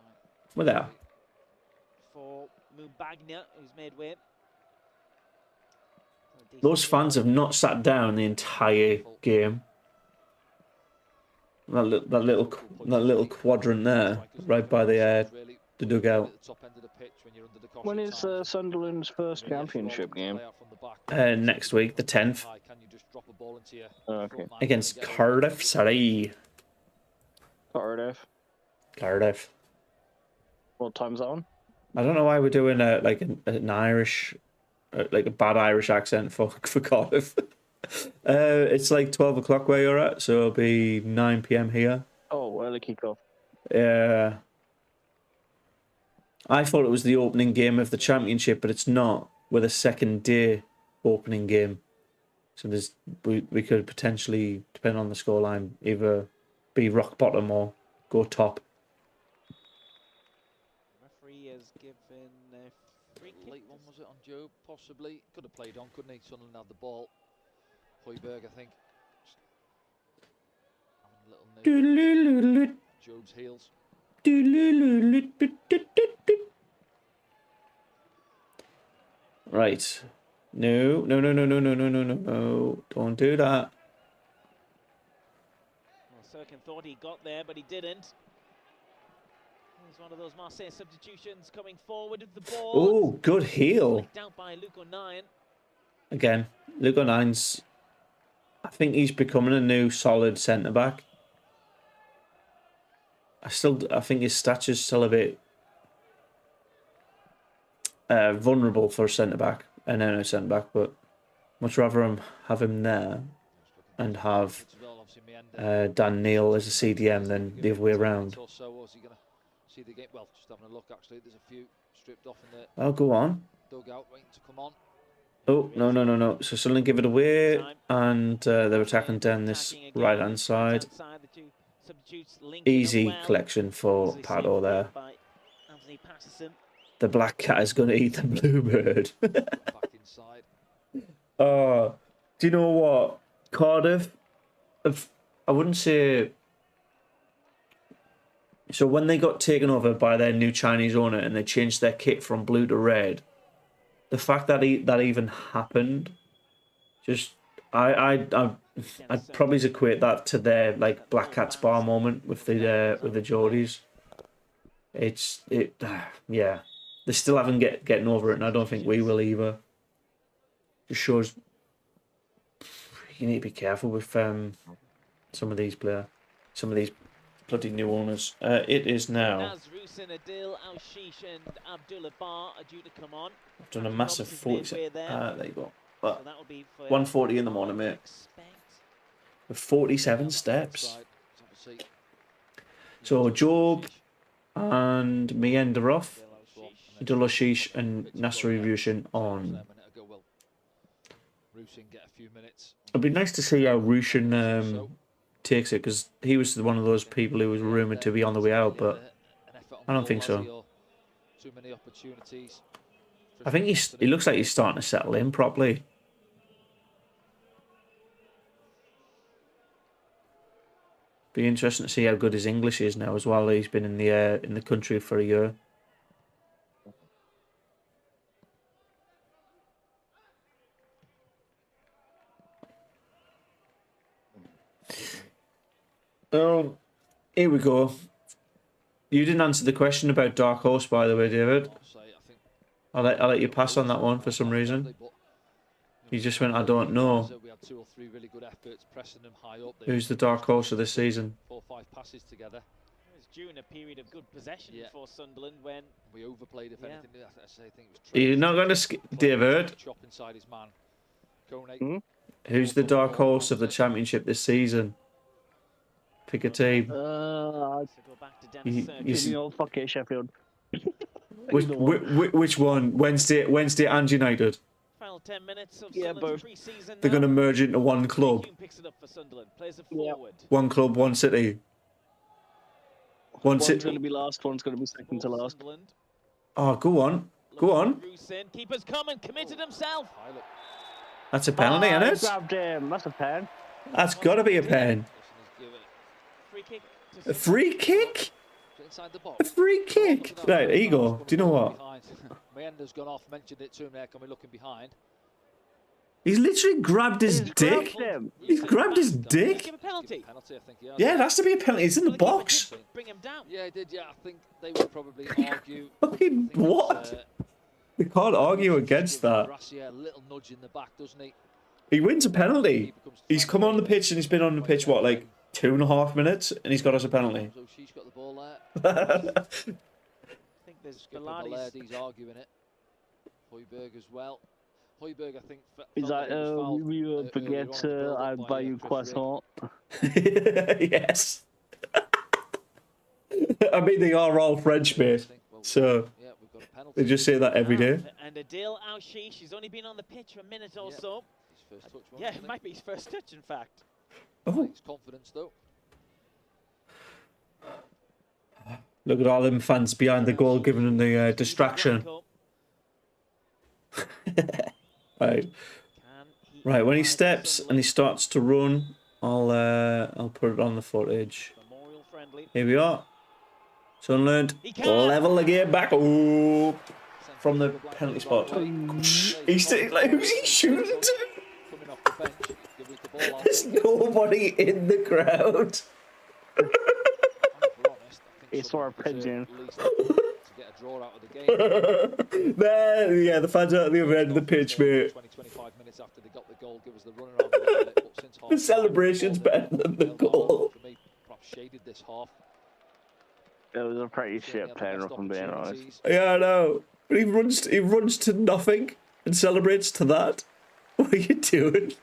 Speaker 1: Well, there.
Speaker 4: for Mubagna, who's made way.
Speaker 1: Those fans have not sat down the entire game. That little quadrant there, right by the dugout.
Speaker 7: When is Sunderland's first championship game?
Speaker 1: Next week, the 10th.
Speaker 7: Okay.
Speaker 1: Against Cardiff, sorry. Cardiff.
Speaker 7: What time's that on?
Speaker 1: I don't know why we're doing an Irish, like a bad Irish accent for Cardiff. It's like 12 o'clock where you're at, so it'll be 9 p.m. here.
Speaker 7: Oh, early kickoff.
Speaker 1: Yeah. I thought it was the opening game of the championship, but it's not. We're the second day opening game. So we could potentially, depending on the scoreline, either be rock bottom or go top.
Speaker 4: Referee has given a free kick.
Speaker 3: Late one, was it on Joe? Possibly. Could have played on, couldn't he? Sunderland had the ball. Hoiberg, I think. Having a little nip. Job's heels.
Speaker 1: Right. No. Don't do that.
Speaker 4: Well, Serkin thought he got there, but he didn't. Here's one of those Marseille substitutions coming forward with the ball.
Speaker 1: Oh, good heel.
Speaker 4: Down by Luke O'Nien.
Speaker 1: Again, Luke O'Nien's, I think he's becoming a new solid centre-back. I think his stature's still a bit vulnerable for a centre-back. No centre-back, but much rather have him there and have Dan Neil as a CDM than the other way around. Oh, go on. Oh, no. So Sunderland give it away, and they're attacking down this right-hand side. Easy collection for Pato there. The black cat is going to eat the bluebird. Oh, do you know what? Cardiff, I wouldn't say... So when they got taken over by their new Chinese owner and they changed their kit from blue to red, the fact that that even happened, just I'd probably equate that to their like Black Cat's Bar moment with the Geordies. Yeah, they still haven't getting over it, and I don't think we will either. Just shows you need to be careful with some of these bloody new owners. It is now. I've done a massive 40. There you go. But 1:40 in the morning, mate. With 47 steps. So Job and Mienda are off. Dulashish and Nasri Rushin on. It'd be nice to see how Rushin takes it, because he was one of those people who was rumoured to be on the way out, but I don't think so.
Speaker 3: too many opportunities.
Speaker 1: I think he looks like he's starting to settle in properly. Be interesting to see how good his English is now as well. He's been in the country for a year. Here we go. You didn't answer the question about Dark Horse, by the way, David. I'll let you pass on that one for some reason. You just went, I don't know. Who's the Dark Horse of this season?
Speaker 3: 4 or 5 passes together.
Speaker 4: It was during a period of good possession for Sunderland when
Speaker 3: we overplayed. If anything, I think it was.
Speaker 1: You're not going to skip, David. Who's the Dark Horse of the Championship this season? Pick a team.
Speaker 7: Fuck it, Sheffield.
Speaker 1: Which one? Wednesday and United.
Speaker 4: final 10 minutes of
Speaker 7: both.
Speaker 1: They're going to merge into one club. One club, one city.
Speaker 7: One's going to be last, one's going to be second to last.
Speaker 1: Oh, go on. Go on.
Speaker 4: Keeper's come and committed himself.
Speaker 1: That's a penalty, isn't it?
Speaker 7: Grabbed him. That's a pen.
Speaker 1: That's got to be a pen. A free kick? A free kick? Right, here you go. Do you know what?
Speaker 3: Meyenda's gone off, mentioned it to him there, can we looking behind?
Speaker 1: He's literally grabbed his dick. He's grabbed his dick. Yeah, it has to be a penalty. He's in the box.
Speaker 4: Bring him down.
Speaker 3: Yeah, he did. Yeah, I think they would probably argue.
Speaker 1: Fucking what? We can't argue against that.
Speaker 3: A little nudge in the back, doesn't he?
Speaker 1: He wins a penalty. He's come on the pitch and he's been on the pitch, what, like 2.5 minutes? And he's got us a penalty.
Speaker 3: So she's got the ball there.
Speaker 4: I think there's
Speaker 3: He's arguing it. Højbjerg as well. Højbjerg, I think.
Speaker 7: He's like, we forget I'll buy you croissant.
Speaker 1: Yes. I mean, they are all French, mate. So they just say that every day.
Speaker 4: And Adil Al-Shish, he's only been on the pitch for a minute or so.
Speaker 3: His first touch,
Speaker 4: yeah, it might be his first touch, in fact.
Speaker 1: Oh.
Speaker 3: His confidence, though.
Speaker 1: Look at all them fans behind the goal giving him the distraction. Right. Right, when he steps and he starts to run, I'll put it on the footage. Here we are. Sunderland level the game back. Oh, from the penalty spot. He's like, who's he shooting to? There's nobody in the crowd.
Speaker 7: He saw a pigeon.
Speaker 1: There, yeah, the fans are at the other end of the pitch, mate.
Speaker 3: 20-25 minutes after they got the goal, give us the runaround.
Speaker 1: The celebration's better than the goal.
Speaker 3: Shaded this half.
Speaker 7: It was a pretty shit pen, if I'm being honest.
Speaker 1: Yeah, I know. But he runs to nothing and celebrates to that. What are you doing?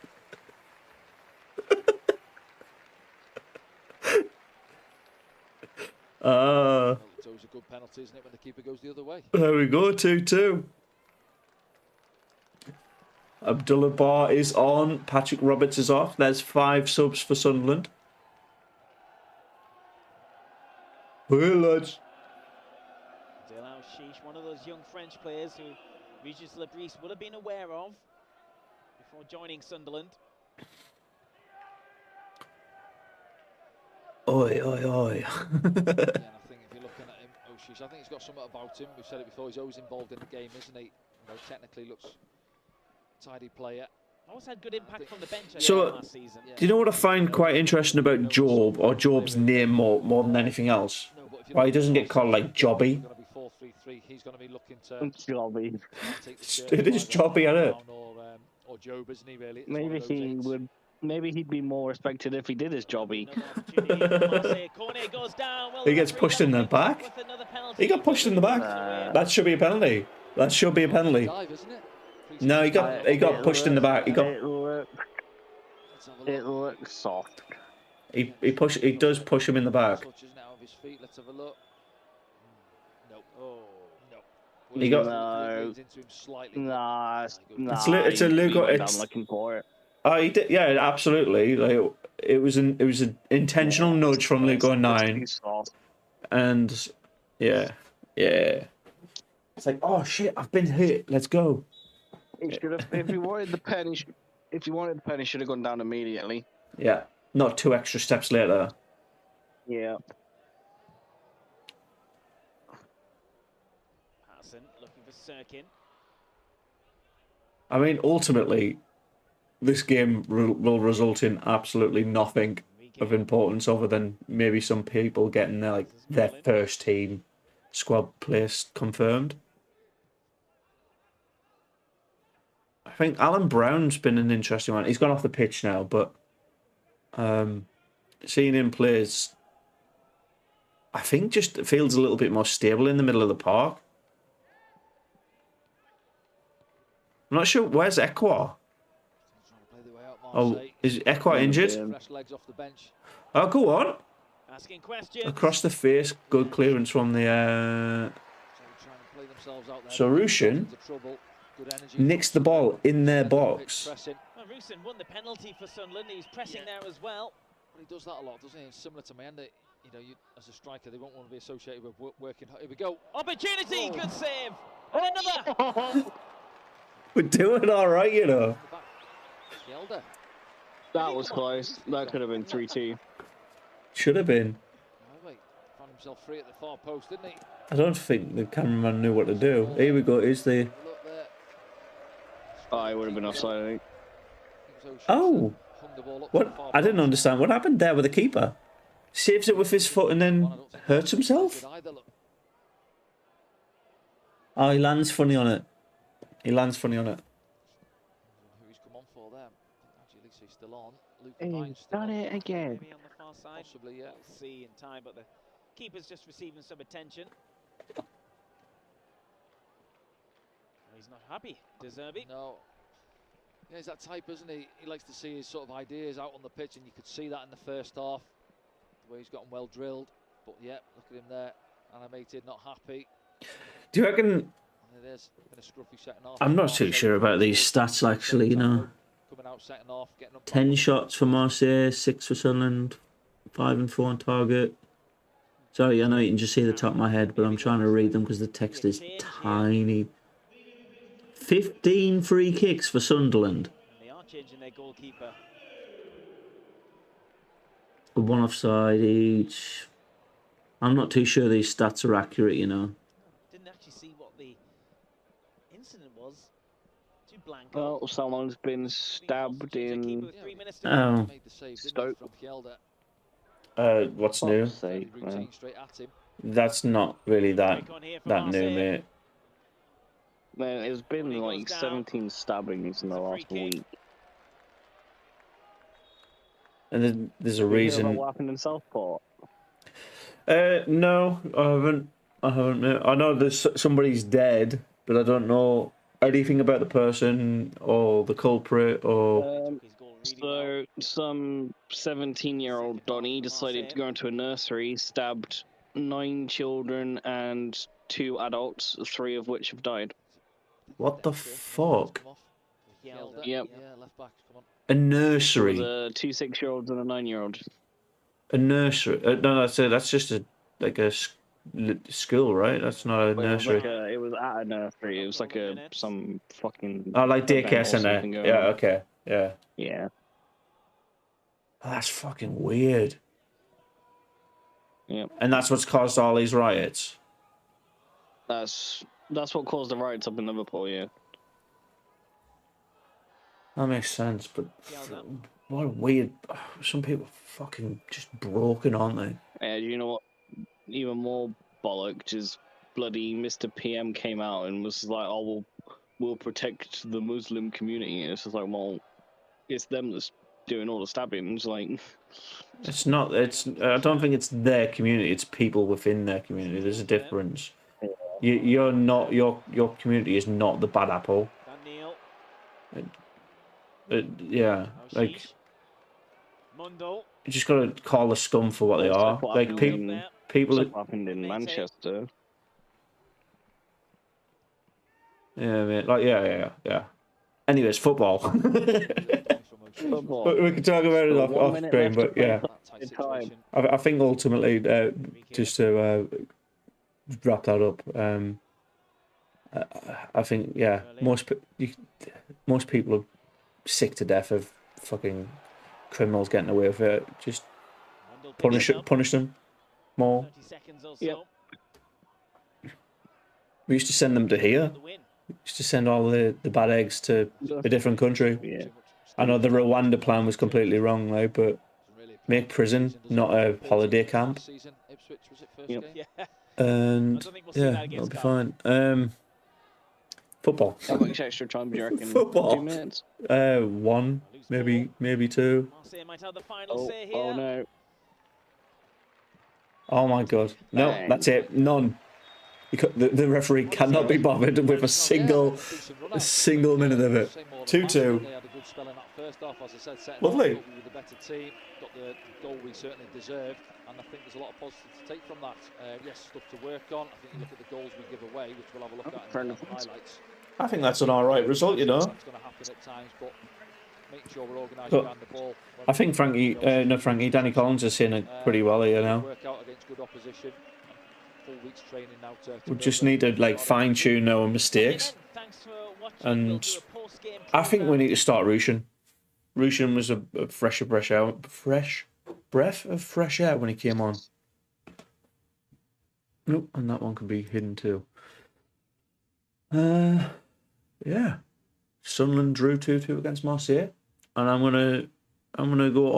Speaker 3: It's always a good penalty, isn't it, when the keeper goes the other way?
Speaker 1: There we go, 2-2. Abdullah Bar is on. Patrick Roberts is off. There's 5 subs for Sunderland. Well, lads.
Speaker 4: Adil Al-Shish, one of those young French players who Regis Lebris would have been aware of before joining Sunderland.
Speaker 1: Oi, oi, oi.
Speaker 3: Yeah, and I think if you're looking at him, I think he's got something about him. We've said it before, he's always involved in the game, isn't he? You know, technically looks tidy player.
Speaker 4: Always had good impact from the bench last season.
Speaker 1: Do you know what I find quite interesting about Job, or Job's name more than anything else? Why he doesn't get called like Jobby?
Speaker 3: He's going to be looking to
Speaker 7: Jobby.
Speaker 1: It is Jobby, isn't it?
Speaker 3: Or Job, isn't he, really?
Speaker 7: Maybe he would. Maybe he'd be more respected if he did his jobby.
Speaker 1: He gets pushed in the back. He got pushed in the back. That should be a penalty. That should be a penalty. No, he got pushed in the back. He got.
Speaker 7: It looks soft.
Speaker 1: He does push him in the back. He got. It's a Lugo.
Speaker 7: I'm looking for it.
Speaker 1: Oh, he did. Yeah, absolutely. Like, it was an intentional nudge from Lugo 9. And yeah. It's like, oh shit, I've been hit. Let's go.
Speaker 7: It should have. If you wanted the pen, he should have gone down immediately.
Speaker 1: Yeah, not 2 extra steps later.
Speaker 7: Yeah.
Speaker 4: Patterson looking for Sirkin.
Speaker 1: I mean, ultimately, this game will result in absolutely nothing of importance other than maybe some people getting their first team squad place confirmed. I think Alan Brown's been an interesting one. He's gone off the pitch now, but seeing him play is, I think, just feels a little bit more stable in the middle of the park. I'm not sure. Where's Ekwa? Oh, is Ekwa injured? Oh, go on.
Speaker 4: Asking questions.
Speaker 1: Across the face, good clearance from the Sarushin. Nicks the ball in their box.
Speaker 4: Well, Rusin won the penalty for Sunderland. He's pressing now as well.
Speaker 3: But he does that a lot, doesn't he? It's similar to Manda. You know, as a striker, they won't want to be associated with working. Here we go.
Speaker 4: Opportunity, good save. And another.
Speaker 1: We're doing all right, you know.
Speaker 7: That was close. That could have been 3-2.
Speaker 1: Should have been.
Speaker 3: Found himself free at the far post, didn't he?
Speaker 1: I don't think the cameraman knew what to do. Here we go. Is the...
Speaker 7: Oh, it would have been offside, I think.
Speaker 1: Oh. What? I didn't understand. What happened there with the keeper? Saves it with his foot and then hurts himself? Oh, he lands funny on it. He lands funny on it.
Speaker 3: Who's come on for them? Actually, he's still on.
Speaker 7: He's done it again.
Speaker 4: Maybe on the far side.
Speaker 3: Possibly, yeah.
Speaker 4: We'll see in time, but the keeper's just receiving some attention. He's not happy, Deserby.
Speaker 3: No. Yeah, he's that type, isn't he? He likes to see his sort of ideas out on the pitch, and you could see that in the first half. The way he's gotten well drilled. But yeah, look at him there. Animated, not happy.
Speaker 1: Do you reckon...
Speaker 3: And it is. Been a scruffy second half.
Speaker 1: I'm not too sure about these stats, actually, you know.
Speaker 3: Coming out second half, getting up
Speaker 1: 10 shots for Marseille, 6 for Sunderland, 5 and 4 on target. Sorry, I know you can just see the top of my head, but I'm trying to read them because the text is tiny. 15 free kicks for Sunderland.
Speaker 4: And they are changing their goalkeeper.
Speaker 1: 1 offside each. I'm not too sure these stats are accurate, you know.
Speaker 4: Didn't actually see what the incident was. Too blanco.
Speaker 7: Well, someone's been stabbed in...
Speaker 1: Oh.
Speaker 7: Stoke.
Speaker 1: What's new?
Speaker 7: Sake,
Speaker 1: That's not really that new, mate.
Speaker 7: Man, it's been like 17 stabbings in the last week.
Speaker 1: And then there's a
Speaker 7: Did you hear
Speaker 1: reason.
Speaker 7: about what happened in Southport?
Speaker 1: No, I haven't. Mate. I know there's somebody's dead, but I don't know anything about the person or the culprit or.
Speaker 7: So some 17-year-old Donny decided to go into a nursery, stabbed 9 children and 2 adults, 3 of which have died.
Speaker 1: What the fuck?
Speaker 7: Yep.
Speaker 1: A nursery.
Speaker 7: 2 6-year-olds and a 9-year-old.
Speaker 1: A nursery. No, that's just a school, right? That's not a nursery.
Speaker 7: It was at a nursery. It was like some fucking.
Speaker 1: Oh, like daycare center. Yeah. Okay. Yeah.
Speaker 7: Yeah.
Speaker 1: Oh, that's fucking weird.
Speaker 7: Yeah.
Speaker 1: And that's what's caused all these riots.
Speaker 7: That's what caused the riots up in Liverpool. Yeah.
Speaker 1: That makes sense, but what a weird. Some people are fucking just broken, aren't they?
Speaker 7: Yeah, you know what? Even more bollocks is bloody Mr. PM came out and was like, "Oh, we'll protect the Muslim community." And it's just like, well, it's them that's doing all the stabbings. Like,
Speaker 1: it's not. I don't think it's their community. It's people within their community. There's a difference. You're not. Your community is not the bad apple. Yeah, like you just gotta call the scum for what they are. Like people
Speaker 7: that happened in Manchester.
Speaker 1: Yeah, mate. Like yeah. Anyways, football.
Speaker 7: Football.
Speaker 1: We can talk about it off screen, but yeah. I think ultimately, just to wrap that up, I think, yeah, most people are sick to death of fucking criminals getting away with it. Just punish them more.
Speaker 4: 30 seconds or
Speaker 7: Yep.
Speaker 4: so.
Speaker 1: We used to send them to here.
Speaker 4: The win.
Speaker 1: We used to send all the bad eggs to a different country.
Speaker 7: Yeah.
Speaker 1: I know the Rwanda plan was completely wrong, right? But make prison, not a holiday camp.
Speaker 7: Yep.
Speaker 4: Yeah.
Speaker 1: And
Speaker 4: I don't think we'll see
Speaker 1: yeah,
Speaker 4: that against
Speaker 1: that'll be fine. Football.
Speaker 7: How much extra time do you reckon?
Speaker 1: Football.
Speaker 7: 2 minutes?
Speaker 1: One, maybe two.
Speaker 4: Marseille might have the final say here.
Speaker 7: Oh no.
Speaker 1: Oh my god. No,
Speaker 7: Bang.
Speaker 1: that's it. None. The referee cannot be bothered with a single minute of it. 2-2. Lovely.
Speaker 3: The better team, got the goal we certainly deserved, and I think there's a lot of positives to take from that. Yes, stuff to work on. I think you look at the goals we give away, which we'll have a look at in the highlights.
Speaker 1: I think that's an alright result, you know.
Speaker 3: That's going to happen at times, but making sure we're organised around the ball.
Speaker 1: I think Danny Collins is seeing it pretty well here now.
Speaker 3: Work out against good opposition. Full week's training now to
Speaker 1: We just need to like fine tune our mistakes, and I think we need to start Rushin. Rushin was a fresh breath of fresh air when he came on. Nope, and that one can be hidden too. Yeah, Sunderland drew 2-2 against Marseille, and I'm gonna go off.